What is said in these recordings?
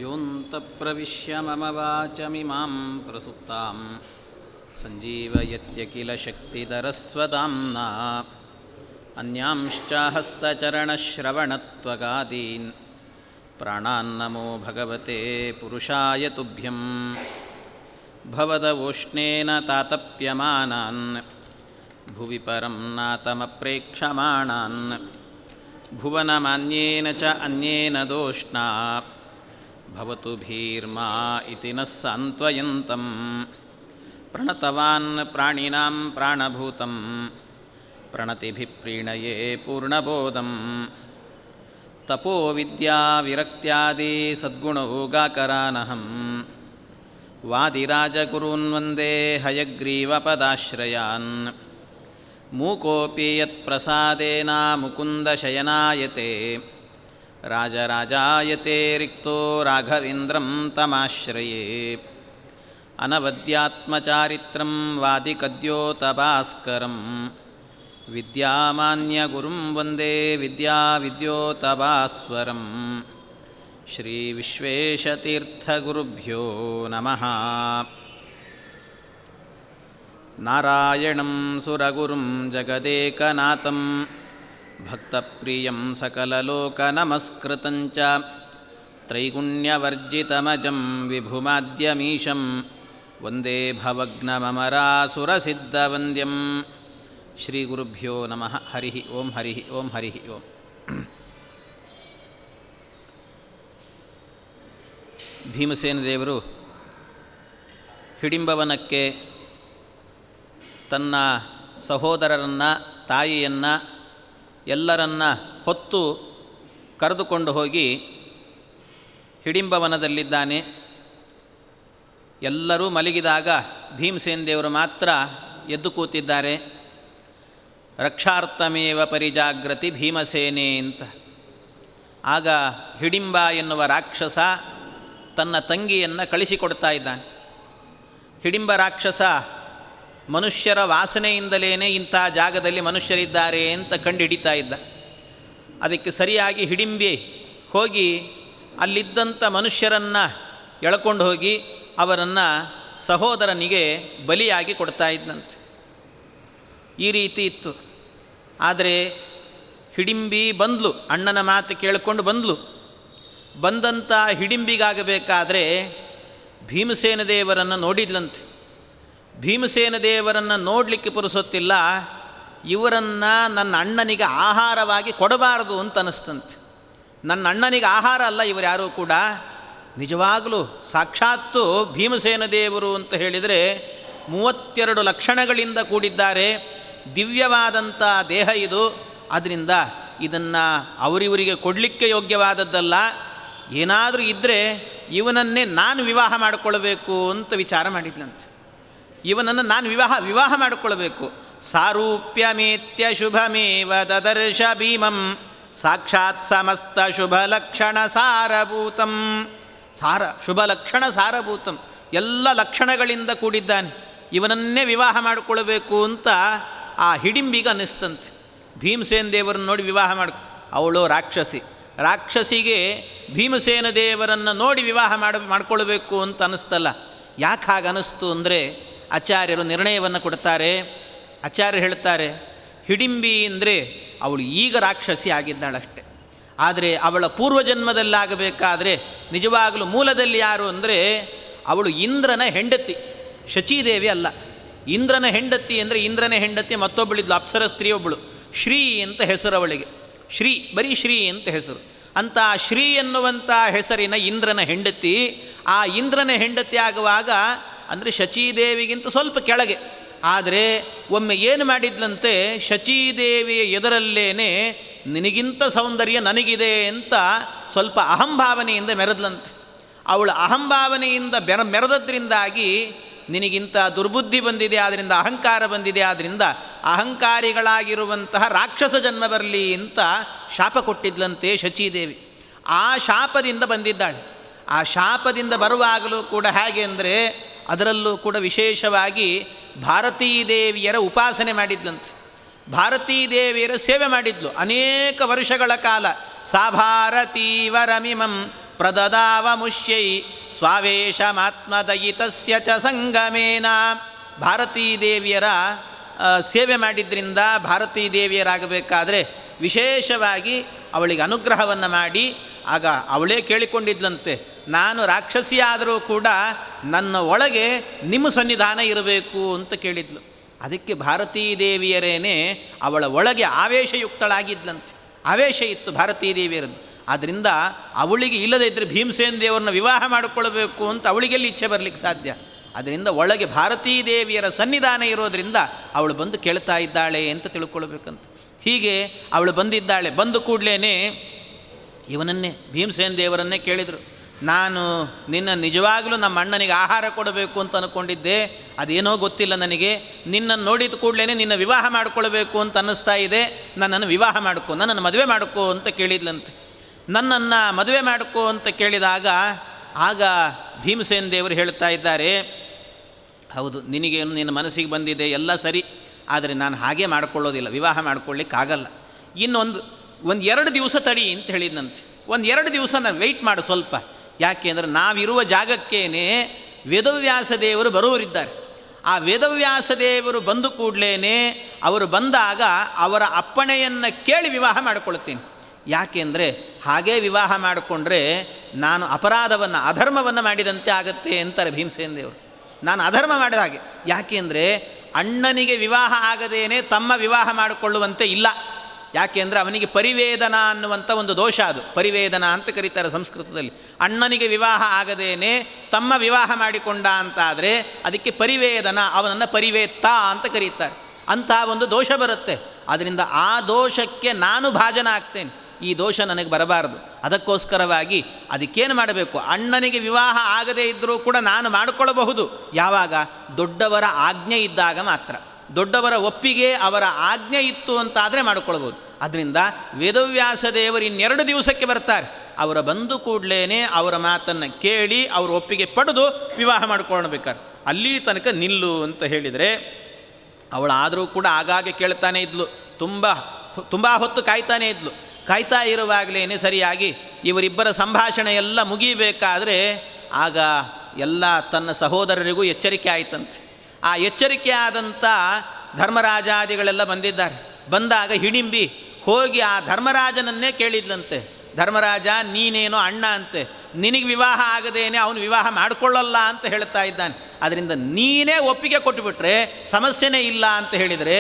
ಯೋऽन्तಃಪ್ರವಿಶ್ಯ ಮಮ ವಾಚಮಿಮಾಂ ಪ್ರಸುಪ್ತಾಂ ಸಂಜೀವಯತ್ಯ ಕಿಲ ಶಕ್ತಿಧರಸ್ವಧಾಮ್ನಾ ಅನ್ಯಾಂಶ್ಚ ಹಸ್ತಚರಣಶ್ರವಣತ್ವಗಾದೀನ್ ಪ್ರಾಣಾನ್ನಮೋ ಭಗವತೆ ಪುರುಷಾಯ ತುಭ್ಯಂ ಭವದವೋಷ್ಣೇನ ತಾತಪ್ಯಮಾನಾನ್ ಭುವಿ ಪರಂ ನಾತಮಪ್ರೇಕ್ಷಮಾಣಾನ್ ಭುವನಮಾನ್ಯೇನ ಚ ಅನ್ಯೇನ ದೋಷ್ಣಾ ಭವತು ಭೀರ್ಮಾ ಇತಿ ನಃ ಸಾಂತ್ವಯಂತಂ ಪ್ರಣತವಾನ್ ಪ್ರಾಣಿನಾಂ ಪ್ರಾಣಭೂತಂ ಪ್ರಣತಿಭಿಃ ಪ್ರೀಣಯೇ ಪೂರ್ಣಬೋಧಂ ತಪೋ ವಿದ್ಯಾ ವಿರಕ್ತ್ಯಾದಿ ಸದ್ಗುಣೋಗಾಕರಾನಹಂ ವಾದಿರಾಜಗುರೂನ್ ವಂದೇ ಹಯಗ್ರೀವಪದಾಶ್ರಯಾನ್ ಮೂಕೋಪಿ ಯತ್ಪ್ರಸಾದೇನ ಮುಕುಂದಶಯನಾಯತೆ ರಾಜರಾಜಾಯತೆ ರಿಕ್ತೋ ರಾಘವೇಂದ್ರಂ ತಮಾಶ್ರಯೇ ಅನವದ್ಯಾತ್ಮಚಾರಿತ್ರಂ ವಾದಿಕದ್ಯೋತಭಾಸ್ಕರಂ ವಿದ್ಯಾಮಾನ್ಯಗುರುಂ ವಂದೇ ವಿದ್ಯಾವಿದ್ಯೋತಭಾಸ್ವರಂ ಶ್ರೀ ವಿಶ್ವೇಶತೀರ್ಥಗುರುಭ್ಯೋ ನಮಃ. ನಾರಾಯಣಂ ಸುರಗುರುಂ ಜಗದೇಕನಾಥಂ ಭಕ್ತಪ್ರಿಯಂ ಸಕಲಲೋಕನಮಸ್ಕೃತಂಚ ತ್ರೈಗುಣ್ಯವರ್ಜಿತಮಜಂ ವಿಭುಮಾದ್ಯಮೀಶಂ ವಂದೇ ಭವಗ್ನಮಮರಾಸುರಸಿದ್ಧವಂದ್ಯಂ. ಶ್ರೀ ಗುರುಭ್ಯೋ ನಮಃ. ಹರಿ ಓಂ ಹರಿ ಓಂ ಹರಿ ಓಂ. ಭೀಮಸೇನ ದೇವರು ಹಿಡಿಂಬವನಕ್ಕೆ ತನ್ನ ಸಹೋದರರನ್ನು, ತಾಯಿಯನ್ನು, ಎಲ್ಲರನ್ನ ಹೊತ್ತು ಕರೆದುಕೊಂಡು ಹೋಗಿ ಹಿಡಿಂಬವನದಲ್ಲಿದ್ದಾನೆ. ಎಲ್ಲರೂ ಮಲಗಿದಾಗ ಭೀಮಸೇನ ದೇವರು ಮಾತ್ರ ಎದ್ದು ಕೂತಿದ್ದಾರೆ. ರಕ್ಷಾರ್ಥಮೇವ ಪರಿಜಾಗ್ರತಿ ಭೀಮಸೇನೆ ಅಂತ. ಆಗ ಹಿಡಿಂಬ ಎನ್ನುವ ರಾಕ್ಷಸ ತನ್ನ ತಂಗಿಯನ್ನು ಕಳಿಸಿಕೊಡ್ತಾ ಇದ್ದಾನೆ. ಹಿಡಿಂಬ ರಾಕ್ಷಸ ಮನುಷ್ಯರ ವಾಸನೆಯಿಂದಲೇ ಇಂಥ ಜಾಗದಲ್ಲಿ ಮನುಷ್ಯರಿದ್ದಾರೆ ಅಂತ ಕಂಡುಹಿಡಿತಾ ಇದ್ದ. ಅದಕ್ಕೆ ಸರಿಯಾಗಿ ಹಿಡಿಂಬೆ ಹೋಗಿ ಅಲ್ಲಿದ್ದಂಥ ಮನುಷ್ಯರನ್ನು ಎಳ್ಕೊಂಡು ಹೋಗಿ ಅವರನ್ನು ಸಹೋದರನಿಗೆ ಬಲಿಯಾಗಿ ಕೊಡ್ತಾ ಇದ್ದಂತೆ. ಈ ರೀತಿ ಇತ್ತು. ಆದರೆ ಹಿಡಿಂಬಿ ಬಂದ್ಲು, ಅಣ್ಣನ ಮಾತು ಕೇಳಿಕೊಂಡು ಬಂದ್ಲು. ಬಂದಂಥ ಹಿಡಿಂಬಿಗಾಗಬೇಕಾದ್ರೆ ಭೀಮಸೇನ ದೇವರನ್ನು ನೋಡಿದ್ಲಂತೆ. ಭೀಮಸೇನ ದೇವರನ್ನು ನೋಡಲಿಕ್ಕೆ ಪುರುಸೊತ್ತಿಲ್ಲ. ಇವರನ್ನು ನನ್ನ ಅಣ್ಣನಿಗೆ ಆಹಾರವಾಗಿ ಕೊಡಬಾರದು ಅಂತ ಅನ್ನಿಸ್ತಂತೆ. ನನ್ನ ಅಣ್ಣನಿಗೆ ಆಹಾರ ಅಲ್ಲ ಇವರು ಯಾರೂ ಕೂಡ. ನಿಜವಾಗಲೂ ಸಾಕ್ಷಾತ್ತು ಭೀಮಸೇನ ದೇವರು ಅಂತ ಹೇಳಿದರೆ 32 ಲಕ್ಷಣಗಳಿಂದ ಕೂಡಿದ್ದಾರೆ. ದಿವ್ಯವಾದಂಥ ದೇಹ ಇದು. ಆದ್ದರಿಂದ ಇದನ್ನು ಅವರಿವರಿಗೆ ಕೊಡಲಿಕ್ಕೆ ಯೋಗ್ಯವಾದದ್ದಲ್ಲ. ಏನಾದರೂ ಇದ್ದರೆ ಇವನನ್ನೇ ನಾನು ವಿವಾಹ ಮಾಡಿಕೊಳ್ಬೇಕು ಅಂತ ವಿಚಾರ ಮಾಡಿದ್ಲಂತೆ. ಇವನನ್ನು ನಾನು ವಿವಾಹ ಮಾಡಿಕೊಳ್ಬೇಕು. ಸಾರೂಪ್ಯಮೇತ್ಯ ಶುಭಮೇವ ದದರ್ಶ ಭೀಮಂ ಸಾಕ್ಷಾತ್ ಸಮಸ್ತ ಶುಭಲಕ್ಷಣ ಸಾರಭೂತಂ. ಶುಭಲಕ್ಷಣ ಸಾರಭೂತಂ, ಎಲ್ಲ ಲಕ್ಷಣಗಳಿಂದ ಕೂಡಿದ್ದಾನೆ. ಇವನನ್ನೇ ವಿವಾಹ ಮಾಡಿಕೊಳ್ಬೇಕು ಅಂತ ಆ ಹಿಡಿಂಬಿಗೆ ಅನ್ನಿಸ್ತಂತೆ. ಭೀಮಸೇನ ದೇವರನ್ನು ನೋಡಿ ವಿವಾಹ ಅವಳು ರಾಕ್ಷಸಿಗೆ ಭೀಮಸೇನ ದೇವರನ್ನು ನೋಡಿ ವಿವಾಹ ಮಾಡಿಕೊಳ್ಬೇಕು ಅಂತ ಅನ್ನಿಸ್ತಲ್ಲ. ಯಾಕೆ ಹಾಗೆ ಅನ್ನಿಸ್ತು ಅಂದರೆ ಆಚಾರ್ಯರು ನಿರ್ಣಯವನ್ನು ಕೊಡ್ತಾರೆ. ಆಚಾರ್ಯರು ಹೇಳ್ತಾರೆ, ಹಿಡಿಂಬಿ ಅಂದರೆ ಅವಳು ಈಗ ರಾಕ್ಷಸಿ ಆಗಿದ್ದಾಳಷ್ಟೆ. ಆದರೆ ಅವಳ ಪೂರ್ವಜನ್ಮದಲ್ಲಾಗಬೇಕಾದ್ರೆ ನಿಜವಾಗಲೂ ಮೂಲದಲ್ಲಿ ಯಾರು ಅಂದರೆ ಅವಳು ಇಂದ್ರನ ಹೆಂಡತಿ, ಶಚೀದೇವಿ ಅಲ್ಲ. ಇಂದ್ರನ ಹೆಂಡತಿ ಅಂದರೆ ಇಂದ್ರನ ಹೆಂಡತಿ ಮತ್ತೊಬ್ಬಳಿದ್ಲು, ಅಪ್ಸರ ಸ್ತ್ರೀ ಒಬ್ಬಳು, ಶ್ರೀ ಅಂತ ಹೆಸರು ಅವಳಿಗೆ. ಬರೀ ಶ್ರೀ ಅಂತ ಹೆಸರು. ಅಂಥ ಶ್ರೀ ಎನ್ನುವಂಥ ಹೆಸರಿನ ಇಂದ್ರನ ಹೆಂಡತಿ. ಆ ಇಂದ್ರನ ಹೆಂಡತಿ ಆಗುವಾಗ ಅಂದರೆ ಶಚೀದೇವಿಗಿಂತ ಸ್ವಲ್ಪ ಕೆಳಗೆ. ಆದರೆ ಒಮ್ಮೆ ಏನು ಮಾಡಿದ್ಲಂತೆ, ಶಚೀದೇವಿಯ ಎದುರಲ್ಲೇನೆ ನಿನಗಿಂತ ಸೌಂದರ್ಯ ನನಗಿದೆ ಅಂತ ಸ್ವಲ್ಪ ಅಹಂಭಾವನೆಯಿಂದ ಮೆರೆದ್ಲಂತೆ. ಅವಳ ಅಹಂಭಾವನೆಯಿಂದ ಮೆರೆದದ್ರಿಂದಾಗಿ ನಿನಗಿಂತ ದುರ್ಬುದ್ಧಿ ಬಂದಿದೆ, ಆದ್ದರಿಂದ ಅಹಂಕಾರ ಬಂದಿದೆ, ಆದ್ದರಿಂದ ಅಹಂಕಾರಿಗಳಾಗಿರುವಂತಹ ರಾಕ್ಷಸ ಜನ್ಮ ಬರಲಿ ಅಂತ ಶಾಪ ಕೊಟ್ಟಿದ್ಲಂತೆ ಶಚೀದೇವಿ. ಆ ಶಾಪದಿಂದ ಬಂದಿದ್ದಾಳೆ. ಆ ಶಾಪದಿಂದ ಬರುವಾಗಲೂ ಕೂಡ ಹೇಗೆ ಅಂದರೆ ಅದರಲ್ಲೂ ಕೂಡ ವಿಶೇಷವಾಗಿ ಭಾರತೀ ದೇವಿಯರ ಉಪಾಸನೆ ಮಾಡಿದ್ಲಂತೆ. ಭಾರತೀ ದೇವಿಯರ ಸೇವೆ ಮಾಡಿದ್ಲು ಅನೇಕ ವರ್ಷಗಳ ಕಾಲ. ಸಾ ಭಾರತೀವರಮಿಮಂ ಪ್ರದದಾವ ಮುಷ್ಯೈ ಸ್ವಾವೇಶಮಾತ್ಮದಯಿತಸ್ಯ ಚ ಸಂಗಮೇನ. ಭಾರತೀ ದೇವಿಯರ ಸೇವೆ ಮಾಡಿದ್ರಿಂದ ಭಾರತೀ ದೇವಿಯರಾಗಬೇಕಾದ್ರೆ ವಿಶೇಷವಾಗಿ ಅವಳಿಗೆ ಅನುಗ್ರಹವನ್ನು ಮಾಡಿ, ಆಗ ಅವಳೇ ಕೇಳಿಕೊಂಡಿದ್ಲಂತೆ, ನಾನು ರಾಕ್ಷಸಿಯಾದರೂ ಕೂಡ ನನ್ನ ಒಳಗೆ ನಿಮ್ಮ ಸನ್ನಿಧಾನ ಇರಬೇಕು ಅಂತ ಕೇಳಿದ್ಲು. ಅದಕ್ಕೆ ಭಾರತೀ ದೇವಿಯರೇನೇ ಅವಳ ಒಳಗೆ ಆವೇಶಯುಕ್ತಳಾಗಿದ್ಲಂತೆ. ಆವೇಶ ಇತ್ತು ಭಾರತೀ ದೇವಿಯರದ್ದು. ಆದ್ದರಿಂದ ಅವಳಿಗೆ ಇಲ್ಲದೇ ಇದ್ದರೆ ಭೀಮಸೇನ ದೇವರನ್ನ ವಿವಾಹ ಮಾಡಿಕೊಳ್ಬೇಕು ಅಂತ ಅವಳಿಗೆಲ್ಲಿ ಇಚ್ಛೆ ಬರಲಿಕ್ಕೆ ಸಾಧ್ಯ? ಅದರಿಂದ ಒಳಗೆ ಭಾರತೀ ದೇವಿಯರ ಸನ್ನಿಧಾನ ಇರೋದರಿಂದ ಅವಳು ಬಂದು ಕೇಳ್ತಾ ಇದ್ದಾಳೆ ಅಂತ ತಿಳ್ಕೊಳ್ಬೇಕಂತ. ಹೀಗೆ ಅವಳು ಬಂದಿದ್ದಾಳೆ. ಬಂದು ಕೂಡಲೇ ಇವನನ್ನೇ ಭೀಮಸೇನ ದೇವರನ್ನೇ ಕೇಳಿದರು, ನಾನು ನಿನ್ನ ನಿಜವಾಗಲೂ ನಮ್ಮ ಅಣ್ಣನಿಗೆ ಆಹಾರ ಕೊಡಬೇಕು ಅಂತ ಅಂದ್ಕೊಂಡಿದ್ದೆ, ಅದೇನೋ ಗೊತ್ತಿಲ್ಲ ನನಗೆ. ನಿನ್ನನ್ನು ನೋಡಿದ ಕೂಡಲೇ ನಿನ್ನ ವಿವಾಹ ಮಾಡಿಕೊಳ್ಬೇಕು ಅಂತ ಅನ್ನಿಸ್ತಾ ಇದೆ, ನನ್ನನ್ನು ವಿವಾಹ ಮಾಡ್ಕೋ, ನನ್ನನ್ನು ಮದುವೆ ಮಾಡ್ಕೋ ಅಂತ ಕೇಳಿದ್ಲಂತೆ. ನನ್ನನ್ನು ಮದುವೆ ಮಾಡ್ಕೋ ಅಂತ ಕೇಳಿದಾಗ ಆಗ ಭೀಮಸೇನ ದೇವರು ಹೇಳ್ತಾ ಇದ್ದಾರೆ, ಹೌದು ನಿನಗೇನು ನಿನ್ನ ಮನಸ್ಸಿಗೆ ಬಂದಿದೆ ಎಲ್ಲ ಸರಿ, ಆದರೆ ನಾನು ಹಾಗೆ ಮಾಡ್ಕೊಳ್ಳೋದಿಲ್ಲ, ವಿವಾಹ ಮಾಡ್ಕೊಳ್ಳಿಕ್ಕಾಗಲ್ಲ. ಒಂದು 2 ದಿವಸ ತಡಿ ಅಂತ ಹೇಳಿದಂತೆ. 2 ದಿವಸ ನಾನು ವೆಯ್ಟ್ ಮಾಡು ಸ್ವಲ್ಪ. ಯಾಕೆ ಅಂದರೆ ನಾವಿರುವ ಜಾಗಕ್ಕೇನೆ ವೇದವ್ಯಾಸ ದೇವರು ಬರುವರಿದ್ದಾರೆ. ಆ ವೇದವ್ಯಾಸ ದೇವರು ಬಂದು ಕೂಡಲೇ ಅವರು ಬಂದಾಗ ಅವರ ಅಪ್ಪಣೆಯನ್ನು ಕೇಳಿ ವಿವಾಹ ಮಾಡಿಕೊಳ್ತೀನಿ. ಯಾಕೆಂದರೆ ಹಾಗೇ ವಿವಾಹ ಮಾಡಿಕೊಂಡ್ರೆ ನಾನು ಅಪರಾಧವನ್ನು ಅಧರ್ಮವನ್ನು ಮಾಡಿದಂತೆ ಆಗತ್ತೆ ಅಂತಾರೆ ಭೀಮಸೇನ ದೇವರು. ನಾನು ಅಧರ್ಮ ಮಾಡಿದ ಹಾಗೆ. ಯಾಕೆಂದರೆ ಅಣ್ಣನಿಗೆ ವಿವಾಹ ಆಗದೇನೆ ತಮ್ಮ ವಿವಾಹ ಮಾಡಿಕೊಳ್ಳುವಂತೆ ಇಲ್ಲ. ಯಾಕೆಂದರೆ ಅವನಿಗೆ ಪರಿವೇದನ ಅನ್ನುವಂಥ ಒಂದು ದೋಷ, ಅದು ಪರಿವೇದನ ಅಂತ ಕರೀತಾರೆ ಸಂಸ್ಕೃತದಲ್ಲಿ. ಅಣ್ಣನಿಗೆ ವಿವಾಹ ಆಗದೇನೆ ತಮ್ಮ ವಿವಾಹ ಮಾಡಿಕೊಂಡ ಅಂತಾದರೆ ಅದಕ್ಕೆ ಪರಿವೇದನ, ಅವನನ್ನು ಪರಿವೇತ್ತ ಅಂತ ಕರೀತಾರೆ. ಅಂಥ ಒಂದು ದೋಷ ಬರುತ್ತೆ. ಅದರಿಂದ ಆ ದೋಷಕ್ಕೆ ನಾನು ಭಾಜನ ಆಗ್ತೇನೆ, ಈ ದೋಷ ನನಗೆ ಬರಬಾರದು. ಅದಕ್ಕೋಸ್ಕರವಾಗಿ ಅದಕ್ಕೇನು ಮಾಡಬೇಕು, ಅಣ್ಣನಿಗೆ ವಿವಾಹ ಆಗದೇ ಇದ್ದರೂ ಕೂಡ ನಾನು ಮಾಡಿಕೊಳ್ಳಬಹುದು. ಯಾವಾಗ? ದೊಡ್ಡವರ ಆಜ್ಞೆ ಇದ್ದಾಗ ಮಾತ್ರ. ದೊಡ್ಡವರ ಒಪ್ಪಿಗೆ, ಅವರ ಆಜ್ಞೆ ಇತ್ತು ಅಂತಾದರೆ ಮಾಡಿಕೊಳ್ಬೋದು. ಅದರಿಂದ ವೇದವ್ಯಾಸ ದೇವರು 2 ದಿವಸಕ್ಕೆ ಬರ್ತಾರೆ. ಅವರ ಬಂದು ಕೂಡಲೇ ಅವರ ಮಾತನ್ನು ಕೇಳಿ ಅವರ ಒಪ್ಪಿಗೆ ಪಡೆದು ವಿವಾಹ ಮಾಡಿಕೊಳ್ಬೇಕಾರೆ ಅಲ್ಲಿ ತನಕ ನಿಲ್ಲು ಅಂತ ಹೇಳಿದರೆ, ಅವಳಾದರೂ ಕೂಡ ಆಗಾಗ್ಗೆ ಕೇಳ್ತಾನೆ ಇದ್ಲು. ತುಂಬ ಹೊತ್ತು ಕಾಯ್ತಾನೇ ಇದ್ಲು. ಕಾಯ್ತಾ ಇರುವಾಗಲೇ ಸರಿಯಾಗಿ ಇವರಿಬ್ಬರ ಸಂಭಾಷಣೆ ಎಲ್ಲ ಮುಗಿಬೇಕಾದರೆ ಆಗ ಎಲ್ಲ ತನ್ನ ಸಹೋದರರಿಗೂ ಎಚ್ಚರಿಕೆ ಆಯಿತಂತೆ. ಆ ಎಚ್ಚರಿಕೆ ಆದಂಥ ಧರ್ಮರಾಜಾದಿಗಳೆಲ್ಲ ಬಂದಿದ್ದಾರೆ. ಬಂದಾಗ ಹಿಡಿಂಬಿ ಹೋಗಿ ಆ ಧರ್ಮರಾಜನನ್ನೇ ಕೇಳಿದ್ಲಂತೆ, ಧರ್ಮರಾಜ ನೀನೇನೋ ಅಣ್ಣ ಅಂತೆ, ನಿನಗೆ ವಿವಾಹ ಆಗದೇನೆ ಅವನು ವಿವಾಹ ಮಾಡಿಕೊಳ್ಳಲ್ಲ ಅಂತ ಹೇಳ್ತಾ ಇದ್ದಾನೆ, ಅದರಿಂದ ನೀನೇ ಒಪ್ಪಿಗೆ ಕೊಟ್ಟುಬಿಟ್ರೆ ಸಮಸ್ಯೆನೇ ಇಲ್ಲ ಅಂತ ಹೇಳಿದರೆ,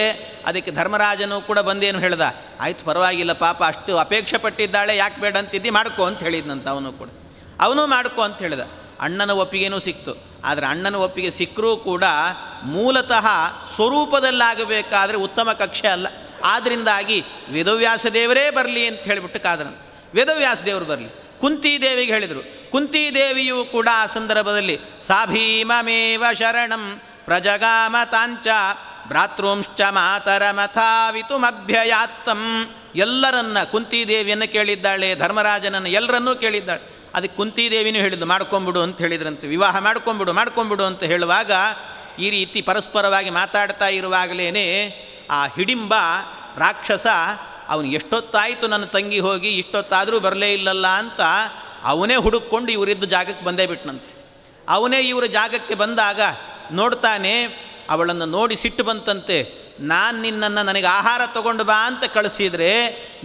ಅದಕ್ಕೆ ಧರ್ಮರಾಜನು ಕೂಡ ಬಂದೇನು ಹೇಳ್ದ, ಆಯಿತು ಪರವಾಗಿಲ್ಲ ಪಾಪ ಅಷ್ಟು ಅಪೇಕ್ಷೆ ಪಟ್ಟಿದ್ದಾಳೆ, ಯಾಕೆ ಬೇಡ ಅಂತಿದ್ದಿ, ಮಾಡ್ಕೊ ಅಂತ ಹೇಳಿದ್ನಂತ. ಅವನು ಮಾಡ್ಕೊ ಅಂತ ಹೇಳಿದ. ಅಣ್ಣನ ಒಪ್ಪಿಗೆನೂ ಸಿಕ್ತು. ಆದರೆ ಅಣ್ಣನ ಒಪ್ಪಿಗೆ ಸಿಕ್ಕರೂ ಕೂಡ ಮೂಲತಃ ಸ್ವರೂಪದಲ್ಲಾಗಬೇಕಾದರೆ ಉತ್ತಮ ಕಕ್ಷೆ ಅಲ್ಲ. ಆದ್ದರಿಂದಾಗಿ ವೇದವ್ಯಾಸ ದೇವರೇ ಬರಲಿ ಅಂತ ಹೇಳಿಬಿಟ್ಟು ಕಾದರಂತೆ. ವೇದವ್ಯಾಸ ದೇವರು ಬರಲಿ. ಕುಂತಿದೇವಿಗೆ ಹೇಳಿದರು. ಕುಂತಿದೇವಿಯೂ ಕೂಡ ಆ ಸಂದರ್ಭದಲ್ಲಿ ಸಾಭೀಮಮೇವ ಶರಣಂ ಪ್ರಜಗಾಮ ತಾಂಚ ಭ್ರಾತೃಂಶ್ಚ ಮಾತರಮಥಾವಿತುಮಭ್ಯಯಾತ್ತಂ. ಎಲ್ಲರನ್ನ ಕುಂತಿದೇವಿಯನ್ನು ಕೇಳಿದ್ದಾಳೆ, ಧರ್ಮರಾಜನನ್ನು ಎಲ್ಲರನ್ನೂ ಕೇಳಿದ್ದಾಳೆ. ಅದಕ್ಕೆ ಕುಂತಿದೇವಿನೂ ಹೇಳಿದ್ದು ಮಾಡ್ಕೊಂಬಿಡು ಅಂತ ಹೇಳಿದ್ರಂತೆ. ವಿವಾಹ ಮಾಡ್ಕೊಂಬಿಡು ಅಂತ ಹೇಳುವಾಗ ಈ ರೀತಿ ಪರಸ್ಪರವಾಗಿ ಮಾತಾಡ್ತಾ ಇರುವಾಗಲೇ ಆ ಹಿಡಿಂಬ ರಾಕ್ಷಸ ಅವನು ಎಷ್ಟೊತ್ತಾಯಿತು ನನ್ನ ತಂಗಿ ಹೋಗಿ ಇಷ್ಟೊತ್ತಾದರೂ ಬರಲೇ ಇಲ್ಲಲ್ಲ ಅಂತ ಅವನೇ ಹುಡುಕೊಂಡು ಇವರಿದ್ದ ಜಾಗಕ್ಕೆ ಬಂದೇ ಬಿಟ್ಟನಂತೆ. ಅವನೇ ಇವರ ಜಾಗಕ್ಕೆ ಬಂದಾಗ ನೋಡ್ತಾನೆ, ಅವಳನ್ನು ನೋಡಿ ಸಿಟ್ಟು ಬಂತಂತೆ. ನಾನು ನಿನ್ನನ್ನು ನನಗೆ ಆಹಾರ ತಗೊಂಡು ಬಾ ಅಂತ ಕಳಿಸಿದರೆ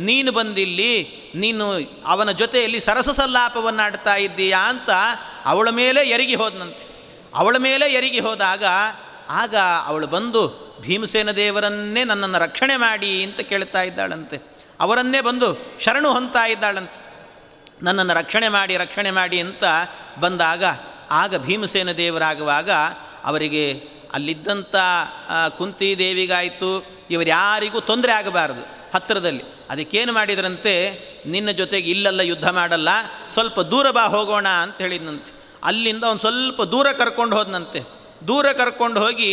ನೀನು ಬಂದಿಲ್ಲಿ ನೀನು ಅವನ ಜೊತೆಯಲ್ಲಿ ಸರಸ ಸಲ್ಲಾಪವನ್ನು ಆಡ್ತಾ ಇದ್ದೀಯಾ ಅಂತ ಅವಳ ಮೇಲೆ ಎರಗಿ ಹೋದನಂತೆ. ಅವಳ ಮೇಲೆ ಎರಗಿ ಹೋದಾಗ ಆಗ ಅವಳು ಬಂದು ಭೀಮಸೇನ ದೇವರನ್ನೇ ನನ್ನನ್ನು ರಕ್ಷಣೆ ಮಾಡಿ ಅಂತ ಕೇಳ್ತಾ ಇದ್ದಾಳಂತೆ. ಅವರನ್ನೇ ಬಂದು ಶರಣು ಹೊಂತಾ ಇದ್ದಾಳಂತೆ. ನನ್ನನ್ನು ರಕ್ಷಣೆ ಮಾಡಿ ಅಂತ ಬಂದಾಗ ಆಗ ಭೀಮಸೇನ ದೇವರಾಗುವಾಗ ಅವರಿಗೆ ಅಲ್ಲಿದ್ದಂಥ ಕುಂತಿದೇವಿಗಾಯಿತು, ಇವರು ಯಾರಿಗೂ ತೊಂದರೆ ಆಗಬಾರ್ದು ಹತ್ತಿರದಲ್ಲಿ. ಅದಕ್ಕೇನು ಮಾಡಿದ್ರಂತೆ, ನಿನ್ನ ಜೊತೆಗೆ ಇಲ್ಲೆಲ್ಲ ಯುದ್ಧ ಮಾಡಲ್ಲ, ಸ್ವಲ್ಪ ದೂರ ಬಾ ಹೋಗೋಣ ಅಂತ ಹೇಳಿದ್ನಂತೆ. ಅಲ್ಲಿಂದ ಒಂದು ಸ್ವಲ್ಪ ದೂರ ಕರ್ಕೊಂಡು ಹೋದನಂತೆ. ದೂರ ಕರ್ಕೊಂಡು ಹೋಗಿ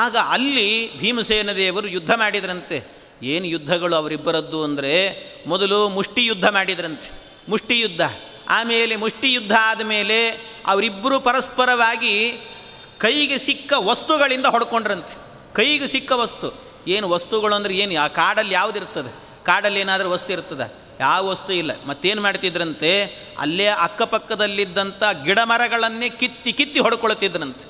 ಆಗ ಅಲ್ಲಿ ಭೀಮಸೇನ ದೇವರು ಯುದ್ಧ ಮಾಡಿದ್ರಂತೆ. ಏನು ಯುದ್ಧಗಳು ಅವರಿಬ್ಬರದ್ದು ಅಂದರೆ, ಮೊದಲು ಮುಷ್ಟಿ ಯುದ್ಧ ಮಾಡಿದ್ರಂತೆ, ಮುಷ್ಟಿ ಯುದ್ಧ. ಆಮೇಲೆ ಮುಷ್ಟಿ ಯುದ್ಧ ಆದಮೇಲೆ ಅವರಿಬ್ಬರು ಪರಸ್ಪರವಾಗಿ ಕೈಗೆ ಸಿಕ್ಕ ವಸ್ತುಗಳಿಂದ ಹೊಡ್ಕೊಂಡ್ರಂತೆ. ಕೈಗೆ ಸಿಕ್ಕ ವಸ್ತು ಏನು ವಸ್ತುಗಳು ಅಂದರೆ ಏನು, ಆ ಕಾಡಲ್ಲಿ ಯಾವುದಿರ್ತದೆ, ಕಾಡಲ್ಲಿ ಏನಾದರೂ ವಸ್ತು ಇರ್ತದೆ, ಯಾವ ವಸ್ತು ಇಲ್ಲ. ಮತ್ತೇನು ಮಾಡ್ತಿದ್ರಂತೆ, ಅಲ್ಲೇ ಅಕ್ಕಪಕ್ಕದಲ್ಲಿದ್ದಂಥ ಗಿಡ ಮರಗಳನ್ನೇ ಕಿತ್ತಿ ಹೊಡ್ಕೊಳ್ತಿದ್ರಂತೆ.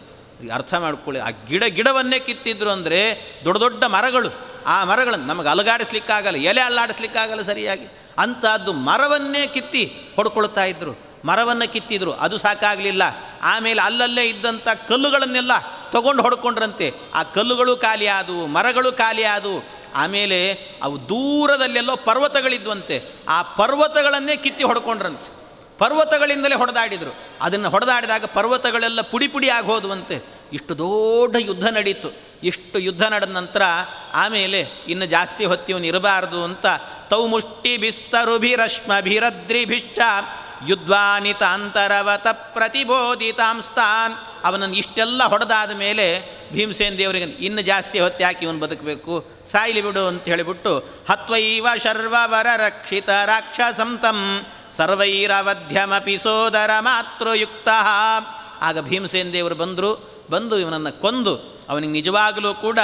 ಅರ್ಥ ಮಾಡ್ಕೊಳ್ಳಿ, ಆ ಗಿಡವನ್ನೇ ಕಿತ್ತಿದ್ರು ಅಂದರೆ ದೊಡ್ಡ ದೊಡ್ಡ ಮರಗಳು, ಆ ಮರಗಳನ್ನು ನಮಗೆ ಅಲುಗಾಡಿಸ್ಲಿಕ್ಕಾಗಲ್ಲ, ಎಲೆ ಅಲ್ಲಾಡಿಸ್ಲಿಕ್ಕಾಗಲ್ಲ ಸರಿಯಾಗಿ, ಅಂಥದ್ದು ಮರವನ್ನೇ ಕಿತ್ತಿ ಹೊಡ್ಕೊಳ್ತಾ ಇದ್ದರು. ಮರವನ್ನು ಕಿತ್ತಿದ್ರು, ಅದು ಸಾಕಾಗಲಿಲ್ಲ. ಆಮೇಲೆ ಅಲ್ಲಲ್ಲೇ ಇದ್ದಂಥ ಕಲ್ಲುಗಳನ್ನೆಲ್ಲ ತಗೊಂಡು ಹೊಡ್ಕೊಂಡ್ರಂತೆ. ಆ ಕಲ್ಲುಗಳು ಖಾಲಿ ಆದವು, ಮರಗಳು ಖಾಲಿ ಆದವು. ಆಮೇಲೆ ಅವು ದೂರದಲ್ಲೆಲ್ಲೋ ಪರ್ವತಗಳಿದ್ವಂತೆ, ಆ ಪರ್ವತಗಳನ್ನೇ ಕಿತ್ತಿ ಹೊಡ್ಕೊಂಡ್ರಂತೆ. ಪರ್ವತಗಳಿಂದಲೇ ಹೊಡೆದಾಡಿದರು. ಅದನ್ನು ಹೊಡೆದಾಡಿದಾಗ ಪರ್ವತಗಳೆಲ್ಲ ಪುಡಿ ಆಗಿ ಹೋದುವಂತೆ. ಇಷ್ಟು ದೊಡ್ಡ ಯುದ್ಧ ನಡೀತು. ಇಷ್ಟು ಯುದ್ಧ ನಡೆದ ನಂತರ ಆಮೇಲೆ ಇನ್ನು ಜಾಸ್ತಿ ಹೊತ್ತಿವನು ಇರಬಾರ್ದು ಅಂತ ತೌ ಮುಷ್ಟಿ ಬಿಸ್ತರುಭಿರಶ್ಮಭಿರದ್ರಿಭಿಶ್ಚ ಯುದ್ವಾನಿತಾಂತರವತ ಪ್ರತಿಬೋಧಿತಾಂಸ್ತಾನ್. ಅವನನ್ನು ಇಷ್ಟೆಲ್ಲ ಹೊಡೆದಾದ ಮೇಲೆ ಭೀಮಸೇನ ದೇವರಿಗೆ ಇನ್ನು ಜಾಸ್ತಿ ಹೊತ್ತು ಯಾಕೆ ಇವನು ಬದುಕಬೇಕು, ಸಾಯಿಲಿ ಬಿಡು ಅಂತ ಹೇಳಿಬಿಟ್ಟು ಹತ್ವೈವ ಶರ್ವವರ ರಕ್ಷಿತ ರಾಕ್ಷಸಂತಂ ಸರ್ವೈರವಧ್ಯಮಪಿ ಸೋದರ ಮಾತೃಯುಕ್ತ. ಆಗ ಭೀಮಸೇನ ದೇವರು ಬಂದು ಇವನನ್ನು ಕೊಂದು, ಅವನಿಗೆ ನಿಜವಾಗಲೂ ಕೂಡ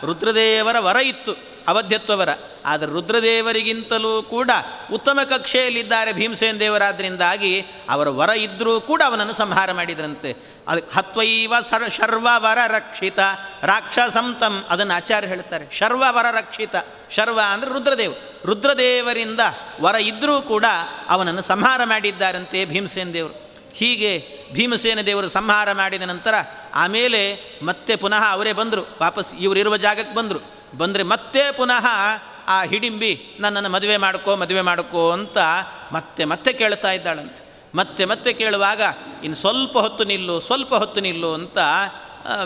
ರುದ್ರದೇವರ ವರ ಇತ್ತು, ಅವಧ್ಯತ್ವವರ. ಆದರೆ ರುದ್ರದೇವರಿಗಿಂತಲೂ ಕೂಡ ಉತ್ತಮ ಕಕ್ಷೆಯಲ್ಲಿದ್ದಾರೆ ಭೀಮಸೇನ ದೇವರಾದ್ದರಿಂದಾಗಿ ಅವರ ವರ ಇದ್ದರೂ ಕೂಡ ಅವನನ್ನು ಸಂಹಾರ ಮಾಡಿದ್ರಂತೆ. ಅದಕ್ಕೆ ಹತ್ವೈವ ಶರ್ವವರ ರಕ್ಷಿತ ರಾಕ್ಷಸಂತಂ, ಅದನ್ನು ಆಚಾರ್ಯ ಹೇಳ್ತಾರೆ. ಶರ್ವವರ ರಕ್ಷಿತ, ಶರ್ವ ಅಂದರೆ ರುದ್ರದೇವರಿಂದ ವರ ಇದ್ದರೂ ಕೂಡ ಅವನನ್ನು ಸಂಹಾರ ಮಾಡಿದ್ದಾರಂತೆ ಭೀಮಸೇನ ದೇವರು. ಹೀಗೆ ಭೀಮಸೇನ ದೇವರು ಸಂಹಾರ ಮಾಡಿದ ನಂತರ ಆಮೇಲೆ ಮತ್ತೆ ಪುನಃ ಅವರೇ ಬಂದರು, ವಾಪಸ್ ಇವರಿರುವ ಜಾಗಕ್ಕೆ ಬಂದರೆ ಮತ್ತೆ ಪುನಃ ಆ ಹಿಡಿಂಬಿ ನನ್ನನ್ನು ಮದುವೆ ಮಾಡ್ಕೋ ಅಂತ ಮತ್ತೆ ಕೇಳ್ತಾ ಇದ್ದಾಳಂತೆ. ಮತ್ತೆ ಕೇಳುವಾಗ ಇನ್ನು ಸ್ವಲ್ಪ ಹೊತ್ತು ನಿಲ್ಲು ಅಂತ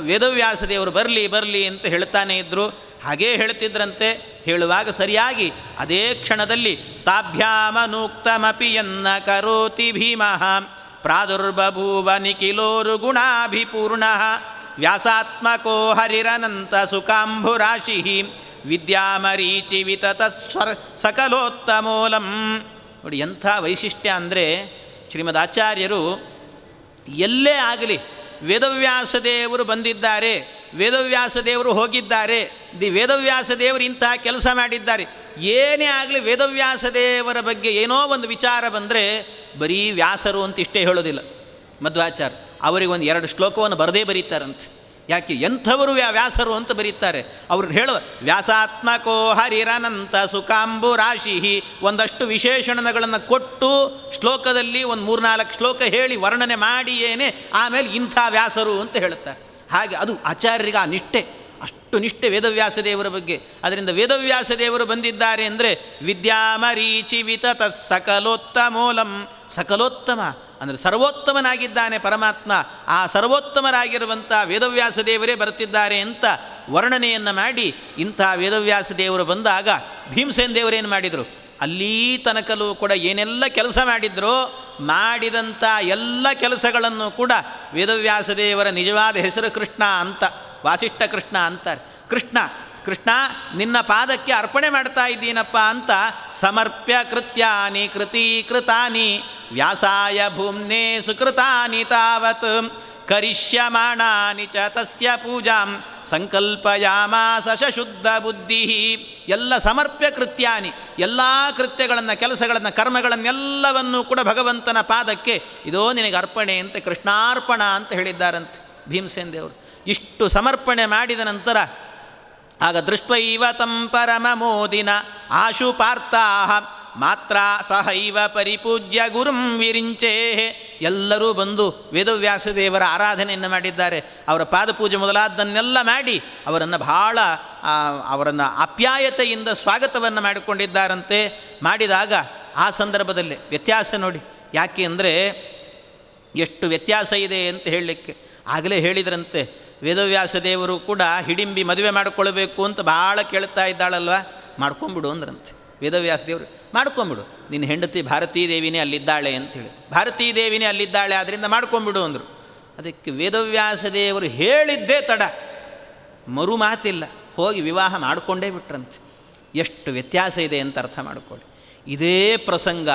ವೇದವ್ಯಾಸ ದೇವರು ಬರಲಿ ಅಂತ ಹೇಳ್ತಾನೆ ಇದ್ದರು. ಹಾಗೇ ಹೇಳ್ತಿದ್ರಂತೆ. ಹೇಳುವಾಗ ಸರಿಯಾಗಿ ಅದೇ ಕ್ಷಣದಲ್ಲಿ ತಾಭ್ಯಾಮನೂಕ್ತಮಪಿ ಯನ್ನ ಕರೋತಿ ಭೀಮಃ ಪ್ರಾದುರ್ಬಭೂವ ನಿಖಿಲೋರು ಗುಣಾಭಿಪೂರ್ಣ ವ್ಯಾಸಾತ್ಮಕೋ ಹರಿರನಂತ ಸುಖಾಂಭುರಾಶಿ ವಿದ್ಯಾಮರೀಚಿ ವಿತತ ಸಕಲೋತ್ತಮೂಲಂ. ನೋಡಿ ಎಂಥ ವೈಶಿಷ್ಟ್ಯ ಅಂದರೆ, ಶ್ರೀಮದ್ ಆಚಾರ್ಯರು ಎಲ್ಲೇ ಆಗಲಿ ವೇದವ್ಯಾಸದೇವರು ಬಂದಿದ್ದಾರೆ, ವೇದವ್ಯಾಸದೇವರು ಹೋಗಿದ್ದಾರೆ, ವೇದವ್ಯಾಸದೇವರು ಇಂತಹ ಕೆಲಸ ಮಾಡಿದ್ದಾರೆ, ಏನೇ ಆಗಲಿ ವೇದವ್ಯಾಸದೇವರ ಬಗ್ಗೆ ಏನೋ ಒಂದು ವಿಚಾರ ಬಂದರೆ ಬರೀ ವ್ಯಾಸರು ಅಂತ ಇಷ್ಟೇ ಹೇಳೋದಿಲ್ಲ ಮಧ್ವಾಚಾರ್ಯ. ಅವರಿಗೆ ಒಂದು 2 ಶ್ಲೋಕವನ್ನು ಬರೀತಾರಂತೆ. ಯಾಕೆ ಎಂಥವರು ವ್ಯಾಸರು ಅಂತ ಬರೀತಾರೆ. ಅವರು ಹೇಳುವ ವ್ಯಾಸಾತ್ಮಕೋ ಹರಿರನಂತ ಸುಖಾಂಬುರಾಶಿ, ಒಂದಷ್ಟು ವಿಶೇಷಣಗಳನ್ನು ಕೊಟ್ಟು ಶ್ಲೋಕದಲ್ಲಿ ಒಂದು 3-4 ಶ್ಲೋಕ ಹೇಳಿ ವರ್ಣನೆ ಮಾಡಿಯೇನೆ ಆಮೇಲೆ ಇಂಥ ವ್ಯಾಸರು ಅಂತ ಹೇಳುತ್ತಾರೆ. ಹಾಗೆ ಅದು ಆಚಾರ್ಯರಿಗೆ ಆ ನಿಷ್ಠೆ, ಅಷ್ಟು ನಿಷ್ಠೆ ವೇದವ್ಯಾಸದೇವರ ಬಗ್ಗೆ. ಅದರಿಂದ ವೇದವ್ಯಾಸದೇವರು ಬಂದಿದ್ದಾರೆ ಅಂದರೆ ವಿದ್ಯಾಮರೀಚಿ ವಿತತ ಸಕಲೋತ್ತಮೂಲಂ, ಸಕಲೋತ್ತಮ ಅಂದರೆ ಸರ್ವೋತ್ತಮನಾಗಿದ್ದಾನೆ ಪರಮಾತ್ಮ. ಆ ಸರ್ವೋತ್ತಮರಾಗಿರುವಂಥ ವೇದವ್ಯಾಸದೇವರೇ ಬರುತ್ತಿದ್ದಾರೆ ಅಂತ ವರ್ಣನೆಯನ್ನು ಮಾಡಿ ಇಂಥ ವೇದವ್ಯಾಸದೇವರು ಬಂದಾಗ ಭೀಮಸೇನ ದೇವರೇನು ಮಾಡಿದರು, ಅಲ್ಲಿ ತನಕಲೂ ಕೂಡ ಏನೆಲ್ಲ ಕೆಲಸ ಮಾಡಿದ್ರೋ ಮಾಡಿದಂಥ ಎಲ್ಲ ಕೆಲಸಗಳನ್ನು ಕೂಡ ವೇದವ್ಯಾಸದೇವರ ನಿಜವಾದ ಹೆಸರು ಕೃಷ್ಣ ಅಂತ, ವಾಸಿಷ್ಠ ಕೃಷ್ಣ ಅಂತಾರೆ. ಕೃಷ್ಣ ನಿನ್ನ ಪಾದಕ್ಕೆ ಅರ್ಪಣೆ ಮಾಡ್ತಾ ಇದ್ದೀನಪ್ಪ ಅಂತ ಸಮರ್ಪ್ಯ ಕೃತ್ಯಾನಿ ಕೃತೀಕೃತಾನಿ ವ್ಯಾಸಾಯ ಭೂಮ್ನೇ ಸುಕೃತಾನಿ ತಾವತ್ ಕರಿಷ್ಯಮಾಣಾನಿ ಚ ತಸ್ಯ ಪೂಜಾಂ ಸಂಕಲ್ಪಯಾಮಾಸ ಶುದ್ಧ ಬುದ್ಧಿ. ಎಲ್ಲ ಸಮರ್ಪ್ಯ ಕೃತ್ಯಾನಿ, ಎಲ್ಲ ಕೃತ್ಯಗಳನ್ನು, ಕೆಲಸಗಳನ್ನು, ಕರ್ಮಗಳನ್ನೆಲ್ಲವನ್ನೂ ಕೂಡ ಭಗವಂತನ ಪಾದಕ್ಕೆ ಇದೋ ನಿನಗೆ ಅರ್ಪಣೆ ಅಂತ ಕೃಷ್ಣಾರ್ಪಣ ಅಂತ ಹೇಳಿದ್ದಾರಂತೆ ಭೀಮಸೇನ ದೇವರು. ಇಷ್ಟು ಸಮರ್ಪಣೆ ಮಾಡಿದ ನಂತರ ಆಗ ದೃಷ್ಟ್ವೈವ ತಂ ಪರಮ ಮೋದಿನ ಆಶು ಪಾರ್ಥಾಃ ಮಾತ್ರ ಸಹೈವ ಪರಿಪೂಜ್ಯ ಗುರುಂ ವಿರಿಂಚೇ. ಎಲ್ಲರೂ ಬಂದು ವೇದವ್ಯಾಸದೇವರ ಆರಾಧನೆಯನ್ನು ಮಾಡಿದ್ದಾರೆ. ಅವರ ಪಾದಪೂಜೆ ಮೊದಲಾದ್ದನ್ನೆಲ್ಲ ಮಾಡಿ ಅವರನ್ನು ಆಪ್ಯಾಯತೆಯಿಂದ ಸ್ವಾಗತವನ್ನು ಮಾಡಿಕೊಂಡಿದ್ದಾರಂತೆ. ಮಾಡಿದಾಗ ಆ ಸಂದರ್ಭದಲ್ಲಿ ವ್ಯತ್ಯಾಸ ನೋಡಿ, ಯಾಕೆ ಅಂದರೆ ಎಷ್ಟು ವ್ಯತ್ಯಾಸ ಇದೆ ಅಂತ ಹೇಳಲಿಕ್ಕೆ. ಆಗಲೇ ಹೇಳಿದ್ರಂತೆ ವೇದವ್ಯಾಸದೇವರು ಕೂಡ ಹಿಡಿಂಬಿ ಮದುವೆ ಮಾಡಿಕೊಳ್ಬೇಕು ಅಂತ ಭಾಳ ಕೇಳ್ತಾ ಇದ್ದಾಳಲ್ವ, ಮಾಡ್ಕೊಂಬಿಡು ಅಂದ್ರಂತೆ ವೇದವ್ಯಾಸದೇವರು. ಮಾಡ್ಕೊಂಬಿಡು, ನಿನ್ನ ಹೆಂಡತಿ ಭಾರತೀ ದೇವಿನೇ ಅಲ್ಲಿದ್ದಾಳೆ ಅಂಥೇಳಿ, ಭಾರತೀ ದೇವಿನೇ ಅಲ್ಲಿದ್ದಾಳೆ ಆದ್ದರಿಂದ ಮಾಡ್ಕೊಂಬಿಡು ಅಂದರು. ಅದಕ್ಕೆ ವೇದವ್ಯಾಸದೇವರು ಹೇಳಿದ್ದೇ ತಡ, ಮರು ಮಾತಿಲ್ಲ, ಹೋಗಿ ವಿವಾಹ ಮಾಡಿಕೊಂಡೇ ಬಿಟ್ರಂತೆ. ಎಷ್ಟು ವ್ಯತ್ಯಾಸ ಇದೆ ಅಂತ ಅರ್ಥ ಮಾಡಿಕೊಳ್ಳಿ. ಇದೇ ಪ್ರಸಂಗ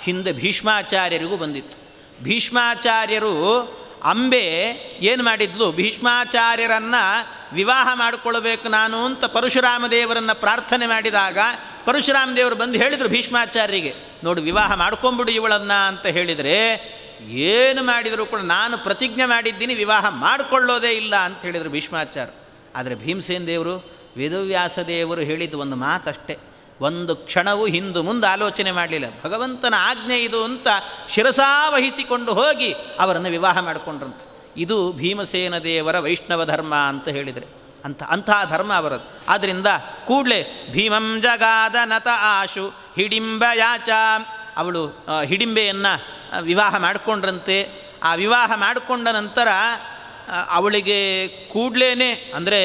ಹಿಂದೆ ಭೀಷ್ಮಾಚಾರ್ಯರಿಗೂ ಬಂದಿತ್ತು. ಭೀಷ್ಮಾಚಾರ್ಯರು ಅಂಬೆ ಏನು ಮಾಡಿದ್ಲು, ಭೀಷ್ಮಾಚಾರ್ಯರನ್ನು ವಿವಾಹ ಮಾಡಿಕೊಳ್ಬೇಕು ನಾನು ಅಂತ ಪರಶುರಾಮ ದೇವರನ್ನು ಪ್ರಾರ್ಥನೆ ಮಾಡಿದಾಗ ಪರಶುರಾಮ ದೇವರು ಬಂದು ಹೇಳಿದರು ಭೀಷ್ಮಾಚಾರ್ಯರಿಗೆ, ನೋಡು ವಿವಾಹ ಮಾಡ್ಕೊಂಬಿಡು ಇವಳನ್ನು ಅಂತ ಹೇಳಿದರೆ, ಏನು ಮಾಡಿದರೂ ಕೂಡ ನಾನು ಪ್ರತಿಜ್ಞೆ ಮಾಡಿದ್ದೀನಿ ವಿವಾಹ ಮಾಡಿಕೊಳ್ಳೋದೇ ಇಲ್ಲ ಅಂತ ಹೇಳಿದರು ಭೀಷ್ಮಾಚಾರ್ಯ. ಆದರೆ ಭೀಮಸೇನ ದೇವರು ವೇದವ್ಯಾಸ ದೇವರು ಹೇಳಿದ್ದು ಒಂದು ಮಾತಷ್ಟೇ, ಒಂದು ಕ್ಷಣವೂ ಹಿಂದು ಮುಂದೆ ಆಲೋಚನೆ ಮಾಡಲಿಲ್ಲ. ಭಗವಂತನ ಆಜ್ಞೆ ಇದು ಅಂತ ಶಿರಸಾವಹಿಸಿಕೊಂಡು ಹೋಗಿ ಅವರನ್ನು ವಿವಾಹ ಮಾಡಿಕೊಂಡ್ರಂತೆ. ಇದು ಭೀಮಸೇನ ದೇವರ ವೈಷ್ಣವ ಧರ್ಮ ಅಂತ ಹೇಳಿದರೆ, ಅಂಥ ಧರ್ಮ ಅವರದ್ದು. ಆದ್ದರಿಂದ ಕೂಡಲೇ ಭೀಮಂ ಜಗಾದ ನತ ಆಶು ಹಿಡಿಂಬ ಯಾಚ, ಅವಳು ಹಿಡಿಂಬೆಯನ್ನು ವಿವಾಹ ಮಾಡಿಕೊಂಡ್ರಂತೆ. ಆ ವಿವಾಹ ಮಾಡಿಕೊಂಡ ನಂತರ ಅವಳಿಗೆ ಕೂಡಲೇ ಅಂದರೆ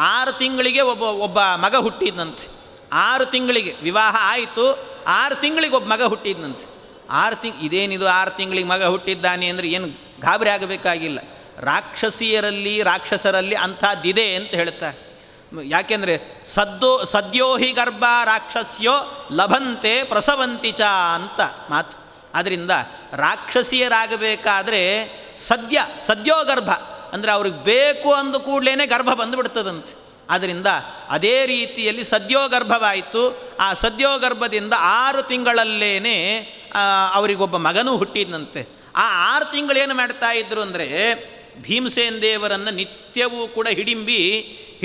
6 ತಿಂಗಳಿಗೆ ಒಬ್ಬ ಮಗ ಹುಟ್ಟಿದ್ನಂತೆ. 6 ತಿಂಗಳಿಗೆ ವಿವಾಹ ಆಯಿತು, 6 ತಿಂಗಳಿಗೆ ಒಬ್ಬ ಮಗ ಹುಟ್ಟಿದ್ನಂತೆ. ಇದೇನಿದು 6 ತಿಂಗಳಿಗೆ ಮಗ ಹುಟ್ಟಿದ್ದಾನೆ ಅಂದರೆ ಏನು ಗಾಬರಿ ಆಗಬೇಕಾಗಿಲ್ಲ. ರಾಕ್ಷಸರಲ್ಲಿ ಅಂಥದ್ದಿದೆ ಅಂತ ಹೇಳ್ತಾರೆ. ಯಾಕೆಂದರೆ ಸದ್ಯೋ ಹಿ ಗರ್ಭ ರಾಕ್ಷಸ್ಯೋ ಲಭಂತೆ ಪ್ರಸವಂತಿ ಚ ಅಂತ ಮಾತು. ಆದ್ದರಿಂದ ರಾಕ್ಷಸಿಯರಾಗಬೇಕಾದ್ರೆ ಸದ್ಯೋ ಗರ್ಭ ಅಂದರೆ ಅವ್ರಿಗೆ ಬೇಕು ಅಂದ ಕೂಡಲೇ ಗರ್ಭ ಬಂದುಬಿಡ್ತದಂತೆ. ಆದ್ದರಿಂದ ಅದೇ ರೀತಿಯಲ್ಲಿ ಸದ್ಯೋಗರ್ಭವಾಯಿತು. ಆ ಸದ್ಯೋಗರ್ಭದಿಂದ 6 ತಿಂಗಳಲ್ಲೇ ಅವರಿಗೊಬ್ಬ ಮಗನೂ ಹುಟ್ಟಿದ್ನಂತೆ. ಆ 6 ತಿಂಗಳೇನು ಮಾಡ್ತಾ ಇದ್ರು ಅಂದರೆ, ಭೀಮಸೇನ ದೇವರನ್ನು ನಿತ್ಯವೂ ಕೂಡ ಹಿಡಿಂಬಿ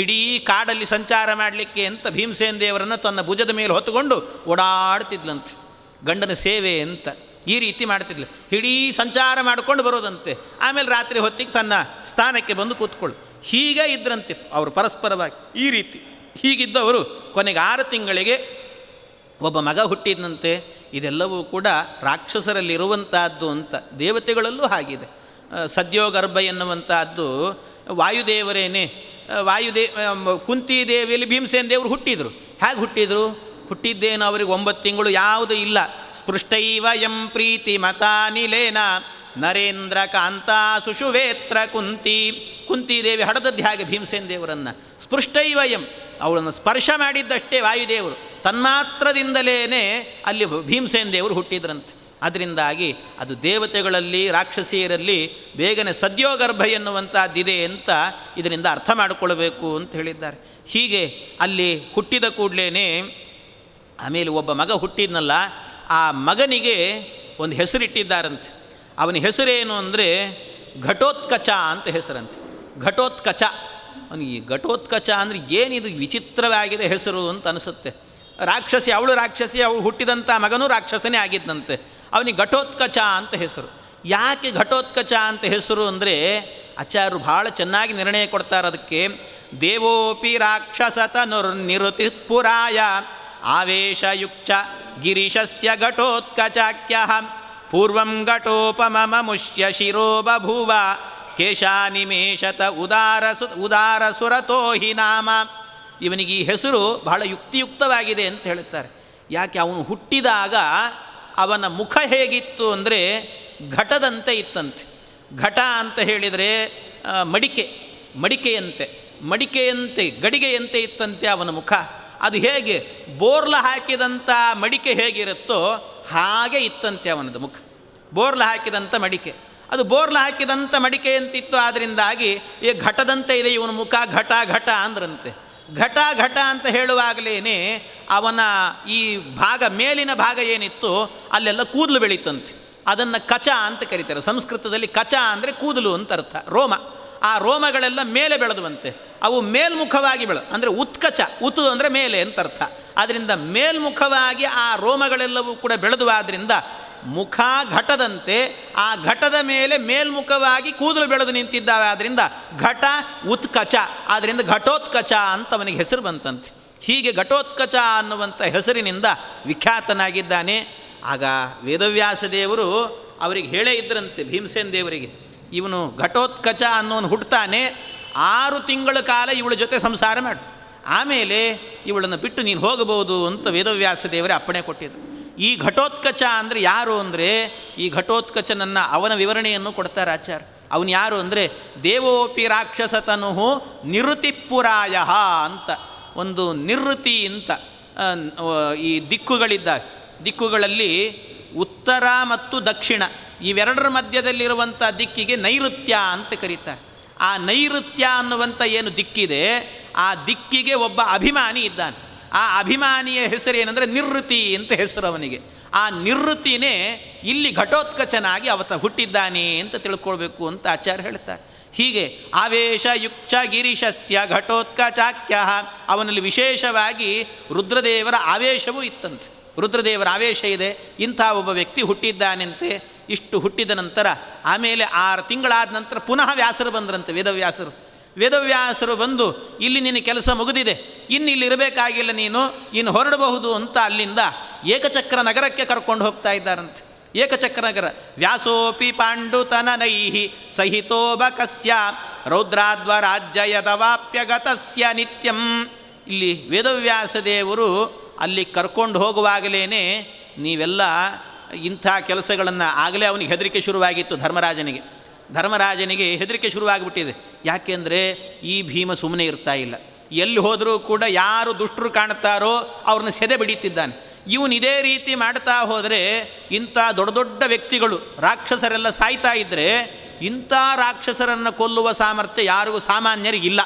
ಇಡೀ ಕಾಡಲ್ಲಿ ಸಂಚಾರ ಮಾಡಲಿಕ್ಕೆ ಅಂತ ಭೀಮಸೇನ ದೇವರನ್ನು ತನ್ನ ಭುಜದ ಮೇಲೆ ಹೊತ್ತುಕೊಂಡು ಓಡಾಡ್ತಿದ್ಲಂತೆ, ಗಂಡನ ಸೇವೆ ಅಂತ ಈ ರೀತಿ ಮಾಡ್ತಿದ್ಲು. ಇಡೀ ಸಂಚಾರ ಮಾಡಿಕೊಂಡು ಬರೋದಂತೆ. ಆಮೇಲೆ ರಾತ್ರಿ ಹೊತ್ತಿಗೆ ತನ್ನ ಸ್ಥಾನಕ್ಕೆ ಬಂದು ಕೂತ್ಕೊಳ್ಳು. ಹೀಗೆ ಇದ್ರಂತೆ ಅವರು ಪರಸ್ಪರವಾಗಿ. ಈ ರೀತಿ ಹೀಗಿದ್ದವರು ಕೊನೆಗೆ 6 ತಿಂಗಳಿಗೆ ಒಬ್ಬ ಮಗ ಹುಟ್ಟಿದಂತೆ. ಇದೆಲ್ಲವೂ ಕೂಡ ರಾಕ್ಷಸರಲ್ಲಿರುವಂತಹದ್ದು ಅಂತ. ದೇವತೆಗಳಲ್ಲೂ ಹಾಗಿದೆ. ಸದ್ಯೋಗರ್ಭ ಎನ್ನುವಂತಹದ್ದು ವಾಯುದೇವರೇನೆ. ಕುಂತಿದೇವಿಯಲ್ಲಿ ಭೀಮಸೇನ ದೇವರು ಹುಟ್ಟಿದರು. ಹೇಗೆ ಹುಟ್ಟಿದರು? ಹುಟ್ಟಿದ್ದೇನು ಅವರಿಗೆ 9 ತಿಂಗಳು ಯಾವುದೂ ಇಲ್ಲ. ಸ್ಪೃಷ್ಟೈವ ಯಂ ಪ್ರೀತಿ ಮತಾನಿಲೇನ ನರೇಂದ್ರ ಕಾಂತ ಸುಷುವೇತ್ರ ಕುಂತಿದೇವಿ ಹಡದದ್ದು ಹಾಗೆ ಭೀಮಸೇನ ದೇವರನ್ನು. ಸ್ಪೃಷ್ಟೈವಯಂ, ಅವಳನ್ನು ಸ್ಪರ್ಶ ಮಾಡಿದ್ದಷ್ಟೇ ವಾಯುದೇವರು, ತನ್ಮಾತ್ರದಿಂದಲೇ ಅಲ್ಲಿ ಭೀಮಸೇನ ದೇವರು ಹುಟ್ಟಿದ್ರಂತೆ. ಅದರಿಂದಾಗಿ ಅದು ದೇವತೆಗಳಲ್ಲಿ ರಾಕ್ಷಸಿಯರಲ್ಲಿ ಬೇಗನೆ ಸದ್ಯೋಗರ್ಭ ಎನ್ನುವಂಥದ್ದಿದೆ ಅಂತ ಇದರಿಂದ ಅರ್ಥ ಮಾಡಿಕೊಳ್ಬೇಕು ಅಂತ ಹೇಳಿದ್ದಾರೆ. ಹೀಗೆ ಅಲ್ಲಿ ಹುಟ್ಟಿದ ಕೂಡಲೇ ಆಮೇಲೆ ಒಬ್ಬ ಮಗ ಹುಟ್ಟಿದ್ನಲ್ಲ, ಆ ಮಗನಿಗೆ ಒಂದು ಹೆಸರಿಟ್ಟಿದ್ದಾರಂತೆ. ಅವನ ಹೆಸರೇನು ಅಂದರೆ ಘಟೋತ್ಕಚ ಅಂತ ಹೆಸರಂತೆ. ಘಟೋತ್ಕಚ. ಅವನಿಗೆ ಘಟೋತ್ಕಚ ಅಂದರೆ ಏನಿದು ವಿಚಿತ್ರವಾಗಿದೆ ಹೆಸರು ಅಂತ ಅನಿಸುತ್ತೆ. ಅವಳು ಹುಟ್ಟಿದಂಥ ಮಗನೂ ರಾಕ್ಷಸನೇ ಆಗಿದ್ದಂತೆ. ಅವನಿಗೆ ಘಟೋತ್ಕಚ ಅಂತ ಹೆಸರು. ಯಾಕೆ ಘಟೋತ್ಕಚ ಅಂತ ಹೆಸರು ಅಂದರೆ ಆಚಾರ್ಯರು ಭಾಳ ಚೆನ್ನಾಗಿ ನಿರ್ಣಯ ಕೊಡ್ತಾರೆ ಅದಕ್ಕೆ. ದೇವೋಪಿ ರಾಕ್ಷಸತನುರ್ನಿರುತಿ ಪುರಾಯ ಆವೇಶಯುಕ್ತ ಗಿರೀಶಸ್ಯ ಘಟೋತ್ಕಚಾಖ್ಯ ಪೂರ್ವಂ ಘಟೋಪಮಮುಷ್ಯ ಶಿರೋ ಬಭೂವ ಕೇಶಾನಿಮೇಷತ ಉದಾರಸುರತೋ ಹಿ ನಾಮ. ಇವನಿಗೆ ಈ ಹೆಸರು ಬಹಳ ಯುಕ್ತಿಯುಕ್ತವಾಗಿದೆ ಅಂತ ಹೇಳುತ್ತಾರೆ. ಯಾಕೆ? ಅವನು ಹುಟ್ಟಿದಾಗ ಅವನ ಮುಖ ಹೇಗಿತ್ತು ಅಂದರೆ ಘಟದಂತೆ ಇತ್ತಂತೆ. ಘಟ ಅಂತ ಹೇಳಿದರೆ ಮಡಿಕೆಯಂತೆ ಗಡಿಗೆಯಂತೆ ಇತ್ತಂತೆ ಅವನ ಮುಖ. ಅದು ಹೇಗೆ ಬೋರ್ಲ ಹಾಕಿದಂಥ ಮಡಿಕೆ ಹೇಗಿರುತ್ತೋ ಹಾಗೆ ಇತ್ತಂತೆ ಅವನದು ಮುಖ. ಬೋರ್ಲ ಹಾಕಿದಂಥ ಮಡಿಕೆ, ಅದು ಬೋರ್ಲ ಹಾಕಿದಂಥ ಮಡಿಕೆ ಅಂತಿತ್ತು. ಆದ್ದರಿಂದಾಗಿ ಈ ಘಟದಂತೆ ಇದೆ ಇವನ ಮುಖ. ಘಟ ಅಂದ್ರಂತೆ. ಘಟ ಅಂತ ಹೇಳುವಾಗಲೇ ಅವನ ಈ ಮೇಲಿನ ಭಾಗ ಏನಿತ್ತು ಅಲ್ಲೆಲ್ಲ ಕೂದಲು ಬೆಳೀತಂತೆ. ಅದನ್ನು ಕಚ ಅಂತ ಕರೀತಾರೆ. ಸಂಸ್ಕೃತದಲ್ಲಿ ಕಚ ಅಂದರೆ ಕೂದಲು ಅಂತ ಅರ್ಥ, ರೋಮ. ಆ ರೋಮಗಳೆಲ್ಲ ಮೇಲೆ ಬೆಳೆದುವಂತೆ. ಅವು ಮೇಲ್ಮುಖವಾಗಿ ಅಂದರೆ ಉತ್ಕಚ, ಉತು ಅಂದರೆ ಮೇಲೆ ಅಂತ ಅರ್ಥ. ಆದ್ದರಿಂದ ಮೇಲ್ಮುಖವಾಗಿ ಆ ರೋಮಗಳೆಲ್ಲವೂ ಕೂಡ ಬೆಳೆದುವಾದ್ದರಿಂದ ಮುಖ ಘಟದಂತೆ, ಆ ಘಟದ ಮೇಲೆ ಮೇಲ್ಮುಖವಾಗಿ ಕೂದಲು ಬೆಳೆದು ನಿಂತಿದ್ದಾವೆ. ಆದ್ದರಿಂದ ಘಟ ಉತ್ಕಚ, ಆದ್ದರಿಂದ ಘಟೋತ್ಕಚ ಅಂತ ಅವನಿಗೆ ಹೆಸರು ಬಂತಂತೆ. ಹೀಗೆ ಘಟೋತ್ಕಚ ಅನ್ನುವಂಥ ಹೆಸರಿನಿಂದ ವಿಖ್ಯಾತನಾಗಿದ್ದಾನೆ. ಆಗ ವೇದವ್ಯಾಸ ದೇವರು ಅವರಿಗೆ ಹೇಳೇ ಇದ್ದರಂತೆ ಭೀಮಸೇನ ದೇವರಿಗೆ, ಇವನು ಘಟೋತ್ಕಚ ಅನ್ನೋನು ಹುಟ್ಟುತ್ತಾನೆ, 6 ತಿಂಗಳ ಕಾಲ ಇವಳ ಜೊತೆ ಸಂಸಾರ ಮಾಡು, ಆಮೇಲೆ ಇವಳನ್ನು ಬಿಟ್ಟು ನೀನು ಹೋಗಬಹುದು ಅಂತ ವೇದವ್ಯಾಸ ದೇವರೇ ಅಪ್ಪಣೆ ಕೊಟ್ಟಿದ್ದರು. ಈ ಘಟೋತ್ಕಚ ಅಂದರೆ ಯಾರು ಅಂದರೆ, ಈ ಘಟೋತ್ಕಚನನ್ನು ಅವನ ವಿವರಣೆಯನ್ನು ಕೊಡ್ತಾರೆ ಆಚಾರ್ಯ. ಅವನು ಯಾರು ಅಂದರೆ ದೇವೋಪಿ ರಾಕ್ಷಸತನು ನಿವೃತ್ತಿಪುರಾಯ ಅಂತ. ಒಂದು ನಿವೃತ್ತಿ ಅಂತ ಈ ದಿಕ್ಕುಗಳಲ್ಲಿ ಉತ್ತರ ಮತ್ತು ದಕ್ಷಿಣ ಇವೆರಡರ ಮಧ್ಯದಲ್ಲಿರುವಂಥ ದಿಕ್ಕಿಗೆ ನೈಋತ್ಯ ಅಂತ ಕರೀತಾರೆ. ಆ ನೈಋತ್ಯ ಅನ್ನುವಂಥ ಏನು ದಿಕ್ಕಿದೆ, ಆ ದಿಕ್ಕಿಗೆ ಒಬ್ಬ ಅಭಿಮಾನಿ ಇದ್ದಾನೆ. ಆ ಅಭಿಮಾನಿಯ ಹೆಸರೇನೆಂದರೆ ನಿವೃತ್ತಿ ಅಂತ ಹೆಸರು ಅವನಿಗೆ. ಆ ನಿವೃತ್ತಿನೇ ಇಲ್ಲಿ ಘಟೋತ್ಕಚನಾಗಿ ಅವತ ಹುಟ್ಟಿದ್ದಾನೆ ಅಂತ ತಿಳ್ಕೊಳ್ಬೇಕು ಅಂತ ಆಚಾರ್ಯ ಹೇಳ್ತಾರೆ. ಹೀಗೆ ಆವೇಶಯುಕ್ತ ಗಿರೀಶಸ್ಯ ಘಟೋತ್ಕಚಾಖ್ಯ, ಅವನಲ್ಲಿ ವಿಶೇಷವಾಗಿ ರುದ್ರದೇವರ ಆವೇಶವೂ ಇತ್ತಂತೆ. ರುದ್ರದೇವರ ಆವೇಶ ಇದೆ, ಇಂಥ ಒಬ್ಬ ವ್ಯಕ್ತಿ ಹುಟ್ಟಿದ್ದಾನಂತೆ. ಇಷ್ಟು ಹುಟ್ಟಿದ ನಂತರ ಆಮೇಲೆ 6 ತಿಂಗಳಾದ ನಂತರ ಪುನಃ ವ್ಯಾಸರು ಬಂದ್ರಂತೆ, ವೇದವ್ಯಾಸರು ಬಂದು ಇಲ್ಲಿ ನಿನ್ನ ಕೆಲಸ ಮುಗಿದಿದೆ, ಇನ್ನು ಇಲ್ಲಿ ಇರಬೇಕಾಗಿಲ್ಲ, ನೀನು ಇನ್ನು ಹೊರಡಬಹುದು ಅಂತ ಅಲ್ಲಿಂದ ಏಕಚಕ್ರ ನಗರಕ್ಕೆ ಕರ್ಕೊಂಡು ಹೋಗ್ತಾ ಇದ್ದಾರಂತೆ. ಏಕಚಕ್ರ ನಗರ. ವ್ಯಾಸೋಪಿ ಪಾಂಡುತನನೈಹಿ ಸಹಿತೋಬಕಸ್ಯ ರೌದ್ರಾಧ್ವರಾಜ್ಯಯದವಾಪ್ಯಗತಸ್ಯ ನಿತ್ಯಂ. ಇಲ್ಲಿ ವೇದವ್ಯಾಸ ದೇವರು ಅಲ್ಲಿ ಕರ್ಕೊಂಡು ಹೋಗುವಾಗಲೇ ನೀವೆಲ್ಲ ಇಂಥ ಕೆಲಸಗಳನ್ನು, ಆಗಲೇ ಅವನಿಗೆ ಹೆದರಿಕೆ ಶುರುವಾಗಿತ್ತು ಧರ್ಮರಾಜನಿಗೆ ಹೆದರಿಕೆ ಶುರುವಾಗಿಬಿಟ್ಟಿದೆ. ಯಾಕೆಂದರೆ ಈ ಭೀಮ ಸುಮ್ಮನೆ ಇರ್ತಾ ಇಲ್ಲ, ಎಲ್ಲಿ ಹೋದರೂ ಕೂಡ ಯಾರು ದುಷ್ಟರು ಕಾಣ್ತಾರೋ ಅವ್ರನ್ನ ಸೆದೆ ಬಿಡಿತಿದ್ದಾನೆ. ಇವನು ಇದೇ ರೀತಿ ಮಾಡ್ತಾ ಹೋದರೆ ಇಂಥ ದೊಡ್ಡ ದೊಡ್ಡ ವ್ಯಕ್ತಿಗಳು ರಾಕ್ಷಸರೆಲ್ಲ ಸಾಯ್ತಾ ಇದ್ದರೆ ಇಂಥ ರಾಕ್ಷಸರನ್ನು ಕೊಲ್ಲುವ ಸಾಮರ್ಥ್ಯ ಯಾರಿಗೂ ಸಾಮಾನ್ಯರಿಗಿಲ್ಲ.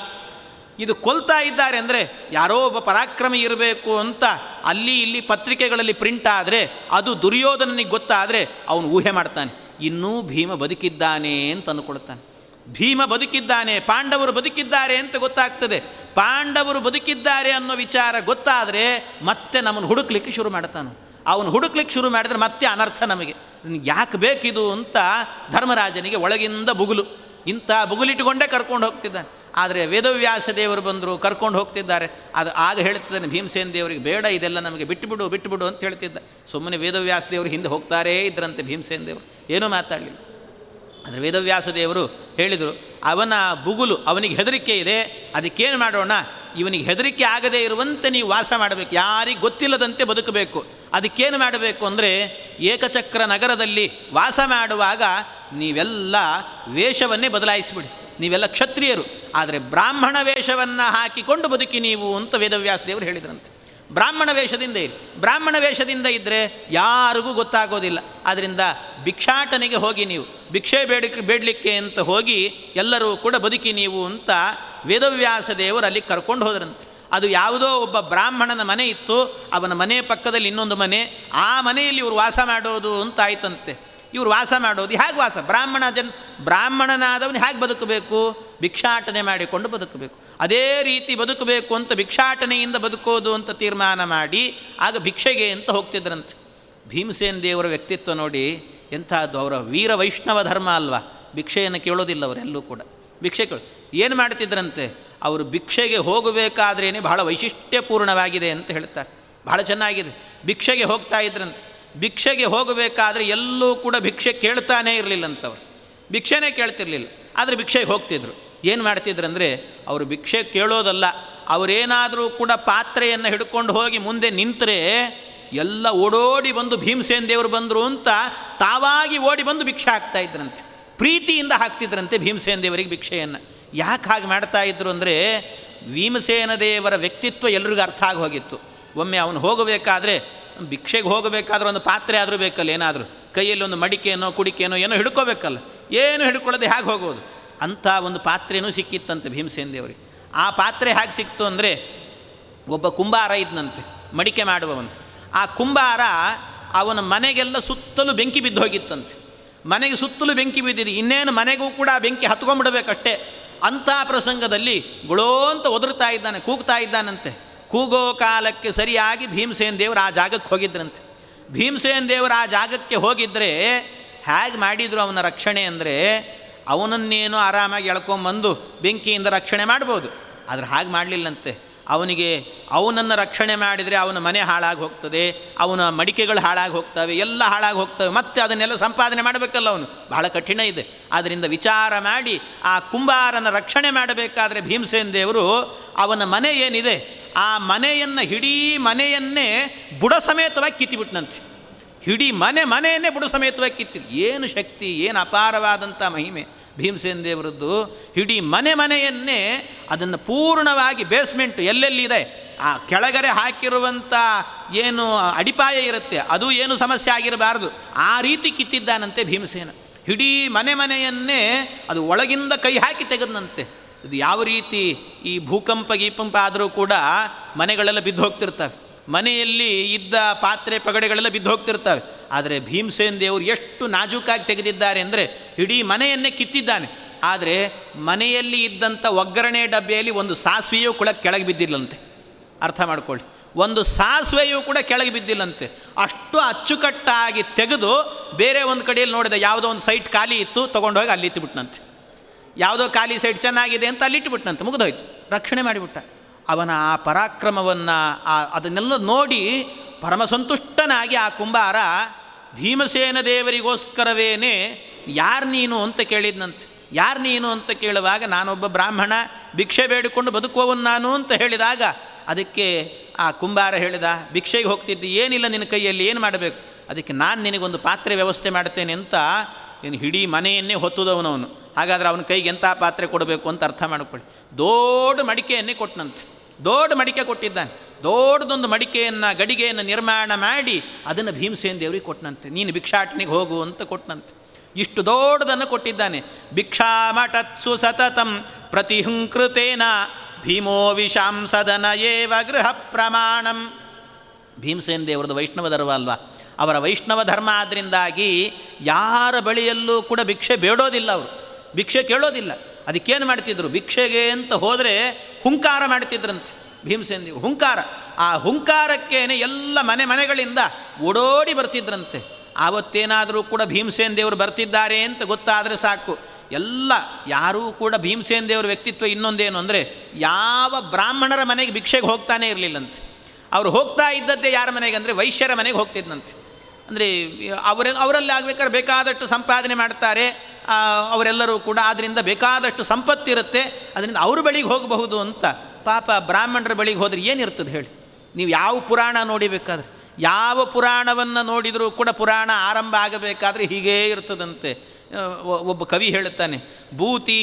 ಇದು ಕೊಲ್ತಾ ಇದ್ದಾರೆ ಅಂದರೆ ಯಾರೋ ಒಬ್ಬ ಪರಾಕ್ರಮಿ ಇರಬೇಕು ಅಂತ ಅಲ್ಲಿ ಇಲ್ಲಿ ಪತ್ರಿಕೆಗಳಲ್ಲಿ ಪ್ರಿಂಟ್ ಆದರೆ ಅದು ದುರ್ಯೋಧನನಿಗೆ ಗೊತ್ತಾದರೆ ಅವನು ಊಹೆ ಮಾಡ್ತಾನೆ, ಇನ್ನೂ ಭೀಮ ಬದುಕಿದ್ದಾನೆ ಅಂತ ಅಂದುಕೊಳ್ತಾನೆ. ಭೀಮ ಬದುಕಿದ್ದಾನೆ, ಪಾಂಡವರು ಬದುಕಿದ್ದಾರೆ ಅಂತ ಗೊತ್ತಾಗ್ತದೆ. ಪಾಂಡವರು ಬದುಕಿದ್ದಾರೆ ಅನ್ನೋ ವಿಚಾರ ಗೊತ್ತಾದರೆ ಮತ್ತೆ ನಮ್ಮನ್ನು ಹುಡುಕ್ಲಿಕ್ಕೆ ಶುರು ಮಾಡ್ತಾನೆ. ಅವನು ಹುಡುಕ್ಲಿಕ್ಕೆ ಶುರು ಮಾಡಿದರೆ ಮತ್ತೆ ಅನರ್ಥ ನಮಗೆ, ಯಾಕೆ ಬೇಕಿದು ಅಂತ ಧರ್ಮರಾಜನಿಗೆ ಒಳಗಿಂದ ಬುಗುಲು. ಇಂಥ ಬುಗುಲಿಟ್ಟುಕೊಂಡೇ ಕರ್ಕೊಂಡು ಹೋಗ್ತಿದ್ದಾನೆ. ಆದರೆ ವೇದವ್ಯಾಸ ದೇವರು ಬಂದರು, ಕರ್ಕೊಂಡು ಹೋಗ್ತಿದ್ದಾರೆ. ಅದು ಆಗ ಹೇಳ್ತಿದ್ದಾನೆ ಭೀಮಸೇನ ದೇವರಿಗೆ, ಬೇಡ ಇದೆಲ್ಲ ನಮಗೆ ಬಿಟ್ಟುಬಿಡು ಅಂತ ಹೇಳ್ತಿದ್ದ. ಸುಮ್ಮನೆ ವೇದವ್ಯಾಸ ದೇವರು ಹಿಂದೆ ಹೋಗ್ತಾರೇ ಇದ್ರಂತೆ ಭೀಮಸೇನ ದೇವರು, ಏನೂ ಮಾತಾಡಲಿಲ್ಲ. ಆದರೆ ವೇದವ್ಯಾಸ ದೇವರು ಹೇಳಿದರು, ಅವನ ಬುಗುಲು, ಅವನಿಗೆ ಹೆದರಿಕೆ ಇದೆ, ಅದಕ್ಕೇನು ಮಾಡೋಣ, ಇವನಿಗೆ ಹೆದರಿಕೆ ಆಗದೇ ಇರುವಂತೆ ನೀವು ವಾಸ ಮಾಡಬೇಕು, ಯಾರಿಗೆ ಗೊತ್ತಿಲ್ಲದಂತೆ ಬದುಕಬೇಕು. ಅದಕ್ಕೇನು ಮಾಡಬೇಕು ಅಂದರೆ ಏಕಚಕ್ರ ನಗರದಲ್ಲಿ ವಾಸ ಮಾಡುವಾಗ ನೀವೆಲ್ಲ ವೇಷವನ್ನೇ ಬದಲಾಯಿಸಿಬಿಡಿ. ನೀವೆಲ್ಲ ಕ್ಷತ್ರಿಯರು, ಆದರೆ ಬ್ರಾಹ್ಮಣ ವೇಷವನ್ನು ಹಾಕಿಕೊಂಡು ಬದುಕಿ ನೀವು ಅಂತ ವೇದವ್ಯಾಸ ದೇವರು ಹೇಳಿದ್ರಂತೆ. ಬ್ರಾಹ್ಮಣ ವೇಷದಿಂದ ಇರಿ. ಬ್ರಾಹ್ಮಣ ವೇಷದಿಂದ ಇದ್ದರೆ ಯಾರಿಗೂ ಗೊತ್ತಾಗೋದಿಲ್ಲ. ಆದ್ದರಿಂದ ಭಿಕ್ಷಾಟನೆಗೆ ಹೋಗಿ ನೀವು ಭಿಕ್ಷೆ ಬೇಡಲಿಕ್ಕೆ ಅಂತ ಹೋಗಿ ಎಲ್ಲರೂ ಕೂಡ ಬದುಕಿ ನೀವು ಅಂತ ವೇದವ್ಯಾಸ ದೇವರು ಅಲ್ಲಿ ಕರ್ಕೊಂಡು ಹೋದ್ರಂತೆ. ಅದು ಯಾವುದೋ ಒಬ್ಬ ಬ್ರಾಹ್ಮಣನ ಮನೆ ಇತ್ತು, ಅವನ ಮನೆ ಪಕ್ಕದಲ್ಲಿ ಇನ್ನೊಂದು ಮನೆ, ಆ ಮನೆಯಲ್ಲಿ ಇವರು ವಾಸ ಮಾಡೋದು ಅಂತ ಆಯ್ತಂತೆ. ಇವರು ವಾಸ ಮಾಡೋದು ಹೇಗೆ ವಾಸ, ಬ್ರಾಹ್ಮಣನಾದವನು ಹೇಗೆ ಬದುಕಬೇಕು, ಭಿಕ್ಷಾಟನೆ ಮಾಡಿಕೊಂಡು ಬದುಕಬೇಕು. ಅದೇ ರೀತಿ ಬದುಕಬೇಕು ಅಂತ ಭಿಕ್ಷಾಟನೆಯಿಂದ ಬದುಕೋದು ಅಂತ ತೀರ್ಮಾನ ಮಾಡಿ ಆಗ ಭಿಕ್ಷೆಗೆ ಅಂತ ಹೋಗ್ತಿದ್ರಂತೆ. ಭೀಮಸೇನ ದೇವರ ವ್ಯಕ್ತಿತ್ವ ನೋಡಿ ಎಂಥದ್ದು, ಅವರ ವೀರ ವೈಷ್ಣವ ಧರ್ಮ ಅಲ್ವಾ. ಭಿಕ್ಷೆಯನ್ನು ಕೇಳೋದಿಲ್ಲ ಅವರೆಲ್ಲೂ ಕೂಡ. ಭಿಕ್ಷೆ ಏನು ಮಾಡ್ತಿದ್ರಂತೆ, ಅವರು ಭಿಕ್ಷೆಗೆ ಹೋಗಬೇಕಾದ್ರೇ ಬಹಳ ವೈಶಿಷ್ಟ್ಯಪೂರ್ಣವಾಗಿದೆ ಅಂತ ಹೇಳ್ತಾರೆ. ಬಹಳ ಚೆನ್ನಾಗಿದೆ. ಭಿಕ್ಷೆಗೆ ಹೋಗ್ತಾ ಇದ್ರಂತೆ. ಭಿಕ್ಷೆಗೆ ಹೋಗಬೇಕಾದ್ರೆ ಎಲ್ಲೂ ಕೂಡ ಭಿಕ್ಷೆ ಕೇಳ್ತಾನೇ ಇರಲಿಲ್ಲಂತವ್ರು, ಭಿಕ್ಷೆನೇ ಕೇಳ್ತಿರ್ಲಿಲ್ಲ. ಆದರೆ ಭಿಕ್ಷೆಗೆ ಹೋಗ್ತಿದ್ರು. ಏನು ಮಾಡ್ತಿದ್ರಂದರೆ ಅವರು ಭಿಕ್ಷೆ ಕೇಳೋದಲ್ಲ, ಅವರೇನಾದರೂ ಕೂಡ ಪಾತ್ರೆಯನ್ನು ಹಿಡ್ಕೊಂಡು ಹೋಗಿ ಮುಂದೆ ನಿಂತರೆ ಎಲ್ಲ ಓಡೋಡಿ ಬಂದು ಭೀಮಸೇನ ದೇವರು ಬಂದರು ಅಂತ ತಾವಾಗಿ ಓಡಿ ಬಂದು ಭಿಕ್ಷೆ ಹಾಕ್ತಾ ಇದ್ರಂತೆ. ಪ್ರೀತಿಯಿಂದ ಹಾಕ್ತಿದ್ರಂತೆ ಭೀಮಸೇನ ದೇವರಿಗೆ ಭಿಕ್ಷೆಯನ್ನು. ಯಾಕೆ ಹಾಗೆ ಮಾಡ್ತಾ ಇದ್ರು ಅಂದರೆ ಭೀಮಸೇನ ದೇವರ ವ್ಯಕ್ತಿತ್ವ ಎಲ್ರಿಗೂ ಅರ್ಥ ಆಗಿ ಹೋಗಿತ್ತು. ಒಮ್ಮೆ ಅವನು ಹೋಗಬೇಕಾದ್ರೆ, ಭಿಕ್ಷೆಗೆ ಹೋಗಬೇಕಾದ್ರೆ ಒಂದು ಪಾತ್ರೆ ಆದರೂ ಬೇಕಲ್ಲ, ಏನಾದರೂ ಕೈಯಲ್ಲಿ ಒಂದು ಮಡಿಕೆನೋ ಕುಡಿಕೆನೋ ಏನೋ ಹಿಡ್ಕೋಬೇಕಲ್ಲ, ಏನು ಹಿಡ್ಕೊಳ್ಳೋದು ಹೇಗೆ ಹೋಗೋದು ಅಂಥ ಒಂದು ಪಾತ್ರೆನೂ ಸಿಕ್ಕಿತ್ತಂತೆ ಭೀಮಸೇನ ದೇವರಿಗೆ. ಆ ಪಾತ್ರೆ ಹೇಗೆ ಸಿಕ್ತು ಅಂದರೆ ಒಬ್ಬ ಕುಂಬಾರ ಇದ್ದಂತೆ, ಮಡಿಕೆ ಮಾಡುವವನು. ಆ ಕುಂಬಾರ ಅವನ ಮನೆಗೆಲ್ಲ ಸುತ್ತಲೂ ಬೆಂಕಿ ಬಿದ್ದು ಹೋಗಿತ್ತಂತೆ. ಮನೆಗೆ ಸುತ್ತಲೂ ಬೆಂಕಿ ಬಿದ್ದಿದೆ, ಇನ್ನೇನು ಮನೆಗೂ ಕೂಡ ಬೆಂಕಿ ಹತ್ಕೊಂಡ್ಬಿಡ್ಬೇಕಷ್ಟೇ. ಅಂಥ ಪ್ರಸಂಗದಲ್ಲಿ ಗುಳೋ ಅಂತ ಒದರ್ತಾ ಇದ್ದಾನೆ, ಕೂಗ್ತಾ ಇದ್ದಾನಂತೆ. ಕೂಗೋ ಕಾಲಕ್ಕೆ ಸರಿಯಾಗಿ ಭೀಮಸೇನ ದೇವರು ಆ ಜಾಗಕ್ಕೆ ಹೋಗಿದ್ರಂತೆ. ಭೀಮಸೇನ ದೇವರು ಆ ಜಾಗಕ್ಕೆ ಹೋಗಿದ್ದರೆ ಹೇಗೆ ಮಾಡಿದರು ಅವನ ರಕ್ಷಣೆ ಅಂದರೆ, ಅವನನ್ನೇನು ಆರಾಮಾಗಿ ಎಳ್ಕೊಂಬಂದು ಬೆಂಕಿಯಿಂದ ರಕ್ಷಣೆ ಮಾಡ್ಬೋದು, ಆದರೆ ಹಾಗೆ ಮಾಡಲಿಲ್ಲಂತೆ. ಅವನನ್ನು ರಕ್ಷಣೆ ಮಾಡಿದರೆ ಅವನ ಮನೆ ಹಾಳಾಗಿ ಹೋಗ್ತದೆ, ಅವನ ಮಡಿಕೆಗಳು ಹಾಳಾಗಿ ಹೋಗ್ತವೆ, ಎಲ್ಲ ಹಾಳಾಗಿ ಹೋಗ್ತವೆ, ಮತ್ತು ಅದನ್ನೆಲ್ಲ ಸಂಪಾದನೆ ಮಾಡಬೇಕಲ್ಲ, ಅವನು ಬಹಳ ಕಠಿಣ ಇದೆ. ಆದ್ದರಿಂದ ವಿಚಾರ ಮಾಡಿ ಆ ಕುಂಬಾರನ ರಕ್ಷಣೆ ಮಾಡಬೇಕಾದ್ರೆ ಭೀಮಸೇನ ದೇವರು ಅವನ ಮನೆ ಏನಿದೆ ಆ ಮನೆಯನ್ನು, ಇಡೀ ಮನೆಯನ್ನೇ ಬುಡ ಸಮೇತವಾಗಿ ಕಿತ್ತಿಬಿಟ್ನಂತೆ. ಇಡೀ ಮನೆಯನ್ನೇ ಬುಡ ಸಮೇತವಾಗಿ ಕಿತ್ತಿದ್ರು. ಏನು ಶಕ್ತಿ, ಏನು ಅಪಾರವಾದಂಥ ಮಹಿಮೆ ಭೀಮಸೇನ ದೇವರದ್ದು. ಇಡೀ ಮನೆಯನ್ನೇ ಅದನ್ನು ಪೂರ್ಣವಾಗಿ ಬೇಸ್ಮೆಂಟು ಎಲ್ಲೆಲ್ಲಿದೆ ಆ ಕೆಳಗಡೆ ಹಾಕಿರುವಂಥ ಏನು ಅಡಿಪಾಯ ಇರುತ್ತೆ ಅದು ಏನು ಸಮಸ್ಯೆ ಆಗಿರಬಾರ್ದು, ಆ ರೀತಿ ಕಿತ್ತಿದ್ದಾನಂತೆ ಭೀಮಸೇನ. ಇಡೀ ಮನೆಯನ್ನೇ ಅದು ಒಳಗಿಂದ ಕೈ ಹಾಕಿ ತೆಗೆದನಂತೆ. ಇದು ಯಾವ ರೀತಿ ಈ ಭೂಕಂಪ ಗೀಪಂಪ ಆದರೂ ಕೂಡ ಮನೆಗಳೆಲ್ಲ ಬಿದ್ದು ಹೋಗ್ತಿರ್ತವೆ, ಮನೆಯಲ್ಲಿ ಇದ್ದ ಪಾತ್ರೆ ಪಗಡೆಗಳೆಲ್ಲ ಬಿದ್ದು ಹೋಗ್ತಿರ್ತವೆ. ಆದರೆ ಭೀಮಸೇನ ದೇವರು ಎಷ್ಟು ನಾಜೂಕಾಗಿ ತೆಗೆದಿದ್ದಾರೆ ಅಂದರೆ ಇಡೀ ಮನೆಯನ್ನೇ ಕಿತ್ತಿದ್ದಾನೆ. ಆದರೆ ಮನೆಯಲ್ಲಿ ಇದ್ದಂಥ ಒಗ್ಗರಣೆ ಡಬ್ಬೆಯಲ್ಲಿ ಒಂದು ಸಾಸಿವೆಯೂ ಕೂಡ ಕೆಳಗೆ ಬಿದ್ದಿಲ್ಲಂತೆ. ಅರ್ಥ ಮಾಡ್ಕೊಳ್ಳಿ, ಒಂದು ಸಾಸಿವೆಯೂ ಕೂಡ ಕೆಳಗೆ ಬಿದ್ದಿಲ್ಲಂತೆ. ಅಷ್ಟು ಅಚ್ಚುಕಟ್ಟಾಗಿ ತೆಗೆದು ಬೇರೆ ಒಂದು ಕಡೆಯಲ್ಲಿ ನೋಡಿದೆ, ಯಾವುದೋ ಒಂದು ಸೈಟ್ ಖಾಲಿ ಇತ್ತು, ತೊಗೊಂಡೋಗಿ ಅಲ್ಲಿ ಇಟ್ಟುಬಿಟ್ನಂತೆ. ಯಾವುದೋ ಖಾಲಿ ಸೈಟ್ ಚೆನ್ನಾಗಿದೆ ಅಂತ ಅಲ್ಲಿ ಇಟ್ಟುಬಿಟ್ನಂತೆ, ಮುಗಿದೋಯ್ತು, ರಕ್ಷಣೆ ಮಾಡಿಬಿಟ್ಟ. ಅವನ ಆ ಪರಾಕ್ರಮವನ್ನು ಅದನ್ನೆಲ್ಲ ನೋಡಿ ಪರಮ ಸಂತುಷ್ಟನಾಗಿ ಆ ಕುಂಬಾರ ಭೀಮಸೇನ ದೇವರಿಗೋಸ್ಕರವೇನೆ ಯಾರು ನೀನು ಅಂತ ಕೇಳಿದ್ನಂತೆ. ಯಾರು ನೀನು ಅಂತ ಕೇಳುವಾಗ ನಾನೊಬ್ಬ ಬ್ರಾಹ್ಮಣ, ಭಿಕ್ಷೆ ಬೇಡಿಕೊಂಡು ಬದುಕುವವನು ನಾನು ಅಂತ ಹೇಳಿದಾಗ ಅದಕ್ಕೆ ಆ ಕುಂಬಾರ ಹೇಳಿದ, ಭಿಕ್ಷೆಗೆ ಹೋಗ್ತಿದ್ದಿ, ಏನಿಲ್ಲ ನಿನ್ನ ಕೈಯಲ್ಲಿ, ಏನು ಮಾಡಬೇಕು? ಅದಕ್ಕೆ ನಾನು ನಿನಗೊಂದು ಪಾತ್ರೆ ವ್ಯವಸ್ಥೆ ಮಾಡ್ತೇನೆ ಅಂತ ನೀನು ಇಡೀ ಮನೆಯನ್ನೇ ಹೊತ್ತುದವನವನು. ಹಾಗಾದರೆ ಅವನ ಕೈಗೆ ಎಂಥ ಪಾತ್ರೆ ಕೊಡಬೇಕು ಅಂತ ಅರ್ಥ ಮಾಡಿಕೊಳ್ಳಿ. ದೊಡ್ಡ ಮಡಿಕೆಯನ್ನೇ ಕೊಟ್ಟನಂತೆ, ದೊಡ್ಡ ಮಡಿಕೆ ಕೊಟ್ಟಿದ್ದಾನೆ. ದೊಡ್ಡದೊಂದು ಮಡಿಕೆಯನ್ನು ಗಡಿಗೆಯನ್ನು ನಿರ್ಮಾಣ ಮಾಡಿ ಅದನ್ನು ಭೀಮಸೇನ ದೇವರಿಗೆ ಕೊಟ್ಟನಂತೆ. ನೀನು ಭಿಕ್ಷಾಟನೆಗೆ ಹೋಗು ಅಂತ ಕೊಟ್ಟನಂತೆ. ಇಷ್ಟು ದೊಡ್ಡದನ್ನು ಕೊಟ್ಟಿದ್ದಾನೆ. ಭಿಕ್ಷಾಮಟತ್ಸು ಸತತಂ ಪ್ರತಿಹುಂಕೃತೇನ ಭೀಮೋ ವಿಷಾಂಸದನ ಏವ ಗೃಹ ಪ್ರಮಾಣಂ. ಭೀಮಸೇನ ದೇವರದು ವೈಷ್ಣವ ಧರ್ಮ ಅಲ್ವಾ, ಅವರ ವೈಷ್ಣವ ಧರ್ಮ ಆದ್ದರಿಂದಾಗಿ ಯಾರ ಬಳಿಯಲ್ಲೂ ಕೂಡ ಭಿಕ್ಷೆ ಬೇಡೋದಿಲ್ಲ, ಅವರು ಭಿಕ್ಷೆ ಕೇಳೋದಿಲ್ಲ. ಅದಕ್ಕೇನು ಮಾಡ್ತಿದ್ರು, ಭಿಕ್ಷೆಗೆ ಅಂತ ಹೋದರೆ ಹುಂಕಾರ ಮಾಡ್ತಿದ್ರಂತೆ ಭೀಮಸೇನ ದೇವರು. ಹುಂಕಾರ, ಆ ಹುಂಕಾರಕ್ಕೇನೆ ಎಲ್ಲ ಮನೆಗಳಿಂದ ಓಡೋಡಿ ಬರ್ತಿದ್ರಂತೆ. ಆವತ್ತೇನಾದರೂ ಕೂಡ ಭೀಮಸೇನ ದೇವರು ಬರ್ತಿದ್ದಾರೆ ಅಂತ ಗೊತ್ತಾದರೆ ಸಾಕು, ಎಲ್ಲ ಯಾರೂ ಕೂಡ ಭೀಮಸೇನ ದೇವರ ವ್ಯಕ್ತಿತ್ವ ಇನ್ನೊಂದೇನು ಅಂದರೆ ಯಾವ ಬ್ರಾಹ್ಮಣರ ಮನೆಗೆ ಭಿಕ್ಷೆಗೆ ಹೋಗ್ತಾನೇ ಇರಲಿಲ್ಲಂತೆ. ಅವರು ಹೋಗ್ತಾ ಇದ್ದದ್ದೇ ಯಾರ ಮನೆಗೆ ಅಂದರೆ ವೈಶ್ಯರ ಮನೆಗೆ ಹೋಗ್ತಿದ್ದಂತೆ. ಅಂದರೆ ಅವರಲ್ಲಿ ಆಗಬೇಕಾದ್ರೆ ಬೇಕಾದಷ್ಟು ಸಂಪಾದನೆ ಮಾಡ್ತಾರೆ ಅವರೆಲ್ಲರೂ ಕೂಡ, ಆದ್ದರಿಂದ ಬೇಕಾದಷ್ಟು ಸಂಪತ್ತಿರುತ್ತೆ, ಅದರಿಂದ ಅವ್ರ ಬಳಿಗೆ ಹೋಗಬಹುದು ಅಂತ. ಪಾಪ ಬ್ರಾಹ್ಮಣರ ಬಳಿಗೆ ಹೋದರೆ ಏನಿರ್ತದೆ ಹೇಳಿ? ನೀವು ಯಾವ ಪುರಾಣ ನೋಡಿಬೇಕಾದ್ರೆ, ಯಾವ ಪುರಾಣವನ್ನು ನೋಡಿದರೂ ಕೂಡ ಪುರಾಣ ಆರಂಭ ಆಗಬೇಕಾದ್ರೆ ಹೀಗೇ ಇರ್ತದಂತೆ. ಒಬ್ಬ ಕವಿ ಹೇಳುತ್ತಾನೆ, ಭೂತಿ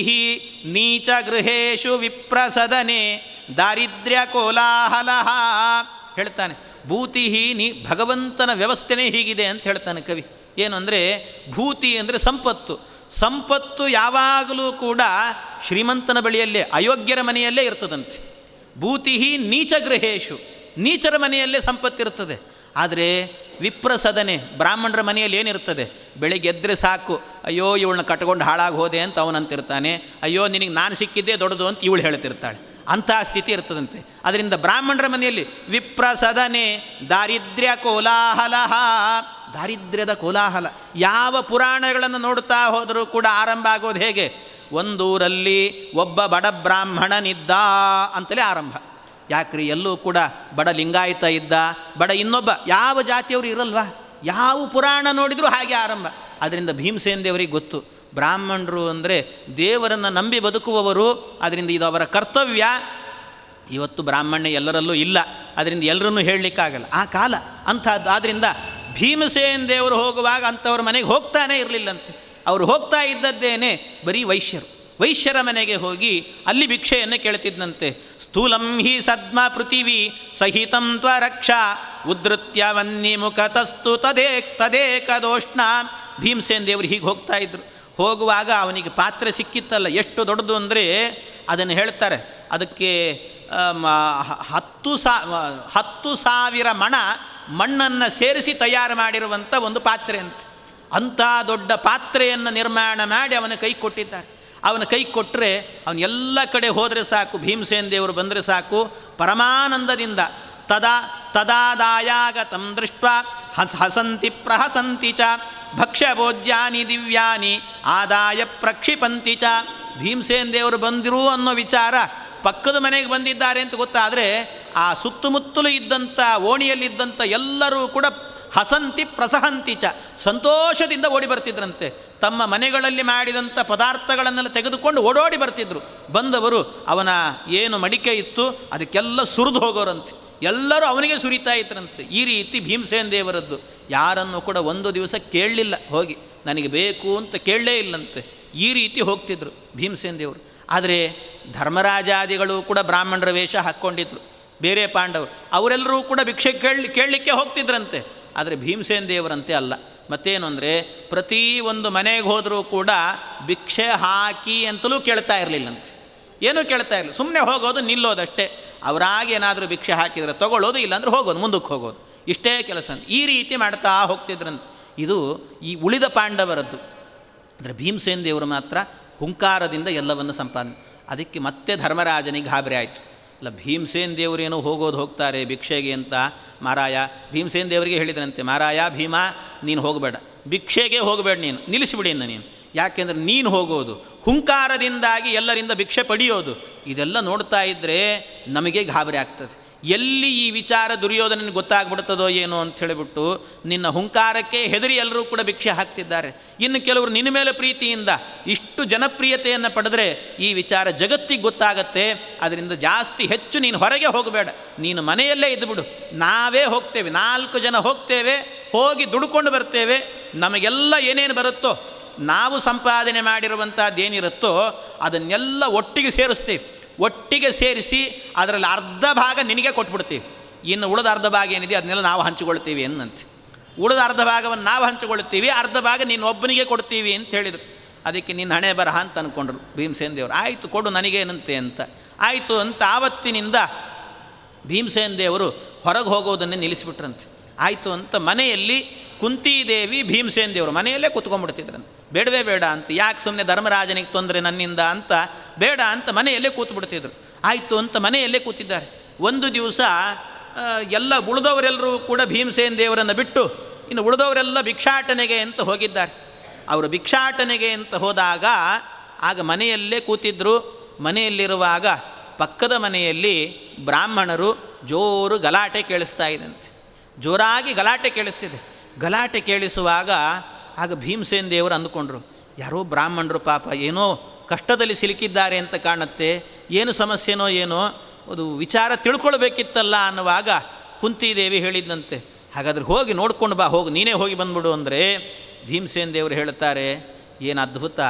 ನೀಚ ಗೃಹೇಶು ವಿಪ್ರಸದನೆ ದಾರಿದ್ರ್ಯ ಕೋಲಾಹಲ ಹೇಳ್ತಾನೆ. ಭೂತಿ ಭಗವಂತನ ವ್ಯವಸ್ಥೆನೇ ಹೀಗಿದೆ ಅಂತ ಹೇಳ್ತಾನೆ ಕವಿ. ಏನು ಅಂದರೆ ಭೂತಿ ಅಂದರೆ ಸಂಪತ್ತು. ಸಂಪತ್ತು ಯಾವಾಗಲೂ ಕೂಡ ಶ್ರೀಮಂತನ ಬಳಿಯಲ್ಲೇ, ಅಯೋಗ್ಯರ ಮನೆಯಲ್ಲೇ ಇರ್ತದಂತೆ. ಭೂತಿ ನೀಚ ಗೃಹೇಶು, ನೀಚರ ಮನೆಯಲ್ಲೇ ಸಂಪತ್ತಿರ್ತದೆ. ಆದರೆ ವಿಪ್ರಸದನೆ, ಬ್ರಾಹ್ಮಣರ ಮನೆಯಲ್ಲಿ ಏನಿರ್ತದೆ, ಬೆಳಿಗ್ಗೆ ಎದ್ದರೆ ಸಾಕು, ಅಯ್ಯೋ ಇವಳನ್ನ ಕಟ್ಕೊಂಡು ಹಾಳಾಗಿ ಹೋದೆ ಅಂತ ಅವನಂತಿರ್ತಾನೆ, ಅಯ್ಯೋ ನಿನಗೆ ನಾನು ಸಿಕ್ಕಿದ್ದೇ ದೊಡ್ಡದು ಅಂತ ಇವಳು ಹೇಳ್ತಿರ್ತಾಳೆ. ಅಂತಹ ಸ್ಥಿತಿ ಇರ್ತದಂತೆ. ಅದರಿಂದ ಬ್ರಾಹ್ಮಣರ ಮನೆಯಲ್ಲಿ ವಿಪ್ರಸದನೆ ದಾರಿದ್ರ್ಯ ಕೋಲಾಹಲ, ದಾರಿದ್ರ್ಯದ ಕೋಲಾಹಲ. ಯಾವ ಪುರಾಣಗಳನ್ನು ನೋಡ್ತಾ ಹೋದರೂ ಕೂಡ ಆರಂಭ ಆಗೋದು ಹೇಗೆ, ಒಂದೂರಲ್ಲಿ ಒಬ್ಬ ಬಡ ಬ್ರಾಹ್ಮಣನಿದ್ದ ಅಂತಲೇ ಆರಂಭ. ಯಾಕ್ರಿ, ಎಲ್ಲೂ ಕೂಡ ಬಡ ಲಿಂಗಾಯತ ಇದ್ದ, ಬಡ ಇನ್ನೊಬ್ಬ ಯಾವ ಜಾತಿಯವರು ಇರಲ್ವಾ, ಯಾವ ಪುರಾಣ ನೋಡಿದರೂ ಹಾಗೆ ಆರಂಭ. ಅದರಿಂದ ಭೀಮಸೇನ ದೇವರಿಗೆ ಗೊತ್ತು, ಬ್ರಾಹ್ಮಣರು ಅಂದರೆ ದೇವರನ್ನು ನಂಬಿ ಬದುಕುವವರು, ಅದರಿಂದ ಇದು ಅವರ ಕರ್ತವ್ಯ. ಇವತ್ತು ಬ್ರಾಹ್ಮಣ್ಯ ಎಲ್ಲರಲ್ಲೂ ಇಲ್ಲ, ಅದರಿಂದ ಎಲ್ಲರನ್ನೂ ಹೇಳಲಿಕ್ಕಾಗಲ್ಲ, ಆ ಕಾಲ ಅಂಥದ್ದು. ಆದ್ದರಿಂದ ಭೀಮಸೇನ ದೇವರು ಹೋಗುವಾಗ ಅಂಥವ್ರ ಮನೆಗೆ ಹೋಗ್ತಾನೇ ಇರಲಿಲ್ಲಂತೆ. ಅವರು ಹೋಗ್ತಾ ಇದ್ದದ್ದೇನೆ ಬರೀ ವೈಶ್ಯರು. ವೈಶ್ಯರ ಮನೆಗೆ ಹೋಗಿ ಅಲ್ಲಿ ಭಿಕ್ಷೆಯನ್ನು ಕೇಳ್ತಿದ್ದಂತೆ. ಸ್ಥೂಲಂ ಹಿ ಸದ್ಮ ಪೃಥಿವಿ ಸಹಿತಂ ತ್ವರಕ್ಷ ಉದ್ಧತ್ಯ ವನ್ನಿಮುಖತಸ್ತು ತದೇಕದೋಷ್ಣ. ಭೀಮಸೇನ ದೇವರು ಹೀಗೆ ಹೋಗ್ತಾ ಇದ್ರು. ಹೋಗುವಾಗ ಅವನಿಗೆ ಪಾತ್ರೆ ಸಿಕ್ಕಿತ್ತಲ್ಲ, ಎಷ್ಟು ದೊಡ್ಡದು ಅಂದರೆ ಅದನ್ನು ಹೇಳ್ತಾರೆ, ಅದಕ್ಕೆ 10,000 ಮಣ ಮಣ್ಣನ್ನು ಸೇರಿಸಿ ತಯಾರು ಮಾಡಿರುವಂಥ ಒಂದು ಪಾತ್ರೆ ಅಂತ. ಅಂಥ ದೊಡ್ಡ ಪಾತ್ರೆಯನ್ನು ನಿರ್ಮಾಣ ಮಾಡಿ ಅವನ ಕೈ ಕೊಟ್ಟಿದ್ದಾರೆ. ಅವನ ಕೈ ಕೊಟ್ಟರೆ ಅವನು ಎಲ್ಲ ಕಡೆ ಹೋದರೆ ಸಾಕು, ಭೀಮಸೇನ ದೇವರು ಬಂದರೆ ಸಾಕು, ಪರಮಾನಂದದಿಂದ ತದಾದಾಯಾಗತಂ ದೃಷ್ಟ ಹಸಂತಿ ಪ್ರಹಸಂತಿ ಚ ಭಕ್ಷ್ಯಭೋಜ್ಯಾನಿ ದಿವ್ಯಾನಿ ಆದಾಯ ಪ್ರಕ್ಷಿಪಂತಿ ಚ. ಭೀಮಸೇನ ದೇವರು ಬಂದಿರು ಅನ್ನೋ ವಿಚಾರ ಪಕ್ಕದ ಮನೆಗೆ ಬಂದಿದ್ದಾರೆ ಅಂತ ಗೊತ್ತಾದರೆ ಆ ಸುತ್ತಮುತ್ತಲೂ ಇದ್ದಂಥ ಓಣಿಯಲ್ಲಿದ್ದಂಥ ಎಲ್ಲರೂ ಕೂಡ ಹಸಂತಿ ಪ್ರಸಹಂತಿ ಚ, ಸಂತೋಷದಿಂದ ಓಡಿ ಬರ್ತಿದ್ರಂತೆ. ತಮ್ಮ ಮನೆಗಳಲ್ಲಿ ಮಾಡಿದಂಥ ಪದಾರ್ಥಗಳನ್ನೆಲ್ಲ ತೆಗೆದುಕೊಂಡು ಓಡೋಡಿ ಬರ್ತಿದ್ರು. ಬಂದವರು ಅವನ ಏನು ಮಡಿಕೆ ಇತ್ತು ಅದಕ್ಕೆಲ್ಲ ಸುರಿದು ಹೋಗೋರಂತೆ, ಎಲ್ಲರೂ ಅವನಿಗೆ ಸುರಿತಾ ಇದ್ರಂತೆ. ಈ ರೀತಿ ಭೀಮಸೇನ ದೇವರದ್ದು ಯಾರನ್ನು ಕೂಡ ಒಂದು ದಿವಸ ಕೇಳಲಿಲ್ಲ, ಹೋಗಿ ನನಗೆ ಬೇಕು ಅಂತ ಕೇಳಲೇ ಇಲ್ಲಂತೆ. ಈ ರೀತಿ ಹೋಗ್ತಿದ್ರು ಭೀಮಸೇನ ದೇವರು. ಆದರೆ ಧರ್ಮರಾಜಾದಿಗಳು ಕೂಡ ಬ್ರಾಹ್ಮಣರ ವೇಷ ಹಾಕ್ಕೊಂಡಿದ್ರು, ಬೇರೆ ಪಾಂಡವರು ಅವರೆಲ್ಲರೂ ಕೂಡ ಭಿಕ್ಷೆ ಕೇಳಲಿಕ್ಕೆ ಹೋಗ್ತಿದ್ರಂತೆ. ಆದರೆ ಭೀಮಸೇನ ದೇವರಂತೆ ಅಲ್ಲ. ಮತ್ತೇನು ಅಂದರೆ ಪ್ರತಿ ಒಂದು ಮನೆಗೆ ಹೋದರೂ ಕೂಡ ಭಿಕ್ಷೆ ಹಾಕಿ ಅಂತಲೂ ಕೇಳ್ತಾ ಇರಲಿಲ್ಲಂತೆ. ಏನೂ ಕೇಳ್ತಾ ಇಲ್ಲ, ಸುಮ್ಮನೆ ಹೋಗೋದು ನಿಲ್ಲೋದಷ್ಟೇ. ಅವರಾಗಿ ಏನಾದರೂ ಭಿಕ್ಷೆ ಹಾಕಿದರೆ ತೊಗೊಳ್ಳೋದು, ಇಲ್ಲಾಂದ್ರೆ ಹೋಗೋದು, ಮುಂದಕ್ಕೆ ಹೋಗೋದು, ಇಷ್ಟೇ ಕೆಲಸ. ಈ ರೀತಿ ಮಾಡ್ತಾ ಹೋಗ್ತಿದ್ರಂತೆ. ಇದು ಈ ಉಳಿದ ಪಾಂಡವರದ್ದು. ಅಂದರೆ ಭೀಮಸೇನ ದೇವರು ಮಾತ್ರ ಹುಂಕಾರದಿಂದ ಎಲ್ಲವನ್ನು ಸಂಪಾದನೆ. ಅದಕ್ಕೆ ಮತ್ತೆ ಧರ್ಮರಾಜನಿಗೆ ಗಾಬರಿ ಆಯಿತು. ಅಲ್ಲ, ಭೀಮಸೇನ ದೇವರೇನೋ ಹೋಗ್ತಾರೆ ಭಿಕ್ಷೆಗೆ ಅಂತ ಮಾರಾಯ. ಭೀಮಸೇನ ದೇವರಿಗೆ ಹೇಳಿದ್ರಂತೆ, ಮಾರಾಯ ಭೀಮ, ನೀನು ಹೋಗಬೇಡ, ಭಿಕ್ಷೆಗೆ ಹೋಗಬೇಡ, ನೀನು ನಿಲ್ಲಿಸಿಬಿಡಿ ನೀನು. ಯಾಕೆಂದರೆ ನೀನು ಹೋಗೋದು ಹುಂಕಾರದಿಂದಾಗಿ ಎಲ್ಲರಿಂದ ಭಿಕ್ಷೆ ಪಡೆಯೋದು, ಇದೆಲ್ಲ ನೋಡ್ತಾ ಇದ್ದರೆ ನಮಗೆ ಗಾಬರಿ ಆಗ್ತದೆ. ಎಲ್ಲಿ ಈ ವಿಚಾರ ದುರ್ಯೋಧನನಿಗೆ ಗೊತ್ತಾಗ್ಬಿಡ್ತದೋ ಏನೋ ಅಂತ ಹೇಳಿಬಿಟ್ಟು ನಿನ್ನ ಹುಂಕಾರಕ್ಕೆ ಹೆದರಿ ಎಲ್ಲರೂ ಕೂಡ ಭಿಕ್ಷೆ ಹಾಕ್ತಿದ್ದಾರೆ. ಇನ್ನು ಕೆಲವರು ನಿನ್ನ ಮೇಲೆ ಪ್ರೀತಿಯಿಂದ ಇಷ್ಟು ಜನಪ್ರಿಯತೆಯನ್ನು ಪಡೆದರೆ ಈ ವಿಚಾರ ಜಗತ್ತಿಗೆ ಗೊತ್ತಾಗತ್ತೆ. ಅದರಿಂದ ಜಾಸ್ತಿ ಹೆಚ್ಚು ನೀನು ಹೊರಗೆ ಹೋಗಬೇಡ, ನೀನು ಮನೆಯಲ್ಲೇ ಇದ್ದುಬಿಡು. ನಾವೇ ಹೋಗ್ತೇವೆ, 4 ಜನ ಹೋಗ್ತೇವೆ, ಹೋಗಿ ದುಡ್ಕೊಂಡು ಬರ್ತೇವೆ. ನಮಗೆಲ್ಲ ಏನೇನು ಬರುತ್ತೋ, ನಾವು ಸಂಪಾದನೆ ಮಾಡಿರುವಂಥದ್ದೇನಿರುತ್ತೋ ಅದನ್ನೆಲ್ಲ ಒಟ್ಟಿಗೆ ಸೇರಿಸ್ತೇವೆ. ಒಟ್ಟಿಗೆ ಸೇರಿಸಿ ಅದರಲ್ಲಿ ಅರ್ಧ ಭಾಗ ನಿನಗೆ ಕೊಟ್ಬಿಡ್ತೀವಿ. ಇನ್ನು ಉಳಿದ ಅರ್ಧ ಭಾಗ ಏನಿದೆ ಅದನ್ನೆಲ್ಲ ನಾವು ಹಂಚಿಕೊಳ್ತೀವಿ ಅನ್ನಂತೆ. ಉಳಿದ ಅರ್ಧ ಭಾಗವನ್ನು ನಾವು ಹಂಚಿಕೊಳ್ತೀವಿ, ಅರ್ಧ ಭಾಗ ನೀನು ಒಬ್ಬನಿಗೆ ಕೊಡ್ತೀವಿ ಅಂತ ಹೇಳಿದರು. ಅದಕ್ಕೆ ನಿನ್ನ ಹಣೆ ಬರಹ ಅಂತ ಅಂದ್ಕೊಂಡ್ರು ಭೀಮಸೇನ ದೇವರು. ಆಯಿತು ಕೊಡು ನನಗೇನಂತೆ ಅಂತ. ಆಯಿತು ಅಂತ ಆವತ್ತಿನಿಂದ ಭೀಮಸೇನ ದೇವರು ಹೊರಗೆ ಹೋಗೋದನ್ನೇ ನಿಲ್ಲಿಸಿಬಿಟ್ರಂತೆ. ಆಯಿತು ಅಂತ ಮನೆಯಲ್ಲಿ ಕುಂತಿದೇವಿ ಭೀಮಸೇನ ದೇವರು ಮನೆಯಲ್ಲೇ ಕೂತ್ಕೊಂಡ್ಬಿಡ್ತಿದ್ರಂತೆ. ಬೇಡವೇ ಬೇಡ ಅಂತ, ಯಾಕೆ ಸುಮ್ಮನೆ ಧರ್ಮರಾಜನಿಗೆ ತೊಂದರೆ ನನ್ನಿಂದ ಅಂತ ಬೇಡ ಅಂತ ಮನೆಯಲ್ಲೇ ಕೂತ್ಬಿಡ್ತಿದ್ರು. ಆಯಿತು ಅಂತ ಮನೆಯಲ್ಲೇ ಕೂತಿದ್ದಾರೆ. ಒಂದು ದಿವಸ ಎಲ್ಲ ಉಳಿದವರೆಲ್ಲರೂ ಕೂಡ ಭೀಮಸೇನ ದೇವರನ್ನು ಬಿಟ್ಟು ಇನ್ನು ಉಳಿದವರೆಲ್ಲ ಭಿಕ್ಷಾಟನೆಗೆ ಅಂತ ಹೋಗಿದ್ದಾರೆ. ಅವರು ಭಿಕ್ಷಾಟನೆಗೆ ಅಂತ ಹೋದಾಗ ಆಗ ಮನೆಯಲ್ಲೇ ಕೂತಿದ್ದರು. ಮನೆಯಲ್ಲಿರುವಾಗ ಪಕ್ಕದ ಮನೆಯಲ್ಲಿ ಬ್ರಾಹ್ಮಣರು ಜೋರು ಗಲಾಟೆ ಕೇಳಿಸ್ತಾ ಇದ್ದಂತೆ. ಜೋರಾಗಿ ಗಲಾಟೆ ಕೇಳಿಸ್ತಿದೆ. ಗಲಾಟೆ ಕೇಳಿಸುವಾಗ ಆಗ ಭೀಮಸೇನ ದೇವರು ಅಂದುಕೊಂಡ್ರು, ಯಾರೋ ಬ್ರಾಹ್ಮಣರು ಪಾಪ ಏನೋ ಕಷ್ಟದಲ್ಲಿ ಸಿಲುಕಿದ್ದಾರೆ ಅಂತ ಕಾಣುತ್ತೆ, ಏನು ಸಮಸ್ಯೆನೋ ಏನೋ ಅದು ವಿಚಾರ ತಿಳ್ಕೊಳ್ಬೇಕಿತ್ತಲ್ಲ ಅನ್ನುವಾಗ ಕುಂತಿದೇವಿ ಹೇಳಿದ್ದಂತೆ, ಹಾಗಾದ್ರೆ ಹೋಗಿ ನೋಡ್ಕೊಂಡು ಬಾ, ಹೋಗಿ ನೀನೇ ಹೋಗಿ ಬಂದ್ಬಿಡು ಅಂದರೆ ಭೀಮಸೇನ ದೇವರು ಹೇಳುತ್ತಾರೆ, ಏನು ಅದ್ಭುತ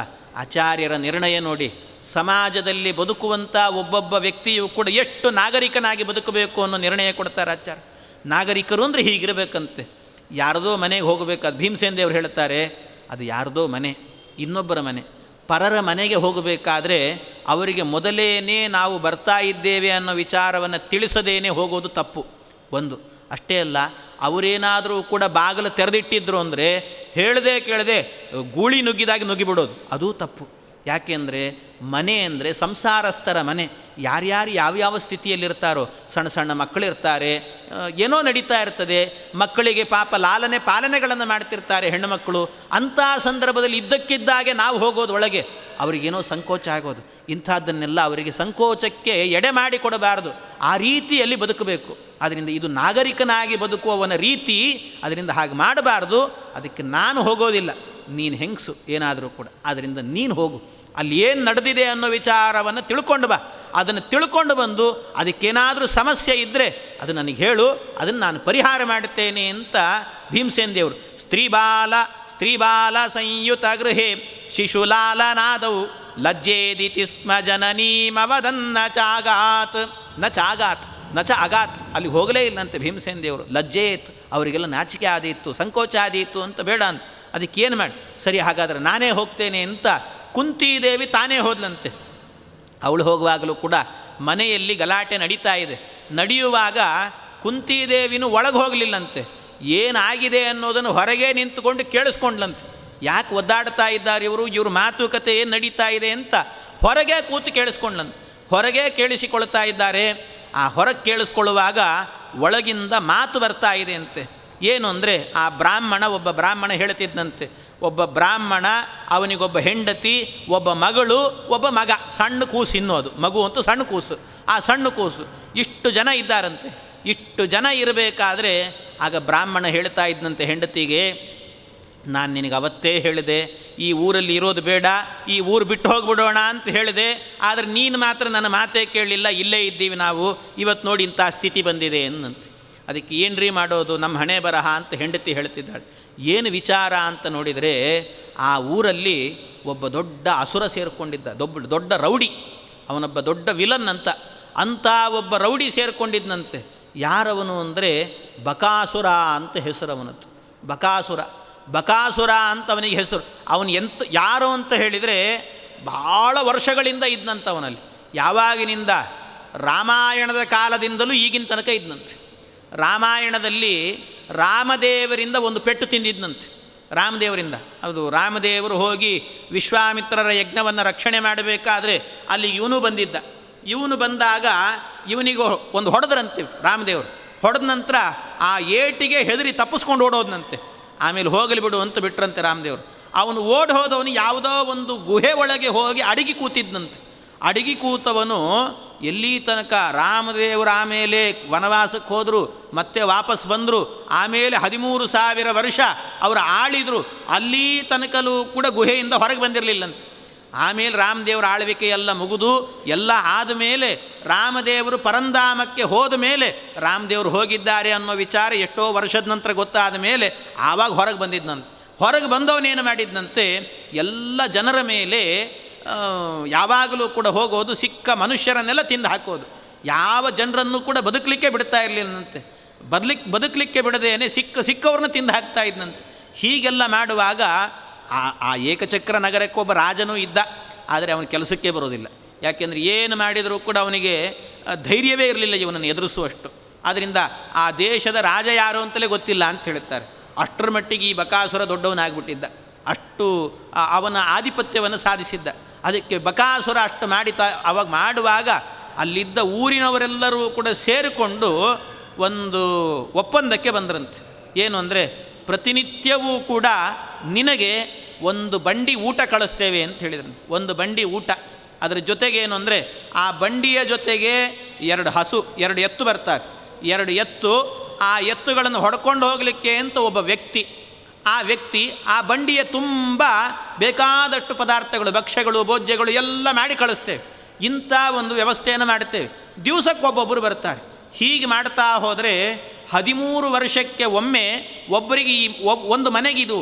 ಆಚಾರ್ಯರ ನಿರ್ಣಯ ನೋಡಿ. ಸಮಾಜದಲ್ಲಿ ಬದುಕುವಂಥ ಒಬ್ಬೊಬ್ಬ ವ್ಯಕ್ತಿಯು ಕೂಡ ಎಷ್ಟು ನಾಗರಿಕನಾಗಿ ಬದುಕಬೇಕು ಅನ್ನೋ ನಿರ್ಣಯ ಕೊಡ್ತಾರೆ ಆಚಾರ್ಯ. ನಾಗರಿಕರು ಅಂದರೆ ಹೀಗಿರಬೇಕಂತೆ. ಯಾರದೋ ಮನೆಗೆ ಹೋಗಬೇಕಾದ ಭೀಮಸೇನ ದೇವರು ಹೇಳುತ್ತಾರೆ, ಅದು ಯಾರದೋ ಮನೆ, ಇನ್ನೊಬ್ಬರ ಮನೆ. ಪರರ ಮನೆಗೆ ಹೋಗಬೇಕಾದ್ರೆ ಅವರಿಗೆ ಮೊದಲೇನೇ ನಾವು ಬರ್ತಾ ಇದ್ದೇವೆ ಅನ್ನೋ ವಿಚಾರವನ್ನು ತಿಳಿಸದೇನೆ ಹೋಗೋದು ತಪ್ಪು. ಒಂದು ಅಷ್ಟೇ ಅಲ್ಲ, ಅವರೇನಾದರೂ ಕೂಡ ಬಾಗಿಲು ತೆರೆದಿಟ್ಟಿದ್ರು ಅಂದರೆ ಹೇಳದೆ ಕೇಳದೆ ಗೂಳಿ ನುಗ್ಗಿದಾಗಿ ನುಗ್ಗಿಬಿಡೋದು, ಅದೂ ತಪ್ಪು. ಯಾಕೆಂದರೆ ಮನೆ ಅಂದರೆ ಸಂಸಾರಸ್ಥರ ಮನೆ. ಯಾರ್ಯಾರು ಯಾವ್ಯಾವ ಸ್ಥಿತಿಯಲ್ಲಿರ್ತಾರೋ, ಸಣ್ಣ ಸಣ್ಣ ಮಕ್ಕಳಿರ್ತಾರೆ, ಏನೋ ನಡೀತಾ ಇರ್ತದೆ, ಮಕ್ಕಳಿಗೆ ಪಾಪ ಲಾಲನೆ ಪಾಲನೆಗಳನ್ನು ಮಾಡ್ತಿರ್ತಾರೆ ಹೆಣ್ಣುಮಕ್ಕಳು. ಅಂಥ ಸಂದರ್ಭದಲ್ಲಿ ಇದ್ದಕ್ಕಿದ್ದಾಗೆ ನಾವು ಹೋಗೋದು ಒಳಗೆ ಅವರಿಗೇನೋ ಸಂಕೋಚ ಆಗೋದು. ಇಂಥದ್ದನ್ನೆಲ್ಲ ಅವರಿಗೆ ಸಂಕೋಚಕ್ಕೆ ಎಡೆ ಮಾಡಿ ಕೊಡಬಾರದು, ಆ ರೀತಿಯಲ್ಲಿ ಬದುಕಬೇಕು. ಅದರಿಂದ ಇದು ನಾಗರಿಕನಾಗಿ ಬದುಕುವವನ ರೀತಿ, ಅದರಿಂದ ಹಾಗೆ ಮಾಡಬಾರ್ದು. ಅದಕ್ಕೆ ನಾನು ಹೋಗೋದಿಲ್ಲ, ನೀನು ಹೆಂಗಸು ಏನಾದರೂ ಕೂಡ, ಆದ್ದರಿಂದ ನೀನು ಹೋಗು, ಅಲ್ಲಿ ಏನು ನಡೆದಿದೆ ಅನ್ನೋ ವಿಚಾರವನ್ನು ತಿಳ್ಕೊಂಡು ಬಾ. ಅದನ್ನು ತಿಳ್ಕೊಂಡು ಬಂದು ಅದಕ್ಕೇನಾದರೂ ಸಮಸ್ಯೆ ಇದ್ದರೆ ಅದು ನನಗೆ ಹೇಳು, ಅದನ್ನು ನಾನು ಪರಿಹಾರ ಮಾಡುತ್ತೇನೆ ಅಂತ ಭೀಮಸೇನ ದೇವರು. ಸ್ತ್ರೀಬಾಲ ಸಂಯುತ ಗೃಹೇ ಶಿಶುಲಾಲನಾದವು ಲಜ್ಜೇದಿತಿ ಸ್ಮ ಜನನೀಮವದನ್ನ ಚಾಗಾತ್ ನ ಚ ಅಗಾತ್. ಅಲ್ಲಿ ಹೋಗಲೇ ಇಲ್ಲಂತೆ ಭೀಮಸೇನ ದೇವರು. ಲಜ್ಜೇತ್, ಅವರಿಗೆಲ್ಲ ನಾಚಿಕೆ ಆದೀತು, ಸಂಕೋಚ ಆದೀತು ಅಂತ ಬೇಡ ಅಂತ. ಅದಕ್ಕೇನು ಮಾಡಿ, ಸರಿ ಹಾಗಾದರೆ ನಾನೇ ಹೋಗ್ತೇನೆ ಅಂತ ಕುಂತಿದೇವಿ ತಾನೇ ಹೋದ್ಲಂತೆ. ಅವಳು ಹೋಗುವಾಗಲೂ ಕೂಡ ಮನೆಯಲ್ಲಿ ಗಲಾಟೆ ನಡೀತಾ ಇದೆ. ನಡೆಯುವಾಗ ಕುಂತಿದೇವಿನೂ ಒಳಗೆ ಹೋಗಲಿಲ್ಲಂತೆ. ಏನಾಗಿದೆ ಅನ್ನೋದನ್ನು ಹೊರಗೆ ನಿಂತುಕೊಂಡು ಕೇಳಿಸ್ಕೊಂಡ್ಲಂತೆ. ಯಾಕೆ ಒದ್ದಾಡ್ತಾ ಇದ್ದಾರೆ ಇವ್ರ ಮಾತುಕತೆ ಏನು ನಡೀತಾ ಇದೆ ಅಂತ ಹೊರಗೆ ಕೂತು ಕೇಳಿಸ್ಕೊಂಡ್ಲಂತೆ. ಹೊರಗೆ ಕೇಳಿಸಿಕೊಳ್ತಾ ಇದ್ದಾರೆ. ಆ ಹೊರಗೆ ಕೇಳಿಸ್ಕೊಳ್ಳುವಾಗ ಒಳಗಿಂದ ಮಾತು ಬರ್ತಾ ಇದೆ ಅಂತೆ. ಏನು ಅಂದರೆ, ಆ ಒಬ್ಬ ಬ್ರಾಹ್ಮಣ ಹೇಳ್ತಿದ್ದಂತೆ, ಒಬ್ಬ ಬ್ರಾಹ್ಮಣ, ಅವನಿಗೊಬ್ಬ ಹೆಂಡತಿ, ಒಬ್ಬ ಮಗಳು, ಒಬ್ಬ ಮಗ, ಸಣ್ಣ ಕೂಸು. ಇನ್ನೋದು ಮಗು ಅಂತೂ ಸಣ್ಣ ಕೂಸು. ಆ ಸಣ್ಣ ಕೂಸು ಇಷ್ಟು ಜನ ಇದ್ದಾರಂತೆ. ಇಷ್ಟು ಜನ ಇರಬೇಕಾದ್ರೆ ಆಗ ಬ್ರಾಹ್ಮಣ ಹೇಳ್ತಾ ಇದ್ದಂತೆ ಹೆಂಡತಿಗೆ, ನಾನು ನಿನಗೆ ಅವತ್ತೇ ಹೇಳಿದೆ ಈ ಊರಲ್ಲಿ ಇರೋದು ಬೇಡ, ಈ ಊರು ಬಿಟ್ಟು ಹೋಗಿಬಿಡೋಣ ಅಂತ ಹೇಳಿದೆ, ಆದರೆ ನೀನು ಮಾತ್ರ ನನ್ನ ಮಾತೇ ಕೇಳಲಿಲ್ಲ, ಇಲ್ಲೇ ಇದ್ದೀವಿ ನಾವು, ಇವತ್ತು ನೋಡಿ ಇಂಥ ಸ್ಥಿತಿ ಬಂದಿದೆ ಅನ್ನಂತೆ. ಅದಕ್ಕೆ ಏನ್ರಿ ಮಾಡೋದು, ನಮ್ಮ ಹಣೆ ಬರಹ ಅಂತ ಹೆಂಡತಿ ಹೇಳ್ತಿದ್ದಾಳೆ. ಏನು ವಿಚಾರ ಅಂತ ನೋಡಿದರೆ, ಆ ಊರಲ್ಲಿ ಒಬ್ಬ ದೊಡ್ಡ ಅಸುರ ಸೇರಿಕೊಂಡಿದ್ದ, ದೊಡ್ಡ ರೌಡಿ, ಅವನೊಬ್ಬ ದೊಡ್ಡ ವಿಲನ್ ಅಂಥ ಒಬ್ಬ ರೌಡಿ ಸೇರಿಕೊಂಡಿದ್ದಂತೆ. ಯಾರವನು ಅಂದರೆ ಬಕಾಸುರ ಅಂತ ಹೆಸರವನದ್ದು. ಬಕಾಸುರ ಅಂತ ಅವನಿಗೆ ಹೆಸರು. ಅವನು ಯಾರು ಅಂತ ಹೇಳಿದರೆ, ಭಾಳ ವರ್ಷಗಳಿಂದ ಇದ್ದಂಥವನಲ್ಲಿ. ಯಾವಾಗಿನಿಂದ ರಾಮಾಯಣದ ಕಾಲದಿಂದಲೂ ಈಗಿನ ತನಕ ಇದ್ದಂತೆ. ರಾಮಾಯಣದಲ್ಲಿ ರಾಮದೇವರಿಂದ ಒಂದು ಪೆಟ್ಟು ತಿಂದಿದ್ದಂತೆ, ರಾಮದೇವರಿಂದ. ಹೌದು, ರಾಮದೇವರು ಹೋಗಿ ವಿಶ್ವಾಮಿತ್ರರ ಯಜ್ಞವನ್ನು ರಕ್ಷಣೆ ಮಾಡಬೇಕಾದ್ರೆ ಅಲ್ಲಿ ಇವನು ಬಂದಿದ್ದ. ಇವನು ಬಂದಾಗ ಇವನಿಗೆ ಒಂದು ಹೊಡೆದ್ರಂತೆ ರಾಮದೇವರು. ಹೊಡೆದ ನಂತರ ಆ ಏಟಿಗೆ ಹೆದರಿ ತಪ್ಪಿಸ್ಕೊಂಡು ಓಡೋದನಂತೆ. ಆಮೇಲೆ ಹೋಗಲಿ ಬಿಡು ಅಂತ ಬಿಟ್ರಂತೆ ರಾಮದೇವರು. ಅವನು ಓಡಿ ಹೋದವನು ಯಾವುದೋ ಒಂದು ಗುಹೆ ಒಳಗೆ ಹೋಗಿ ಅಡಗಿ ಕೂತಿದ್ದಂತೆ. ಅಡಗಿ ಕೂತವನು ಎಲ್ಲಿ ತನಕ ರಾಮದೇವರು ಆಮೇಲೆ ವನವಾಸಕ್ಕೆ ಹೋದರು, ಮತ್ತೆ ವಾಪಸ್ ಬಂದರು, ಆಮೇಲೆ 13,000 ವರ್ಷ ಅವರು ಆಳಿದರು, ಅಲ್ಲಿ ತನಕಲೂ ಕೂಡ ಗುಹೆಯಿಂದ ಹೊರಗೆ ಬಂದಿರಲಿಲ್ಲಂತೆ. ಆಮೇಲೆ ರಾಮದೇವರ ಆಳ್ವಿಕೆ ಎಲ್ಲ ಮುಗಿದು ಎಲ್ಲ ಆದಮೇಲೆ ರಾಮದೇವರು ಪರಂಧಾಮಕ್ಕೆ ಹೋದ ಮೇಲೆ ರಾಮದೇವರು ಹೋಗಿದ್ದಾರೆ ಅನ್ನೋ ವಿಚಾರ ಎಷ್ಟೋ ವರ್ಷದ ನಂತರ ಗೊತ್ತಾದ ಮೇಲೆ ಆವಾಗ ಹೊರಗೆ ಬಂದಿದ್ದಂತೆ. ಹೊರಗೆ ಬಂದವನೇನು ಮಾಡಿದ್ದಂತೆ, ಎಲ್ಲ ಜನರ ಮೇಲೆ ಯಾವಾಗಲೂ ಕೂಡ ಹೋಗೋದು, ಸಿಕ್ಕ ಮನುಷ್ಯರನ್ನೆಲ್ಲ ತಿಂದು ಹಾಕೋದು, ಯಾವ ಜನರನ್ನು ಕೂಡ ಬದುಕಲಿಕ್ಕೆ ಬಿಡ್ತಾ ಇರಲಿಲ್ಲಂತೆ. ಬದುಕಲಿಕ್ಕೆ ಬಿಡದೇನೆ ಸಿಕ್ಕವ್ರನ್ನ ತಿಂದು ಹಾಕ್ತಾ ಇದ್ದಂತೆ. ಹೀಗೆಲ್ಲ ಮಾಡುವಾಗ ಆ ಏಕಚಕ್ರ ನಗರಕ್ಕೆ ಒಬ್ಬ ರಾಜನೂ ಇದ್ದ, ಆದರೆ ಅವನ ಕೆಲಸಕ್ಕೆ ಬರೋದಿಲ್ಲ. ಯಾಕೆಂದರೆ ಏನು ಮಾಡಿದರೂ ಕೂಡ ಅವನಿಗೆ ಧೈರ್ಯವೇ ಇರಲಿಲ್ಲ ಇವನನ್ನು ಎದುರಿಸುವಷ್ಟು. ಆದ್ದರಿಂದ ಆ ದೇಶದ ರಾಜ ಯಾರು ಅಂತಲೇ ಗೊತ್ತಿಲ್ಲ ಅಂತ ಹೇಳ್ತಾರೆ. ಅಷ್ಟರ ಮಟ್ಟಿಗೆ ಈ ಬಕಾಸುರ ದೊಡ್ಡವನಾಗ್ಬಿಟ್ಟಿದ್ದ, ಅಷ್ಟು ಅವನ ಆಧಿಪತ್ಯವನ್ನು ಸಾಧಿಸಿದ್ದ. ಅದಕ್ಕೆ ಬಕಾಸುರ ಅಷ್ಟು ಅವಾಗ ಮಾಡುವಾಗ ಅಲ್ಲಿದ್ದ ಊರಿನವರೆಲ್ಲರೂ ಕೂಡ ಸೇರಿಕೊಂಡು ಒಂದು ಒಪ್ಪಂದಕ್ಕೆ ಬಂದ್ರಂತೆ. ಏನು ಅಂದರೆ, ಪ್ರತಿನಿತ್ಯವೂ ಕೂಡ ನಿನಗೆ ಒಂದು ಬಂಡಿ ಊಟ ಕಳಿಸ್ತೇವೆ ಅಂತ ಹೇಳಿದ್ರು. ಒಂದು ಬಂಡಿ ಊಟ, ಅದರ ಜೊತೆಗೇನು ಅಂದರೆ ಆ ಬಂಡಿಯ ಜೊತೆಗೆ 2 ಹಸು, 2 ಎತ್ತು ಬರ್ತಾರೆ. 2 ಎತ್ತು, ಆ ಎತ್ತುಗಳನ್ನು ಹೊಡ್ಕೊಂಡು ಹೋಗಲಿಕ್ಕೆ ಅಂತ ಒಬ್ಬ ವ್ಯಕ್ತಿ. ಆ ವ್ಯಕ್ತಿ ಆ ಬಂಡಿಯ ತುಂಬ ಬೇಕಾದಷ್ಟು ಪದಾರ್ಥಗಳು, ಭಕ್ಷ್ಯಗಳು, ಭೋಜ್ಯಗಳು ಎಲ್ಲ ಮಾಡಿ ಕಳಿಸ್ತೇವೆ. ಇಂಥ ಒಂದು ವ್ಯವಸ್ಥೆಯನ್ನು ಮಾಡುತ್ತೇವೆ. ದಿವಸಕ್ಕೆ ಒಬ್ಬೊಬ್ಬರು ಬರ್ತಾರೆ. ಹೀಗೆ ಮಾಡ್ತಾ ಹೋದರೆ 13 ವರ್ಷಕ್ಕೆ ಒಮ್ಮೆ ಒಬ್ಬರಿಗೆ ಒಂದು ಮನೆಗಿದು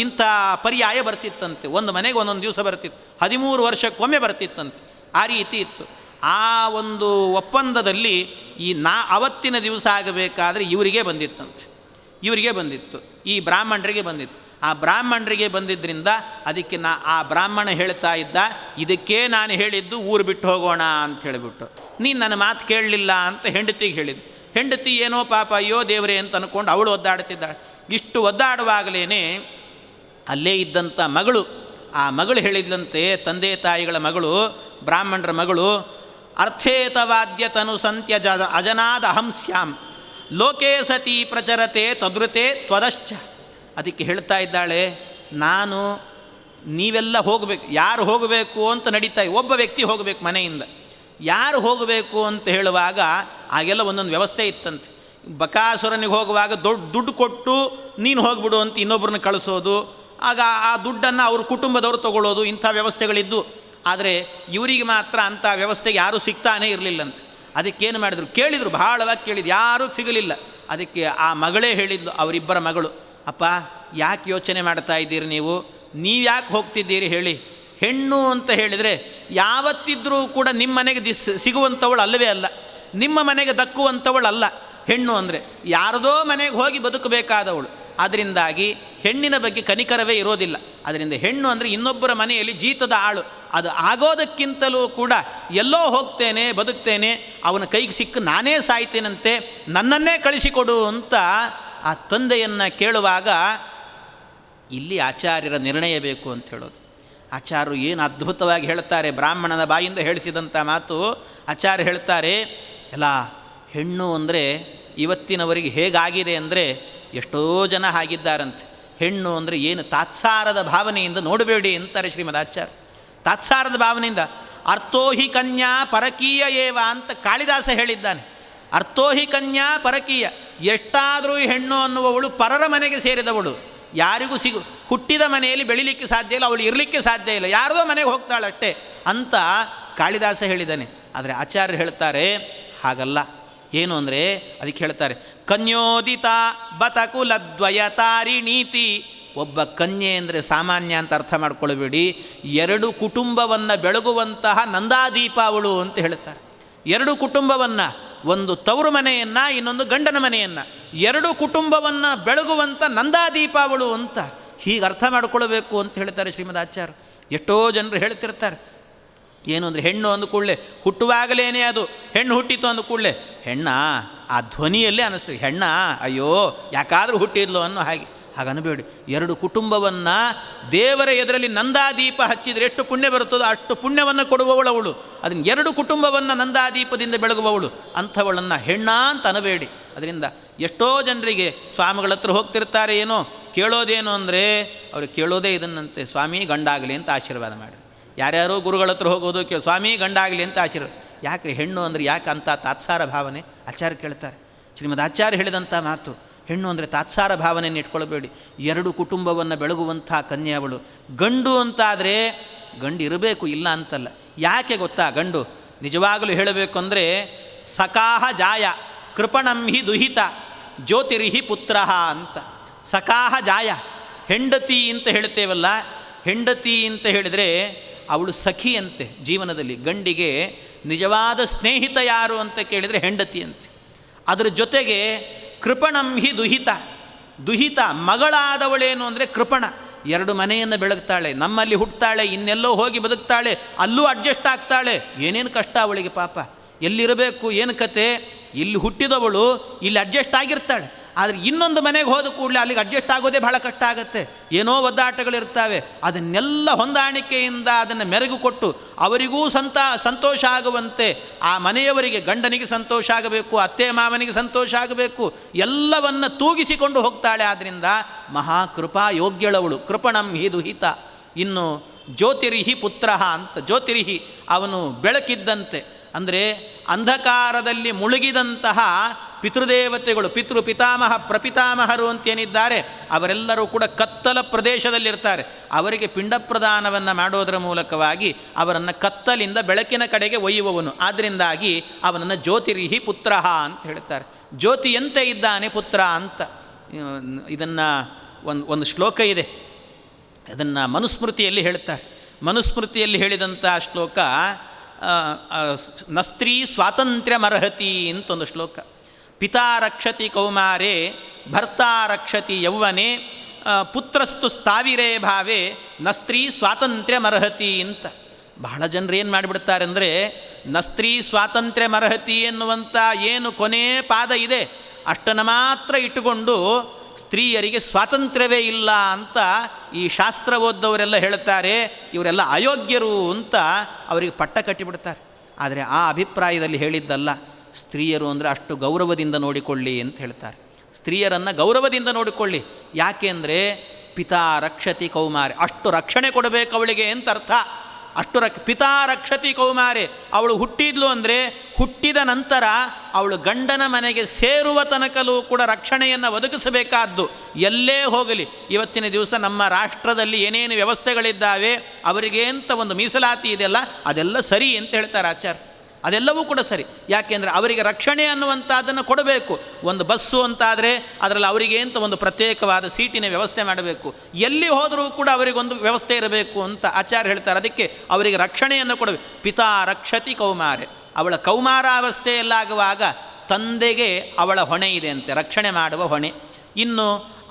ಇಂಥ ಪರ್ಯಾಯ ಬರ್ತಿತ್ತಂತೆ. ಒಂದು ಮನೆಗೆ ಒಂದೊಂದು ದಿವಸ ಬರ್ತಿತ್ತು, 13 ವರ್ಷಕ್ಕೊಮ್ಮೆ ಬರ್ತಿತ್ತಂತೆ. ಆ ರೀತಿ ಇತ್ತು. ಆ ಒಂದು ಒಪ್ಪಂದದಲ್ಲಿ ಅವತ್ತಿನ ದಿವಸ ಆಗಬೇಕಾದ್ರೆ ಇವರಿಗೆ ಬಂದಿತ್ತಂತೆ. ಇವರಿಗೆ ಬಂದಿತ್ತು, ಈ ಬ್ರಾಹ್ಮಣರಿಗೆ ಬಂದಿತ್ತು. ಆ ಬ್ರಾಹ್ಮಣರಿಗೆ ಬಂದಿದ್ದರಿಂದ ಅದಕ್ಕೆ ಆ ಬ್ರಾಹ್ಮಣ ಹೇಳ್ತಾ ಇದ್ದ, ಇದಕ್ಕೆ ನಾನು ಹೇಳಿದ್ದು ಊರು ಬಿಟ್ಟು ಹೋಗೋಣ ಅಂತ ಹೇಳಿಬಿಟ್ಟು, ನೀನು ನನ್ನ ಮಾತು ಕೇಳಲಿಲ್ಲ ಅಂತ ಹೆಂಡತಿಗೆ ಹೇಳಿದ್ದು. ಹೆಂಡತಿ ಏನೋ ಪಾಪ ಅಯ್ಯೋ ದೇವರೇ ಅಂತ ಅಂದ್ಕೊಂಡು ಅವಳು ಒದ್ದಾಡ್ತಿದ್ದಾಳೆ. ಇಷ್ಟು ಒದ್ದಾಡುವಾಗಲೇ ಅಲ್ಲೇ ಇದ್ದಂಥ ಮಗಳು, ಆ ಮಗಳು ಹೇಳಿದ್ಲಂತೆ, ತಂದೆ ತಾಯಿಗಳ ಮಗಳು, ಬ್ರಾಹ್ಮಣರ ಮಗಳು, ಅರ್ಥೇತವಾದ್ಯ ತನು ಸಂತ್ಯಜ ಅಜನಾದ ಅಹಂಸ್ಯಾಂ ಲೋಕೇ ಸತಿ ಪ್ರಚರತೆ ತದೃತೆ ತ್ವದಶ್ಚ. ಅದಕ್ಕೆ ಹೇಳ್ತಾ ಇದ್ದಾಳೆ, ನಾನು ನೀವೆಲ್ಲ ಹೋಗಬೇಕು, ಯಾರು ಹೋಗಬೇಕು ಅಂತ ನಡೀತಾ, ಒಬ್ಬ ವ್ಯಕ್ತಿ ಹೋಗಬೇಕು ಮನೆಯಿಂದ. ಯಾರು ಹೋಗಬೇಕು ಅಂತ ಹೇಳುವಾಗ ಆಗೆಲ್ಲ ಒಂದೊಂದು ವ್ಯವಸ್ಥೆ ಇತ್ತಂತೆ. ಬಕಾಸುರನಿಗೆ ಹೋಗುವಾಗ ದುಡ್ಡು ಕೊಟ್ಟು ನೀನು ಹೋಗ್ಬಿಡು ಅಂತ ಇನ್ನೊಬ್ಬರನ್ನ ಕಳಿಸೋದು, ಆಗ ಆ ದುಡ್ಡನ್ನು ಅವ್ರ ಕುಟುಂಬದವರು ತೊಗೊಳ್ಳೋದು, ಇಂಥ ವ್ಯವಸ್ಥೆಗಳಿದ್ದು. ಆದರೆ ಇವರಿಗೆ ಮಾತ್ರ ಅಂಥ ವ್ಯವಸ್ಥೆಗೆ ಯಾರೂ ಸಿಗ್ತಾನೇ ಇರಲಿಲ್ಲಂತೆ. ಅದಕ್ಕೇನು ಮಾಡಿದ್ರು, ಕೇಳಿದರು, ಬಹಳವಾಗಿ ಕೇಳಿದ್ರು, ಯಾರೂ ಸಿಗಲಿಲ್ಲ. ಅದಕ್ಕೆ ಆ ಮಗಳೇ ಹೇಳಿದ್ಲು, ಅವರಿಬ್ಬರ ಮಗಳು, ಅಪ್ಪ ಯಾಕೆ ಯೋಚನೆ ಮಾಡ್ತಾ ಇದ್ದೀರಿ ನೀವು ಯಾಕೆ ಹೋಗ್ತಿದ್ದೀರಿ ಹೇಳಿ. ಹೆಣ್ಣು ಅಂತ ಹೇಳಿದರೆ ಯಾವತ್ತಿದ್ರೂ ಕೂಡ ನಿಮ್ಮ ಮನೆಗೆ ಸಿಗುವಂಥವಳು ಅಲ್ಲವೇ ಅಲ್ಲ, ನಿಮ್ಮ ಮನೆಗೆ ದಕ್ಕುವಂಥವಳು ಅಲ್ಲ. ಹೆಣ್ಣು ಅಂದರೆ ಯಾರದೋ ಮನೆಗೆ ಹೋಗಿ ಬದುಕಬೇಕಾದವಳು. ಅದರಿಂದಾಗಿ ಹೆಣ್ಣಿನ ಬಗ್ಗೆ ಕನಿಕರವೇ ಇರೋದಿಲ್ಲ. ಅದರಿಂದ ಹೆಣ್ಣು ಅಂದರೆ ಇನ್ನೊಬ್ಬರ ಮನೆಯಲ್ಲಿ ಜೀತದ ಆಳು. ಅದು ಆಗೋದಕ್ಕಿಂತಲೂ ಕೂಡ ಎಲ್ಲೋ ಹೋಗ್ತೇನೆ, ಬದುಕ್ತೇನೆ, ಅವನ ಕೈಗೆ ಸಿಕ್ಕು ನಾನೇ ಸಾಯ್ತೇನಂತೆ, ನನ್ನನ್ನೇ ಕಳಿಸಿಕೊಡು ಅಂತ ಆ ತಂದೆಯನ್ನು ಕೇಳುವಾಗ ಇಲ್ಲಿ ಆಚಾರ್ಯರ ನಿರ್ಣಯ ಬೇಕು ಅಂತ ಹೇಳೋದು. ಆಚಾರ್ಯರು ಏನು ಅದ್ಭುತವಾಗಿ ಹೇಳ್ತಾರೆ, ಬ್ರಾಹ್ಮಣನ ಬಾಯಿಂದ ಹೇಳಿಸಿದಂಥ ಮಾತು. ಆಚಾರ್ಯ ಹೇಳ್ತಾರೆ, ಎಲ್ಲ ಹೆಣ್ಣು ಅಂದರೆ ಇವತ್ತಿನವರಿಗೆ ಹೇಗಾಗಿದೆ ಅಂದರೆ ಎಷ್ಟೋ ಜನ ಆಗಿದ್ದಾರಂತೆ. ಹೆಣ್ಣು ಅಂದರೆ ಏನು ತಾತ್ಸಾರದ ಭಾವನೆಯಿಂದ ನೋಡಬೇಡಿ ಅಂತಾರೆ ಶ್ರೀಮದ್ ಆಚಾರ್ಯ. ತಾತ್ಸಾರದ ಭಾವನೆಯಿಂದ ಅರ್ಥೋಹಿ ಕನ್ಯಾ ಪರಕೀಯ ಏವ ಅಂತ ಕಾಳಿದಾಸ ಹೇಳಿದ್ದಾನೆ. ಅರ್ಥೋಹಿ ಕನ್ಯಾ ಪರಕೀಯ, ಎಷ್ಟಾದರೂ ಹೆಣ್ಣು ಅನ್ನುವವಳು ಪರರ ಮನೆಗೆ ಸೇರಿದವಳು, ಯಾರಿಗೂ ಹುಟ್ಟಿದ ಮನೆಯಲ್ಲಿ ಬೆಳಿಲಿಕ್ಕೆ ಸಾಧ್ಯ ಇಲ್ಲ, ಅವಳು ಇರಲಿಕ್ಕೆ ಸಾಧ್ಯ ಇಲ್ಲ, ಯಾರದೋ ಮನೆಗೆ ಹೋಗ್ತಾಳಷ್ಟೇ ಅಂತ ಕಾಳಿದಾಸ ಹೇಳಿದ್ದಾನೆ. ಆದರೆ ಆಚಾರ್ಯರು ಹೇಳ್ತಾರೆ ಹಾಗಲ್ಲ. ಏನು ಅಂದರೆ ಅದಕ್ಕೆ ಹೇಳ್ತಾರೆ, ಕನ್ಯೋದಿತ ಬತಕುಲದ್ವಯ ತಾರಿಣೀತಿ. ಒಬ್ಬ ಕನ್ಯೆ ಅಂದರೆ ಸಾಮಾನ್ಯ ಅಂತ ಅರ್ಥ ಮಾಡ್ಕೊಳ್ಬೇಡಿ, 2 ಕುಟುಂಬವನ್ನು ಬೆಳಗುವಂತಹ ನಂದಾದೀಪ ಅವಳು ಅಂತ ಹೇಳ್ತಾರೆ. 2 ಕುಟುಂಬವನ್ನು, ಒಂದು ತವರು ಮನೆಯನ್ನು, ಇನ್ನೊಂದು ಗಂಡನ ಮನೆಯನ್ನು, 2 ಕುಟುಂಬವನ್ನು ಬೆಳಗುವಂಥ ನಂದಾದೀಪ ಅವಳು ಅಂತ ಹೀಗೆ ಅರ್ಥ ಮಾಡ್ಕೊಳ್ಬೇಕು ಅಂತ ಹೇಳ್ತಾರೆ ಶ್ರೀಮದ್ ಆಚಾರ್ಯ. ಎಷ್ಟೋ ಜನರು ಹೇಳ್ತಿರ್ತಾರೆ, ಏನು ಅಂದರೆ ಹೆಣ್ಣು ಅಂದ ಕೂಡಲೇ ಹುಟ್ಟುವಾಗಲೇ ಅದು ಹೆಣ್ಣು ಹುಟ್ಟಿತು ಅಂದ ಕೂಡಲೇ ಹೆಣ್ಣ ಆ ಧ್ವನಿಯಲ್ಲೇ ಅನ್ನಿಸ್ತೀವಿ, ಹೆಣ್ಣ ಅಯ್ಯೋ ಯಾಕಾದರೂ ಹುಟ್ಟಿದ್ಲು ಅನ್ನೋ ಹಾಗನ್ನಬೇಡಿ. ಎರಡು ಕುಟುಂಬವನ್ನು ದೇವರ ಎದುರಲ್ಲಿ ನಂದಾದೀಪ ಹಚ್ಚಿದರೆ ಎಷ್ಟು ಪುಣ್ಯ ಬರುತ್ತದೋ ಅಷ್ಟು ಪುಣ್ಯವನ್ನು ಕೊಡುವವಳವಳು. ಅದನ್ನು ಎರಡು ಕುಟುಂಬವನ್ನು ನಂದಾದೀಪದಿಂದ ಬೆಳಗುವವಳು, ಅಂಥವಳನ್ನು ಹೆಣ್ಣ ಅಂತ ಅನ್ನಬೇಡಿ. ಅದರಿಂದ ಎಷ್ಟೋ ಜನರಿಗೆ ಸ್ವಾಮಿಗಳ ಹತ್ರ ಹೋಗ್ತಿರ್ತಾರೆ, ಏನೋ ಕೇಳೋದೇನು ಅಂದರೆ ಅವ್ರು ಕೇಳೋದೇ ಇದನ್ನಂತೆ, ಸ್ವಾಮಿ ಗಂಡಾಗಲಿ ಅಂತ ಆಶೀರ್ವಾದ ಮಾಡಿ. ಯಾರ್ಯಾರೋ ಗುರುಗಳ ಹತ್ರ ಹೋಗೋದು ಸ್ವಾಮಿ ಗಂಡಾಗಲಿ ಅಂತ ಆಶೀರ್ವಾದ. ಯಾಕೆ ಹೆಣ್ಣು ಅಂದರೆ ಯಾಕೆ ಅಂತ ತಾತ್ಸಾರ ಭಾವನೆ ಆಚಾರ್ಯ ಕೇಳ್ತಾರೆ. ಶ್ರೀಮದ್ ಆಚಾರ್ಯ ಹೇಳಿದಂಥ ಮಾತು, ಹೆಣ್ಣು ಅಂದರೆ ತಾತ್ಸಾರ ಭಾವನೆಯನ್ನು ಇಟ್ಕೊಳ್ಬೇಡಿ. ಎರಡು ಕುಟುಂಬವನ್ನು ಬೆಳಗುವಂಥ ಕನ್ಯೆ ಅವಳು. ಗಂಡು ಅಂತಾದರೆ ಗಂಡು ಇರಬೇಕು, ಇಲ್ಲ ಅಂತಲ್ಲ. ಯಾಕೆ ಗೊತ್ತಾ ಗಂಡು? ನಿಜವಾಗಲೂ ಹೇಳಬೇಕು ಅಂದರೆ ಸಕಾಹ ಜಾಯ ಕೃಪಣಂ ಹಿ ದುಹಿತ ಜ್ಯೋತಿರ್ಹಿ ಪುತ್ರ ಅಂತ. ಸಕಾಹ ಜಾಯ, ಹೆಂಡತಿ ಅಂತ ಹೇಳ್ತೇವಲ್ಲ, ಹೆಂಡತಿ ಅಂತ ಹೇಳಿದರೆ ಅವಳು ಸಖಿಯಂತೆ ಜೀವನದಲ್ಲಿ. ಗಂಡಿಗೆ ನಿಜವಾದ ಸ್ನೇಹಿತ ಯಾರು ಅಂತ ಕೇಳಿದರೆ ಹೆಂಡತಿ ಅಂತೆ. ಅದರ ಜೊತೆಗೆ ಕೃಪಣಂ ಹಿ ದುಹಿತ, ದುಹಿತ ಮಗಳಾದವಳೇನು ಅಂದರೆ ಕೃಪಣ. ಎರಡು ಮನೆಯನ್ನು ಬೆಳಗ್ತಾಳೆ, ನಮ್ಮಲ್ಲಿ ಹುಟ್ಟುತ್ತಾಳೆ, ಇನ್ನೆಲ್ಲೋ ಹೋಗಿ ಬದುಕ್ತಾಳೆ, ಅಲ್ಲೂ ಅಡ್ಜಸ್ಟ್ ಆಗ್ತಾಳೆ. ಏನೇನು ಕಷ್ಟ ಅವಳಿಗೆ ಪಾಪ, ಎಲ್ಲಿರಬೇಕು ಏನು ಕತೆ. ಇಲ್ಲಿ ಹುಟ್ಟಿದವಳು ಇಲ್ಲಿ ಅಡ್ಜಸ್ಟ್ ಆಗಿರ್ತಾಳೆ, ಆದರೆ ಇನ್ನೊಂದು ಮನೆಗೆ ಹೋದ ಕೂಡಲೇ ಅಲ್ಲಿಗೆ ಅಡ್ಜಸ್ಟ್ ಆಗೋದೇ ಬಹಳ ಕಷ್ಟ ಆಗುತ್ತೆ. ಏನೋ ಒದ್ದಾಟಗಳಿರ್ತವೆ, ಅದನ್ನೆಲ್ಲ ಹೊಂದಾಣಿಕೆಯಿಂದ ಅದನ್ನು ಮೆರುಗು ಕೊಟ್ಟು ಅವರಿಗೂ ಸಂತೋಷ ಆಗುವಂತೆ, ಆ ಮನೆಯವರಿಗೆ ಗಂಡನಿಗೆ ಸಂತೋಷ ಆಗಬೇಕು, ಅತ್ತೆ ಮಾವನಿಗೆ ಸಂತೋಷ ಆಗಬೇಕು, ಎಲ್ಲವನ್ನು ತೂಗಿಸಿಕೊಂಡು ಹೋಗ್ತಾಳೆ. ಆದ್ದರಿಂದ ಮಹಾಕೃಪಾ ಯೋಗ್ಯಳವಳು. ಕೃಪಣಂ ಹಿ ದುಹಿತ. ಇನ್ನು ಜ್ಯೋತಿರ್ಹಿ ಪುತ್ರ ಅಂತ. ಜ್ಯೋತಿರ್ಹಿ ಅವನು ಬೆಳಕಿದ್ದಂತೆ, ಅಂದರೆ ಅಂಧಕಾರದಲ್ಲಿ ಮುಳುಗಿದಂತಹ ಪಿತೃದೇವತೆಗಳು, ಪಿತಾಮಹ ಪ್ರಪಿತಾಮಹರು ಅಂತೇನಿದ್ದಾರೆ ಅವರೆಲ್ಲರೂ ಕೂಡ ಕತ್ತಲ ಪ್ರದೇಶದಲ್ಲಿರ್ತಾರೆ. ಅವರಿಗೆ ಪಿಂಡ ಪ್ರದಾನವನ್ನು ಮಾಡೋದರ ಮೂಲಕವಾಗಿ ಅವರನ್ನು ಕತ್ತಲಿಂದ ಬೆಳಕಿನ ಕಡೆಗೆ ಒಯ್ಯುವವನು. ಆದ್ದರಿಂದಾಗಿ ಅವನನ್ನು ಜ್ಯೋತಿರ್ಹಿ ಪುತ್ರ ಅಂತ ಹೇಳ್ತಾರೆ. ಜ್ಯೋತಿಯಂತೆ ಇದ್ದಾನೆ ಪುತ್ರ ಅಂತ. ಇದನ್ನು ಒಂದು ಶ್ಲೋಕ ಇದೆ, ಅದನ್ನು ಮನುಸ್ಮೃತಿಯಲ್ಲಿ ಹೇಳ್ತಾರೆ. ಮನುಸ್ಮೃತಿಯಲ್ಲಿ ಹೇಳಿದಂಥ ಶ್ಲೋಕ ನಸ್ತ್ರೀ ಸ್ವಾತಂತ್ರ್ಯಮರ್ಹತಿ ಅಂತೊಂದು ಶ್ಲೋಕ. ಪಿತಾ ರಕ್ಷತಿ ಕೌಮಾರೇ ಭರ್ತಾ ರಕ್ಷತಿ ಯೌವನೆ ಪುತ್ರಸ್ತು ಸ್ಥಾವಿರೇ ಭಾವೆ ನಸ್ತ್ರೀ ಸ್ವಾತಂತ್ರ್ಯಮರ್ಹತಿ ಅಂತ. ಬಹಳ ಜನರು ಏನು ಮಾಡಿಬಿಡ್ತಾರೆ ಅಂದರೆ, ನಸ್ತ್ರೀ ಸ್ವಾತಂತ್ರ್ಯಮರ್ಹತಿ ಎನ್ನುವಂಥ ಏನು ಕೊನೆ ಪಾದ ಇದೆ ಅಷ್ಟನ್ನು ಮಾತ್ರ ಇಟ್ಟುಕೊಂಡು ಸ್ತ್ರೀಯರಿಗೆ ಸ್ವಾತಂತ್ರ್ಯವೇ ಇಲ್ಲ ಅಂತ ಈ ಶಾಸ್ತ್ರ ಓದ್ದವರೆಲ್ಲ ಹೇಳ್ತಾರೆ. ಇವರೆಲ್ಲ ಅಯೋಗ್ಯರು ಅಂತ ಅವರಿಗೆ ಪಟ್ಟ ಕಟ್ಟಿಬಿಡ್ತಾರೆ. ಆದರೆ ಆ ಅಭಿಪ್ರಾಯದಲ್ಲಿ ಹೇಳಿದ್ದಲ್ಲ. ಸ್ತ್ರೀಯರು ಅಂದರೆ ಅಷ್ಟು ಗೌರವದಿಂದ ನೋಡಿಕೊಳ್ಳಿ ಅಂತ ಹೇಳ್ತಾರೆ. ಸ್ತ್ರೀಯರನ್ನು ಗೌರವದಿಂದ ನೋಡಿಕೊಳ್ಳಿ. ಯಾಕೆ ಅಂದರೆ ಪಿತಾ ರಕ್ಷತಿ ಕೌಮಾರೆ, ಅಷ್ಟು ರಕ್ಷಣೆ ಕೊಡಬೇಕು ಅವಳಿಗೆ ಅಂತ ಅರ್ಥ. ಅಷ್ಟು ಪಿತಾ ರಕ್ಷತಿ ಕೌಮಾರೆ, ಅವಳು ಹುಟ್ಟಿದ್ಲು ಅಂದರೆ ಹುಟ್ಟಿದ ನಂತರ ಅವಳು ಗಂಡನ ಮನೆಗೆ ಸೇರುವ ತನಕಲೂ ಕೂಡ ರಕ್ಷಣೆಯನ್ನು ಒದಗಿಸಬೇಕಾದ್ದು. ಎಲ್ಲೇ ಹೋಗಲಿ, ಇವತ್ತಿನ ದಿವಸ ನಮ್ಮ ರಾಷ್ಟ್ರದಲ್ಲಿ ಏನೇನು ವ್ಯವಸ್ಥೆಗಳಿದ್ದಾವೆ ಅವರಿಗೆ ಅಂತ ಒಂದು ಮೀಸಲಾತಿ ಇದೆಯಲ್ಲ, ಅದೆಲ್ಲ ಸರಿ ಅಂತ ಹೇಳ್ತಾರೆ ಆಚಾರ್ಯ. ಅದೆಲ್ಲವೂ ಕೂಡ ಸರಿ. ಯಾಕೆಂದರೆ ಅವರಿಗೆ ರಕ್ಷಣೆ ಅನ್ನುವಂಥದ್ದನ್ನು ಕೊಡಬೇಕು. ಒಂದು ಬಸ್ಸು ಅಂತಾದರೆ ಅದರಲ್ಲಿ ಅವರಿಗೆ ಅಂತ ಒಂದು ಪ್ರತ್ಯೇಕವಾದ ಸೀಟಿನ ವ್ಯವಸ್ಥೆ ಮಾಡಬೇಕು. ಎಲ್ಲಿ ಹೋದರೂ ಕೂಡ ಅವರಿಗೊಂದು ವ್ಯವಸ್ಥೆ ಇರಬೇಕು ಅಂತ ಆಚಾರ್ಯ ಹೇಳ್ತಾರೆ. ಅದಕ್ಕೆ ಅವರಿಗೆ ರಕ್ಷಣೆಯನ್ನು ಕೊಡಬೇಕು. ಪಿತಾ ರಕ್ಷತಿ ಕೌಮಾರೆ, ಅವಳ ಕೌಮಾರಾವಸ್ಥೆಯಲ್ಲಾಗುವಾಗ ತಂದೆಗೆ ಅವಳ ಹೊಣೆ ಇದೆ ಅಂತೆ, ರಕ್ಷಣೆ ಮಾಡುವ ಹೊಣೆ. ಇನ್ನು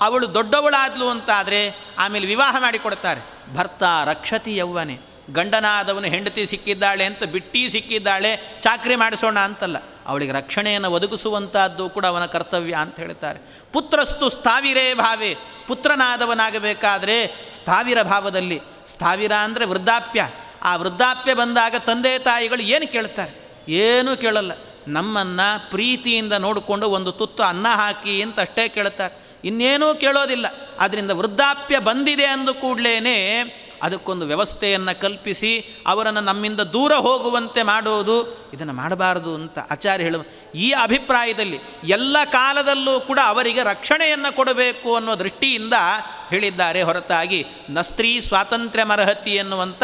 ಅವಳು ದೊಡ್ಡವಳಾದ್ಲು ಅಂತಾದರೆ ಆಮೇಲೆ ವಿವಾಹ ಮಾಡಿಕೊಡ್ತಾರೆ. ಭರ್ತಾ ರಕ್ಷತಿ ಯೌವನೆ, ಗಂಡನಾದವನು ಹೆಂಡತಿ ಸಿಕ್ಕಿದ್ದಾಳೆ ಅಂತ ಬಿಟ್ಟು ಸಿಕ್ಕಿದ್ದಾಳೆ ಚಾಕ್ರಿ ಮಾಡಿಸೋಣ ಅಂತಲ್ಲ, ಅವಳಿಗೆ ರಕ್ಷಣೆಯನ್ನು ಒದಗಿಸುವಂಥದ್ದು ಕೂಡ ಅವನ ಕರ್ತವ್ಯ ಅಂತ ಹೇಳ್ತಾರೆ. ಪುತ್ರಸ್ತು ಸ್ಥಾವಿರೇ ಭಾವೆ, ಪುತ್ರನಾದವನಾಗಬೇಕಾದರೆ ಸ್ಥಾವಿರ ಭಾವದಲ್ಲಿ. ಸ್ಥಾವಿರ ಅಂದರೆ ವೃದ್ಧಾಪ್ಯ. ಆ ವೃದ್ಧಾಪ್ಯ ಬಂದಾಗ ತಂದೆ ತಾಯಿಗಳು ಏನು ಕೇಳ್ತಾರೆ? ಏನೂ ಕೇಳಲ್ಲ. ನಮ್ಮನ್ನು ಪ್ರೀತಿಯಿಂದ ನೋಡಿಕೊಂಡು ಒಂದು ತುತ್ತು ಅನ್ನ ಹಾಕಿ ಅಂತ ಅಷ್ಟೇ ಕೇಳ್ತಾರೆ, ಇನ್ನೇನೂ ಕೇಳೋದಿಲ್ಲ. ಆದ್ದರಿಂದ ವೃದ್ಧಾಪ್ಯ ಬಂದಿದೆ ಅಂದ ಕೂಡಲೇ ಅದಕ್ಕೊಂದು ವ್ಯವಸ್ಥೆಯನ್ನು ಕಲ್ಪಿಸಿ ಅವರನ್ನು ನಮ್ಮಿಂದ ದೂರ ಹೋಗುವಂತೆ ಮಾಡೋದು, ಇದನ್ನು ಮಾಡಬಾರದು ಅಂತ ಆಚಾರ್ಯ ಹೇಳುವ. ಈ ಅಭಿಪ್ರಾಯದಲ್ಲಿ ಎಲ್ಲ ಕಾಲದಲ್ಲೂ ಕೂಡ ಅವರಿಗೆ ರಕ್ಷಣೆಯನ್ನು ಕೊಡಬೇಕು ಅನ್ನೋ ದೃಷ್ಟಿಯಿಂದ ಹೇಳಿದ್ದಾರೆ ಹೊರತಾಗಿ ನಸ್ತ್ರೀ ಸ್ವಾತಂತ್ರ್ಯಮರ್ಹತಿ ಎನ್ನುವಂಥ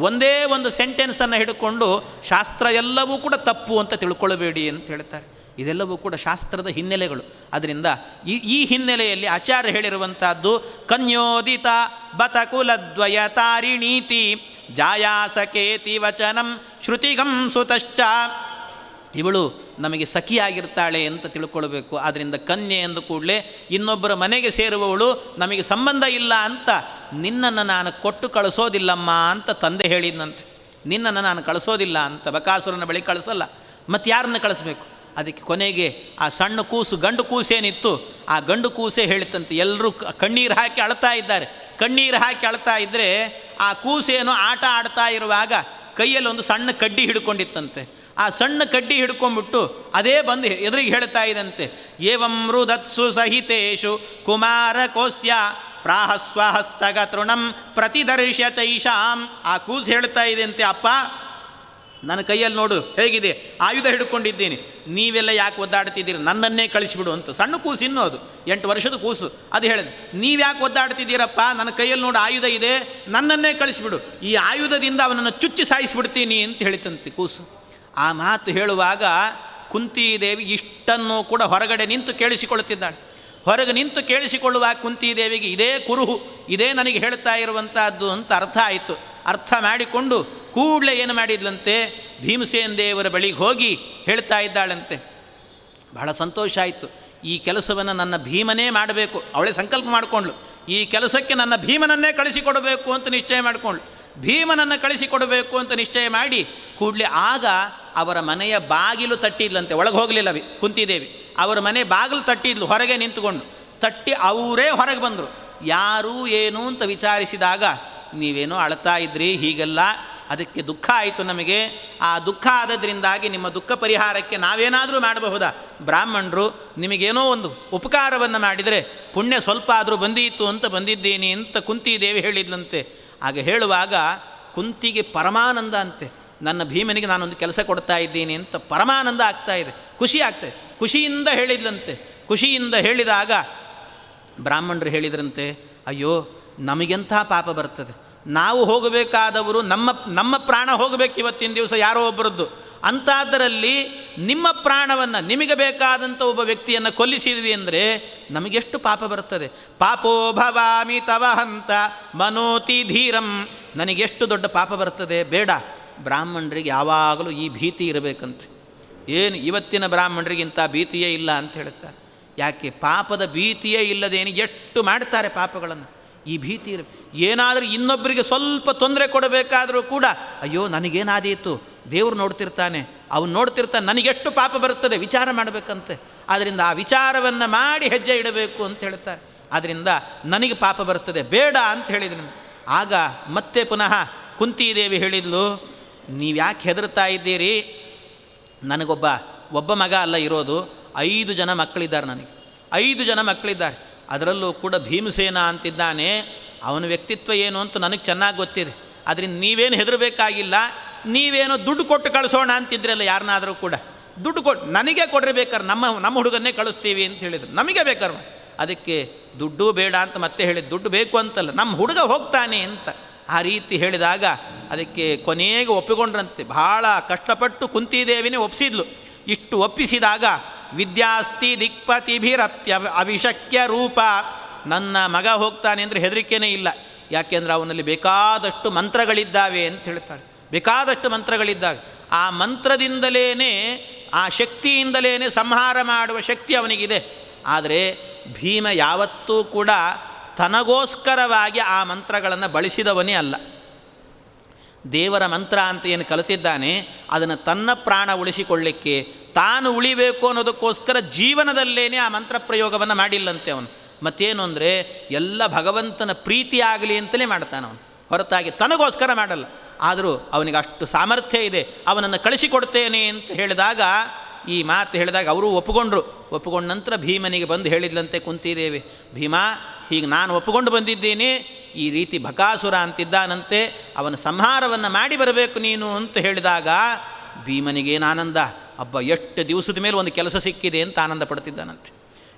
ಒಂದೇ ಒಂದು ಸೆಂಟೆನ್ಸನ್ನು ಹಿಡ್ಕೊಂಡು ಶಾಸ್ತ್ರ ಎಲ್ಲವೂ ಕೂಡ ತಪ್ಪು ಅಂತ ತಿಳ್ಕೊಳ್ಬೇಡಿ ಅಂತ ಹೇಳ್ತಾರೆ. ಇದೆಲ್ಲವೂ ಕೂಡ ಶಾಸ್ತ್ರದ ಹಿನ್ನೆಲೆಗಳು. ಅದರಿಂದ ಈ ಹಿನ್ನೆಲೆಯಲ್ಲಿ ಆಚಾರ್ಯ ಹೇಳಿರುವಂಥದ್ದು ಕನ್ಯೋದಿತ ಬತಕುಲದ್ವಯ ತಾರಿಣೀತಿ ಜಾಯಾಸಕೇತಿ ವಚನಂ ಶ್ರುತಿಗಂ ಸುತಶ್ಚ. ಇವಳು ನಮಗೆ ಸಖಿಯಾಗಿರ್ತಾಳೆ ಅಂತ ತಿಳ್ಕೊಳ್ಬೇಕು. ಆದ್ದರಿಂದ ಕನ್ಯೆ ಅಂದ ಕೂಡಲೇ ಇನ್ನೊಬ್ಬರ ಮನೆಗೆ ಸೇರುವವಳು, ನಮಗೆ ಸಂಬಂಧ ಇಲ್ಲ ಅಂತ ನಿನ್ನನ್ನು ನಾನು ಕೊಟ್ಟು ಕಳಿಸೋದಿಲ್ಲಮ್ಮ ಅಂತ ತಂದೆ ಹೇಳಿದ್ನಂತೆ. ನಿನ್ನನ್ನು ನಾನು ಕಳಿಸೋದಿಲ್ಲ ಅಂತ ಬಕಾಸುರನ ಬಳಿ ಕಳಿಸಲ್ಲ. ಮತ್ತು ಯಾರನ್ನು ಕಳಿಸ್ಬೇಕು? ಅದಕ್ಕೆ ಕೊನೆಗೆ ಆ ಸಣ್ಣ ಕೂಸು, ಗಂಡು ಕೂಸೇನಿತ್ತು, ಆ ಗಂಡು ಕೂಸೇ ಹೇಳಿತಂತೆ. ಎಲ್ಲರೂ ಕಣ್ಣೀರು ಹಾಕಿ ಅಳ್ತಾ ಇದ್ದಾರೆ. ಕಣ್ಣೀರು ಹಾಕಿ ಅಳ್ತಾ ಇದ್ದರೆ ಆ ಕೂಸೇನೋ ಆಟ ಆಡ್ತಾ ಇರುವಾಗ ಕೈಯಲ್ಲಿ ಒಂದು ಸಣ್ಣ ಕಡ್ಡಿ ಹಿಡ್ಕೊಂಡಿತ್ತಂತೆ. ಆ ಸಣ್ಣ ಕಡ್ಡಿ ಹಿಡ್ಕೊಂಡ್ಬಿಟ್ಟು ಅದೇ ಬಂದು ಎದುರಿಗೆ ಹೇಳ್ತಾ ಇದ್ದಂತೆ, ಏವಂ ರುದತ್ಸು ಸಹಿತೇಶು ಕುಮಾರ ಕೋಸ್ಯ ಪ್ರಾಹಸ್ವಹಸ್ತಗ ತೃಣಂ ಪ್ರತಿದರ್ಶ್ಯ ಚೈಷಾಂ. ಆ ಕೂಸು ಹೇಳ್ತಾ ಇದೆ ಅಂತೆ, ಅಪ್ಪ ನನ್ನ ಕೈಯಲ್ಲಿ ನೋಡು ಹೇಗಿದೆ, ಆಯುಧ ಹಿಡ್ಕೊಂಡಿದ್ದೀನಿ, ನೀವೆಲ್ಲ ಯಾಕೆ ಒದ್ದಾಡ್ತಿದ್ದೀರಿ, ನನ್ನನ್ನೇ ಕಳಿಸಿಬಿಡು ಅಂತ. ಸಣ್ಣ ಕೂಸು ಇನ್ನೂ, ಅದು 8 ವರ್ಷದ ಕೂಸು. ಅದು ಹೇಳಿದೆ, ನೀವು ಯಾಕೆ ಒದ್ದಾಡ್ತಿದ್ದೀರಪ್ಪ, ನನ್ನ ಕೈಯಲ್ಲಿ ನೋಡು ಆಯುಧ ಇದೆ, ನನ್ನನ್ನೇ ಕಳಿಸಿಬಿಡು, ಈ ಆಯುಧದಿಂದ ಅವನನ್ನು ಚುಚ್ಚಿ ಸಾಯಿಸಿಬಿಡ್ತೀನಿ ಅಂತ ಹೇಳಿತಂತೆ ಕೂಸು. ಆ ಮಾತು ಹೇಳುವಾಗ ಕುಂತಿದೇವಿ ಇಷ್ಟನ್ನು ಕೂಡ ಹೊರಗಡೆ ನಿಂತು ಕೇಳಿಸಿಕೊಳ್ಳುತ್ತಿದ್ದಾಳೆ. ಹೊರಗೆ ನಿಂತು ಕೇಳಿಸಿಕೊಳ್ಳುವಾಗ ಕುಂತಿದೇವಿಗೆ ಇದೇ ಕುರುಹು, ಇದೇ ನನಗೆ ಹೇಳ್ತಾ ಇರುವಂಥದ್ದು ಅಂತ ಅರ್ಥ ಆಯಿತು. ಅರ್ಥ ಮಾಡಿಕೊಂಡು ಕೂಡಲೇ ಏನು ಮಾಡಿದ್ಲಂತೆ, ಭೀಮಸೇನ ದೇವರ ಬಳಿಗೆ ಹೋಗಿ ಹೇಳ್ತಾ ಇದ್ದಾಳಂತೆ. ಬಹಳ ಸಂತೋಷ ಆಯಿತು. ಈ ಕೆಲಸವನ್ನು ನನ್ನ ಭೀಮನೇ ಮಾಡಬೇಕು, ಅವಳೇ ಸಂಕಲ್ಪ ಮಾಡಿಕೊಂಡ್ಳು. ಈ ಕೆಲಸಕ್ಕೆ ನನ್ನ ಭೀಮನನ್ನೇ ಕಳಿಸಿಕೊಡಬೇಕು ಅಂತ ನಿಶ್ಚಯ ಮಾಡಿಕೊಂಡ್ಳು. ಭೀಮನನ್ನು ಕಳಿಸಿಕೊಡಬೇಕು ಅಂತ ನಿಶ್ಚಯ ಮಾಡಿ ಕೂಡಲೇ ಆಗ ಅವರ ಮನೆಯ ಬಾಗಿಲು ತಟ್ಟಿದ್ಲಂತೆ. ಒಳಗೆ ಹೋಗಲಿಲ್ಲ ಕುಂತಿದೇವಿ, ಅವರ ಮನೆ ಬಾಗಿಲು ತಟ್ಟಿದ್ಲು, ಹೊರಗೆ ನಿಂತುಕೊಂಡು. ತಟ್ಟಿ ಅವರೇ ಹೊರಗೆ ಬಂದರು. ಯಾರು ಏನು ಅಂತ ವಿಚಾರಿಸಿದಾಗ, ನೀವೇನೋ ಅಳ್ತಾ ಇದ್ರಿ ಹೀಗೆಲ್ಲ, ಅದಕ್ಕೆ ದುಃಖ ಆಯಿತು ನಮಗೆ. ಆ ದುಃಖ ಆದದ್ರಿಂದಾಗಿ ನಿಮ್ಮ ದುಃಖ ಪರಿಹಾರಕ್ಕೆ ನಾವೇನಾದರೂ ಮಾಡಬಹುದಾ? ಬ್ರಾಹ್ಮಣರು ನಿಮಗೇನೋ ಒಂದು ಉಪಕಾರವನ್ನು ಮಾಡಿದರೆ ಪುಣ್ಯ ಸ್ವಲ್ಪ ಆದರೂ ಬಂದೀತು ಅಂತ ಬಂದಿದ್ದೀನಿ ಅಂತ ಕುಂತಿದೇವಿ ಹೇಳಿದ್ಲಂತೆ. ಆಗ ಹೇಳುವಾಗ ಕುಂತಿಗೆ ಪರಮಾನಂದ ಅಂತೆ. ನನ್ನ ಭೀಮನಿಗೆ ನಾನೊಂದು ಕೆಲಸ ಕೊಡ್ತಾ ಇದ್ದೀನಿ ಅಂತ ಪರಮಾನಂದ ಆಗ್ತಾ ಇದೆ, ಖುಷಿ ಆಗ್ತಾಯಿದೆ. ಖುಷಿಯಿಂದ ಹೇಳಿದ್ಲಂತೆ. ಖುಷಿಯಿಂದ ಹೇಳಿದಾಗ ಬ್ರಾಹ್ಮಣರು ಹೇಳಿದ್ರಂತೆ, ಅಯ್ಯೋ ನಮಗೆಂಥ ಪಾಪ ಬರ್ತದೆ, ನಾವು ಹೋಗಬೇಕಾದವರು ನಮ್ಮ ಪ್ರಾಣ ಹೋಗಬೇಕು ಇವತ್ತಿನ ದಿವಸ ಯಾರೋ ಒಬ್ಬರದ್ದು. ಅಂಥದ್ದರಲ್ಲಿ ನಿಮ್ಮ ಪ್ರಾಣವನ್ನು, ನಿಮಗೆ ಬೇಕಾದಂಥ ಒಬ್ಬ ವ್ಯಕ್ತಿಯನ್ನು ಕೊಲ್ಲಿಸಿದ್ವಿ ಅಂದರೆ ನಮಗೆಷ್ಟು ಪಾಪ ಬರ್ತದೆ. ಪಾಪೋ ಭವಾಮಿ ತವ ಹಂತ ಮನೋತಿ ಧೀರಂ, ನನಗೆಷ್ಟು ದೊಡ್ಡ ಪಾಪ ಬರ್ತದೆ. ಬೇಡ, ಬ್ರಾಹ್ಮಣರಿಗೆ ಯಾವಾಗಲೂ ಈ ಭೀತಿ ಇರಬೇಕಂತೆ. ಏನು ಇವತ್ತಿನ ಬ್ರಾಹ್ಮಣರಿಗೆ ಇಂಥ ಭೀತಿಯೇ ಇಲ್ಲ ಅಂತ ಹೇಳ್ತಾರೆ. ಯಾಕೆ? ಪಾಪದ ಭೀತಿಯೇ ಇಲ್ಲದೇನು ಎಷ್ಟು ಮಾಡ್ತಾರೆ ಪಾಪಗಳನ್ನು. ಈ ಭೀತಿ ಏನಾದರೂ ಇನ್ನೊಬ್ಬರಿಗೆ ಸ್ವಲ್ಪ ತೊಂದರೆ ಕೊಡಬೇಕಾದರೂ ಕೂಡ, ಅಯ್ಯೋ ನನಗೇನಾದೀತು, ದೇವರು ನೋಡ್ತಿರ್ತಾನೆ, ಅವನು ನೋಡ್ತಿರ್ತಾನೆ, ನನಗೆಷ್ಟು ಪಾಪ ಬರುತ್ತದೆ ವಿಚಾರ ಮಾಡಬೇಕಂತೆ. ಆದ್ದರಿಂದ ಆ ವಿಚಾರವನ್ನು ಮಾಡಿ ಹೆಜ್ಜೆ ಇಡಬೇಕು ಅಂತ ಹೇಳ್ತಾರೆ. ಆದ್ದರಿಂದ ನನಗೆ ಪಾಪ ಬರ್ತದೆ, ಬೇಡ ಅಂತ ಹೇಳಿದ್ರು. ಆಗ ಮತ್ತೆ ಪುನಃ ಕುಂತಿದೇವಿ ಹೇಳಿದ್ಲು, ನೀವು ಯಾಕೆ ಹೆದರ್ತಾ ಇದ್ದೀರಿ, ಒಬ್ಬ ಮಗ ಅಲ್ಲ ಇರೋದು, 5 ಜನ ಮಕ್ಕಳಿದ್ದಾರೆ ನನಗೆ, 5 ಜನ ಮಕ್ಕಳಿದ್ದಾರೆ. ಅದರಲ್ಲೂ ಕೂಡ ಭೀಮಸೇನ ಅಂತಿದ್ದಾನೆ, ಅವನ ವ್ಯಕ್ತಿತ್ವ ಏನು ಅಂತ ನನಗೆ ಚೆನ್ನಾಗಿ ಗೊತ್ತಿದೆ. ಅದರಿಂದ ನೀವೇನು ಹೆದರಬೇಕಾಗಿಲ್ಲ, ನೀವೇನೋ ದುಡ್ಡು ಕೊಟ್ಟು ಕಳಿಸೋಣ ಅಂತಿದ್ರಲ್ಲ ಯಾರನ್ನಾದರೂ ಕೂಡ, ದುಡ್ಡು ಕೊಟ್ಟು ನನಗೆ ಕೊಡ್ರಿ ಬೇಕಾದ್ರೆ, ನಮ್ಮ ಹುಡುಗನ್ನೇ ಕಳಿಸ್ತೀವಿ ಅಂತ ಹೇಳಿದರು. ನಮಗೆ ಬೇಕಾದ್ರೆ ಅದಕ್ಕೆ ದುಡ್ಡು ಬೇಡ ಅಂತ ಮತ್ತೆ ಹೇಳಿದ್ದು, ದುಡ್ಡು ಬೇಕು ಅಂತಲ್ಲ, ನಮ್ಮ ಹುಡುಗ ಹೋಗ್ತಾನೆ ಅಂತ ಆ ರೀತಿ ಹೇಳಿದಾಗ ಅದಕ್ಕೆ ಕೊನೆಗೆ ಒಪ್ಪಿಕೊಂಡ್ರಂತೆ. ಭಾಳ ಕಷ್ಟಪಟ್ಟು ಕುಂತಿದೇವಿನೇ ಒಪ್ಪಿಸಿದ್ಲು. ಇಷ್ಟು ಒಪ್ಪಿಸಿದಾಗ ವಿದ್ಯಾಸ್ತಿ ದಿಕ್ಪತಿಭಿರಪ್ಯ ಅವಿಶಕ್ಯ ರೂಪ, ನನ್ನ ಮಗ ಹೋಗ್ತಾನೆ ಅಂದರೆ ಹೆದರಿಕೆನೇ ಇಲ್ಲ. ಯಾಕೆಂದರೆ ಅವನಲ್ಲಿ ಬೇಕಾದಷ್ಟು ಮಂತ್ರಗಳಿದ್ದಾವೆ ಅಂತ ಹೇಳ್ತಾಳೆ. ಬೇಕಾದಷ್ಟು ಮಂತ್ರಗಳಿದ್ದಾವೆ. ಆ ಮಂತ್ರದಿಂದಲೇ, ಆ ಶಕ್ತಿಯಿಂದಲೇ ಸಂಹಾರ ಮಾಡುವ ಶಕ್ತಿ ಅವನಿಗಿದೆ. ಆದರೆ ಭೀಮ ಯಾವತ್ತೂ ಕೂಡ ತನಗೋಸ್ಕರವಾಗಿ ಆ ಮಂತ್ರಗಳನ್ನು ಬಳಸಿದವನೇ ಅಲ್ಲ. ದೇವರ ಮಂತ್ರ ಅಂತ ಏನು ಕಲಿತಿದ್ದಾನೆ, ಅದನ್ನು ತನ್ನ ಪ್ರಾಣ ಉಳಿಸಿಕೊಳ್ಳಿಕ್ಕೆ, ತಾನು ಉಳಿಬೇಕು ಅನ್ನೋದಕ್ಕೋಸ್ಕರ ಜೀವನದಲ್ಲೇ ಆ ಮಂತ್ರ ಪ್ರಯೋಗವನ್ನು ಮಾಡಿಲ್ಲಂತೆ ಅವನು. ಮತ್ತೇನು ಅಂದರೆ ಎಲ್ಲ ಭಗವಂತನ ಪ್ರೀತಿ ಆಗಲಿ ಅಂತಲೇ ಮಾಡ್ತಾನೆ ಅವನು, ಹೊರತಾಗಿ ತನಗೋಸ್ಕರ ಮಾಡಲ್ಲ. ಆದರೂ ಅವನಿಗೆ ಅಷ್ಟು ಸಾಮರ್ಥ್ಯ ಇದೆ, ಅವನನ್ನು ಕಳಿಸಿಕೊಡ್ತೇನೆ ಅಂತ ಹೇಳಿದಾಗ, ಈ ಮಾತು ಹೇಳಿದಾಗ ಅವರು ಒಪ್ಪಿಕೊಂಡ ನಂತರ ಭೀಮನಿಗೆ ಬಂದು ಹೇಳಿದ್ಲಂತೆ ಕುಂತಿದೇವಿ, ಭೀಮಾ ಹೀಗೆ ನಾನು ಒಪ್ಪಿಕೊಂಡು ಬಂದಿದ್ದೀನಿ, ಈ ರೀತಿ ಬಕಾಸುರ ಅಂತಿದ್ದಾನಂತೆ, ಅವನ ಸಂಹಾರವನ್ನು ಮಾಡಿ ಬರಬೇಕು ನೀನು ಅಂತ ಹೇಳಿದಾಗ ಭೀಮನಿಗೇನು ಆನಂದ, ಅಬ್ಬ ಎಷ್ಟು ದಿವಸದ ಮೇಲೆ ಒಂದು ಕೆಲಸ ಸಿಕ್ಕಿದೆ ಅಂತ ಆನಂದ ಪಡ್ತಿದ್ದಾನಂತೆ.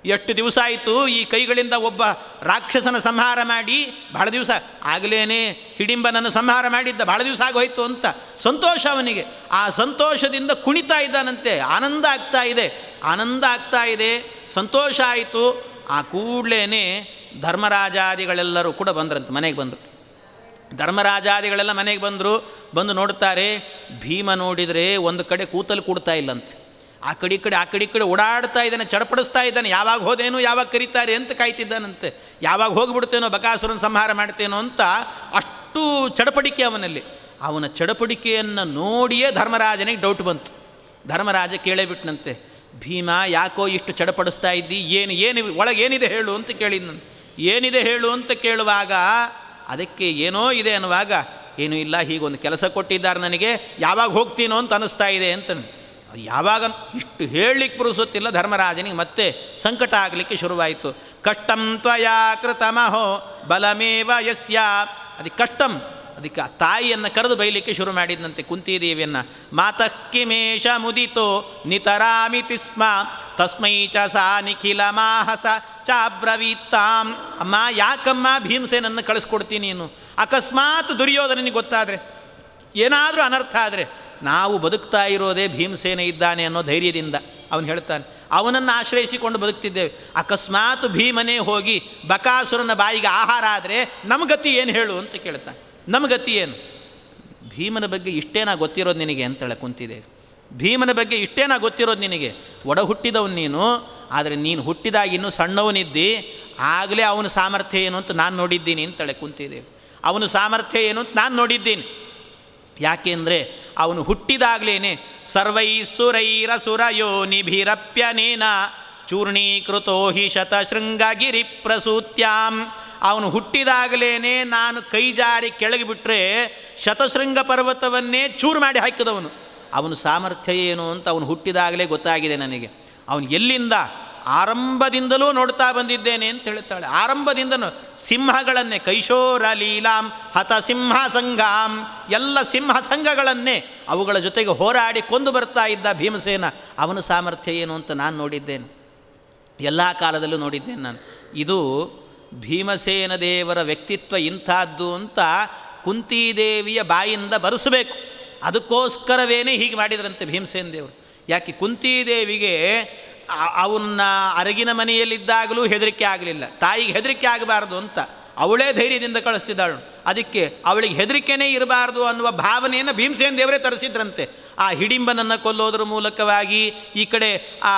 ಎಷ್ಟು ದಿವಸ ಆಯಿತು ಈ ಕೈಗಳಿಂದ ಒಬ್ಬ ರಾಕ್ಷಸನ ಸಂಹಾರ ಮಾಡಿ, ಬಹಳ ದಿವಸ ಆಗಲೇ ಹಿಡಿಂಬನನ್ನು ಸಂಹಾರ ಮಾಡಿದ್ದ, ಬಹಳ ದಿವಸ ಆಗೋಯ್ತು ಅಂತ ಸಂತೋಷ ಅವನಿಗೆ. ಆ ಸಂತೋಷದಿಂದ ಕುಣಿತಾ ಇದ್ದಾನಂತೆ, ಆನಂದ ಆಗ್ತಾ ಇದೆ, ಸಂತೋಷ ಆಯಿತು. ಆ ಕೂಡಲೇ ಧರ್ಮರಾಜಾದಿಗಳೆಲ್ಲರೂ ಕೂಡ ಬಂದ್ರಂತೆ, ಮನೆಗೆ ಬಂದರು. ಧರ್ಮರಾಜಾದಿಗಳೆಲ್ಲ ಮನೆಗೆ ಬಂದು ನೋಡ್ತಾರೆ, ಭೀಮ ನೋಡಿದರೆ ಒಂದು ಕಡೆ ಕೂತಲ್ಲಿ ಕೂಡ್ತಾ ಇಲ್ಲಂತೆ. ಆ ಕಡೆ ಈ ಕಡೆ ಓಡಾಡ್ತಾ ಇದ್ದಾನೆ, ಚಡಪಡಿಸ್ತಾ ಇದ್ದಾನೆ. ಯಾವಾಗ ಹೋದೇನೋ, ಯಾವಾಗ ಕರೀತಾರೆ ಅಂತ ಕಾಯ್ತಿದ್ದಾನಂತೆ. ಯಾವಾಗ ಹೋಗಿಬಿಡ್ತೇನೋ, ಬಕಾಸುರನ ಸಂಹಾರ ಮಾಡ್ತೇನೋ ಅಂತ ಅಷ್ಟು ಚಡಪಡಿಕೆ ಅವನಲ್ಲಿ. ಅವನ ಚಡಪಡಿಕೆಯನ್ನು ನೋಡಿಯೇ ಧರ್ಮರಾಜನಿಗೆ ಡೌಟ್ ಬಂತು. ಧರ್ಮರಾಜ ಕೇಳೇ ಬಿಟ್ಟನಂತೆ, ಭೀಮ ಯಾಕೋ ಇಷ್ಟು ಚಡಪಡಿಸ್ತಾ ಇದ್ದಿ, ಏನು ಒಳಗೇನಿದೆ ಹೇಳು ಅಂತ ಕೇಳಿದ್ನು. ಏನಿದೆ ಹೇಳು ಅಂತ ಕೇಳುವಾಗ ಅದಕ್ಕೆ ಏನೋ ಇದೆ ಅನ್ನುವಾಗ, ಏನೂ ಇಲ್ಲ, ಹೀಗೊಂದು ಕೆಲಸ ಕೊಟ್ಟಿದ್ದಾರೆ ನನಗೆ, ಯಾವಾಗ ಹೋಗ್ತೀನೋ ಅಂತ ಅನ್ನಿಸ್ತಾ ಇದೆ ಅಂತ. ಯಾವಾಗ ಇಷ್ಟು ಹೇಳಲಿಕ್ಕೆ ಪುರುಸುತ್ತಿಲ್ಲ ಧರ್ಮರಾಜನಿಗೆ, ಮತ್ತೆ ಸಂಕಟ ಆಗಲಿಕ್ಕೆ ಶುರುವಾಯಿತು. ಕಷ್ಟಂ ತ್ವಯಾ ಕೃತಮಹೋ ಬಲಮೇವ ಯಸ್ಯ, ಅದಕ್ಕೆ ಕಷ್ಟಂ, ಅದಕ್ಕೆ ಆ ತಾಯಿಯನ್ನು ಕರೆದು ಬೈಲಿಕ್ಕೆ ಶುರು ಮಾಡಿದಂತೆ ಕುಂತಿದೇವಿಯನ್ನು. ಮಾತಃ ಕಿಮೇಶ ಮುದಿತೋ ನಿತರಾಮಿತಿ ಸ್ಮ ತಸ್ಮೈ ಚ ಸಾ ನಿಖಿಲ ಮಾಹಸ ಚಾಬ್ರವೀತ್ತಾಂ. ಅಮ್ಮ ಯಾಕಮ್ಮ ಭೀಮಸೇನನ್ನು ಕಳಿಸ್ಕೊಡ್ತೀನಿ ನೀನು, ಅಕಸ್ಮಾತ್ ದುರ್ಯೋಧನನಿಗೆ ಗೊತ್ತಾದರೆ, ಏನಾದರೂ ಅನರ್ಥ ಆದರೆ, ನಾವು ಬದುಕ್ತಾ ಇರೋದೇ ಭೀಮಸೇನ ಇದ್ದಾನೆ ಅನ್ನೋ ಧೈರ್ಯದಿಂದ. ಅವನು ಹೇಳ್ತಾನೆ, ಅವನನ್ನು ಆಶ್ರಯಿಸಿಕೊಂಡು ಬದುಕ್ತಿದ್ದೇವೆ, ಅಕಸ್ಮಾತ್ ಭೀಮನೇ ಹೋಗಿ ಬಕಾಸುರನ ಬಾಯಿಗೆ ಆಹಾರ ಆದರೆ ನಮ್ಮ ಗತಿ ಏನು ಹೇಳು ಅಂತ ಕೇಳ್ತಾನೆ. ನಮ್ಮ ಗತಿ ಏನು? ಭೀಮನ ಬಗ್ಗೆ ಇಷ್ಟೇನಾ ಗೊತ್ತಿರೋದು ನಿನಗೆ ಅಂತೇಳಿ ಕುಂತಿದೆ. ಭೀಮನ ಬಗ್ಗೆ ಇಷ್ಟೇನಾ ಗೊತ್ತಿರೋದು ನಿನಗೆ, ಒಡ ಹುಟ್ಟಿದವನು ನೀನು, ಆದರೆ ನೀನು ಹುಟ್ಟಿದಾಗ ಇನ್ನೂ ಸಣ್ಣವನಿದ್ದಿ, ಆಗಲೇ ಅವನ ಸಾಮರ್ಥ್ಯ ಏನು ಅಂತ ನಾನು ನೋಡಿದ್ದೀನಿ ಅಂತೇಳಿ ಕುಂತಿದ್ದೇವೆ. ಅವನ ಸಾಮರ್ಥ್ಯ ಏನು ಅಂತ ನಾನು ನೋಡಿದ್ದೀನಿ. ಯಾಕೆಂದರೆ ಅವನು ಹುಟ್ಟಿದಾಗಲೇ ಸರ್ವೈಸುರೈರಸುರಯೋನಿಭಿರಪ್ಯನೇನ ಚೂರ್ಣೀಕೃತೋ ಹಿ ಶತಶೃಂಗಗಿರಿ ಪ್ರಸೂತ್ಯಾಂ. ಅವನು ಹುಟ್ಟಿದಾಗಲೇ ನಾನು ಕೈ ಜಾರಿ ಕೆಳಗೆ ಬಿಟ್ಟರೆ ಶತಶೃಂಗ ಪರ್ವತವನ್ನೇ ಚೂರು ಮಾಡಿ ಹಾಕಿದವನು. ಅವನ ಸಾಮರ್ಥ್ಯ ಏನು ಅಂತ ಅವನು ಹುಟ್ಟಿದಾಗಲೇ ಗೊತ್ತಾಗಿದೆ ನನಗೆ. ಅವನು ಎಲ್ಲಿಂದ ಆರಂಭದಿಂದಲೂ ನೋಡ್ತಾ ಬಂದಿದ್ದೇನೆ ಅಂತ ಹೇಳ್ತಾಳೆ. ಆರಂಭದಿಂದನೂ ಸಿಂಹಗಳನ್ನೇ, ಕೈಶೋರ ಲೀಲಾಂ ಹತ ಸಿಂಹ ಸಂಘಾಂ, ಎಲ್ಲ ಸಿಂಹ ಸಂಘಗಳನ್ನೇ ಅವುಗಳ ಜೊತೆಗೆ ಹೋರಾಡಿ ಕೊಂದು ಬರ್ತಾ ಇದ್ದ ಭೀಮಸೇನ. ಅವನ ಸಾಮರ್ಥ್ಯ ಏನು ಅಂತ ನಾನು ನೋಡಿದ್ದೇನೆ, ಎಲ್ಲ ಕಾಲದಲ್ಲೂ ನೋಡಿದ್ದೇನೆ ನಾನು. ಇದು ಭೀಮಸೇನ ದೇವರ ವ್ಯಕ್ತಿತ್ವ ಇಂಥದ್ದು ಅಂತ ಕುಂತಿದೇವಿಯ ಬಾಯಿಂದ ಬರೆಸಬೇಕು. ಅದಕ್ಕೋಸ್ಕರವೇ ಹೀಗೆ ಮಾಡಿದ್ರಂತೆ ಭೀಮಸೇನ ದೇವರು. ಯಾಕೆ ಕುಂತಿದೇವಿಗೆ ಅವನ್ನ ಅರಗಿನ ಮನೆಯಲ್ಲಿದ್ದಾಗಲೂ ಹೆದರಿಕೆ ಆಗಲಿಲ್ಲ, ತಾಯಿಗೆ ಹೆದರಿಕೆ ಆಗಬಾರ್ದು ಅಂತ ಅವಳೇ ಧೈರ್ಯದಿಂದ ಕಳಿಸ್ತಿದ್ದಾಳು. ಅದಕ್ಕೆ ಅವಳಿಗೆ ಹೆದರಿಕೆನೇ ಇರಬಾರ್ದು ಅನ್ನುವ ಭಾವನೆಯನ್ನು ಭೀಮಸೇನ ದೇವರೇ ತರಿಸಿದ್ರಂತೆ. ಆ ಹಿಡಿಂಬನನ್ನು ಕೊಲ್ಲೋದ್ರ ಮೂಲಕವಾಗಿ ಈ ಕಡೆ ಆ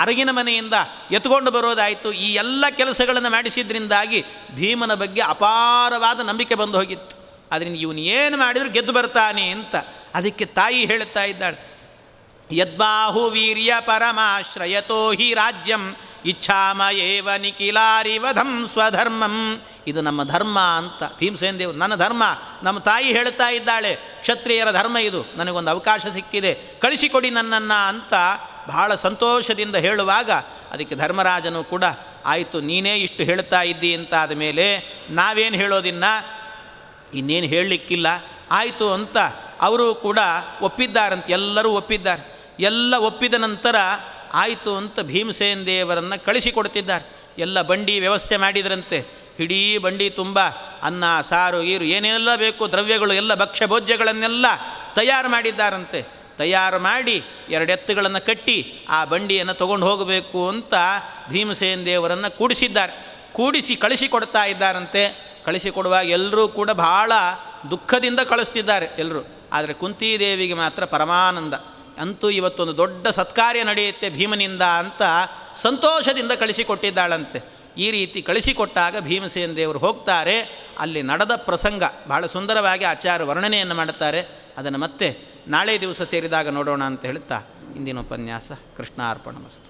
ಅರಗಿನ ಮನೆಯಿಂದ ಎತ್ಕೊಂಡು ಬರೋದಾಯಿತು. ಈ ಎಲ್ಲ ಕೆಲಸಗಳನ್ನು ಮಾಡಿಸಿದ್ರಿಂದಾಗಿ ಭೀಮನ ಬಗ್ಗೆ ಅಪಾರವಾದ ನಂಬಿಕೆ ಬಂದು ಹೋಗಿತ್ತು. ಅದರಿಂದ ಇವನು ಏನು ಮಾಡಿದರೂ ಗೆದ್ದು ಬರ್ತಾನೆ ಅಂತ. ಅದಕ್ಕೆ ತಾಯಿ ಹೇಳುತ್ತಾ ಇದ್ದಾಳೆ, ಯದ್ಬಾಹು ವೀರ್ಯ ಪರಮಾಶ್ರಯತೋ ಹಿ ರಾಜ್ಯಂ ಇಚ್ಛಾಮ ಏವ ನಿಖಿಲಾರಿವಧಂ ಸ್ವಧರ್ಮಂ. ಇದು ನಮ್ಮ ಧರ್ಮ ಅಂತ ಭೀಮಸೇನ ದೇವರು, ನನ್ನ ಧರ್ಮ, ನಮ್ಮ ತಾಯಿ ಹೇಳ್ತಾ ಇದ್ದಾಳೆ, ಕ್ಷತ್ರಿಯರ ಧರ್ಮ ಇದು, ನನಗೊಂದು ಅವಕಾಶ ಸಿಕ್ಕಿದೆ, ಕಳಿಸಿಕೊಡಿ ನನ್ನನ್ನು ಅಂತ ಬಹಳ ಸಂತೋಷದಿಂದ ಹೇಳುವಾಗ ಅದಕ್ಕೆ ಧರ್ಮರಾಜನು ಕೂಡ ಆಯಿತು, ನೀನೇ ಇಷ್ಟು ಹೇಳ್ತಾ ಇದ್ದಿ ಅಂತ ಆದಮೇಲೆ ನಾವೇನು ಹೇಳೋದಿನ್ನ, ಇನ್ನೇನು ಹೇಳಲಿಕ್ಕಿಲ್ಲ, ಆಯಿತು ಅಂತ ಅವರು ಕೂಡ ಒಪ್ಪಿದ್ದಾರಂತೆ. ಎಲ್ಲರೂ ಒಪ್ಪಿದ್ದಾರೆ. ಎಲ್ಲ ಒಪ್ಪಿದ ನಂತರ ಆಯಿತು ಅಂತ ಭೀಮಸೇನ ದೇವರನ್ನು ಕಳಿಸಿಕೊಡ್ತಿದ್ದಾರೆ. ಎಲ್ಲ ಬಂಡಿ ವ್ಯವಸ್ಥೆ ಮಾಡಿದ್ರಂತೆ. ಇಡೀ ಬಂಡಿ ತುಂಬ ಅನ್ನ, ಸಾರು, ಗೀರು ಏನೇನೆಲ್ಲ ಬೇಕು ದ್ರವ್ಯಗಳು, ಎಲ್ಲ ಭಕ್ಷ್ಯ ಭೋಜ್ಯಗಳನ್ನೆಲ್ಲ ತಯಾರು ಮಾಡಿದ್ದಾರಂತೆ. ತಯಾರು ಮಾಡಿ 2 ಎತ್ತುಗಳನ್ನು ಕಟ್ಟಿ ಆ ಬಂಡಿಯನ್ನು ತೊಗೊಂಡು ಹೋಗಬೇಕು ಅಂತ ಭೀಮಸೇನ ದೇವರನ್ನು ಕೂಡಿಸಿದ್ದಾರೆ. ಕೂಡಿಸಿ ಕಳಿಸಿಕೊಡ್ತಾ ಇದ್ದಾರಂತೆ. ಕಳಿಸಿಕೊಡುವಾಗ ಎಲ್ಲರೂ ಕೂಡ ಬಹಳ ದುಃಖದಿಂದ ಕಳಿಸ್ತಿದ್ದಾರೆ ಎಲ್ಲರೂ. ಆದರೆ ಕುಂತಿದೇವಿಗೆ ಮಾತ್ರ ಪರಮಾನಂದ. ಅಂತೂ ಇವತ್ತೊಂದು ದೊಡ್ಡ ಸತ್ಕಾರ್ಯ ನಡೆಯುತ್ತೆ ಭೀಮನಿಂದ ಅಂತ ಸಂತೋಷದಿಂದ ಕಳಿಸಿಕೊಟ್ಟಿದ್ದಾಳಂತೆ. ಈ ರೀತಿ ಕಳಿಸಿಕೊಟ್ಟಾಗ ಭೀಮಸೇನ ದೇವರು ಹೋಗ್ತಾರೆ. ಅಲ್ಲಿ ನಡೆದ ಪ್ರಸಂಗ ಬಹಳ ಸುಂದರವಾಗಿ ಆಚಾರ್ಯ ವರ್ಣನೆಯನ್ನು ಮಾಡುತ್ತಾರೆ. ಅದನ್ನು ಮತ್ತೆ ನಾಳೆ ದಿವಸ ಸೇರಿದಾಗ ನೋಡೋಣ ಅಂತ ಹೇಳುತ್ತಾ ಇಂದಿನ ಉಪನ್ಯಾಸ ಕೃಷ್ಣಾರ್ಪಣಮಸ್ತು.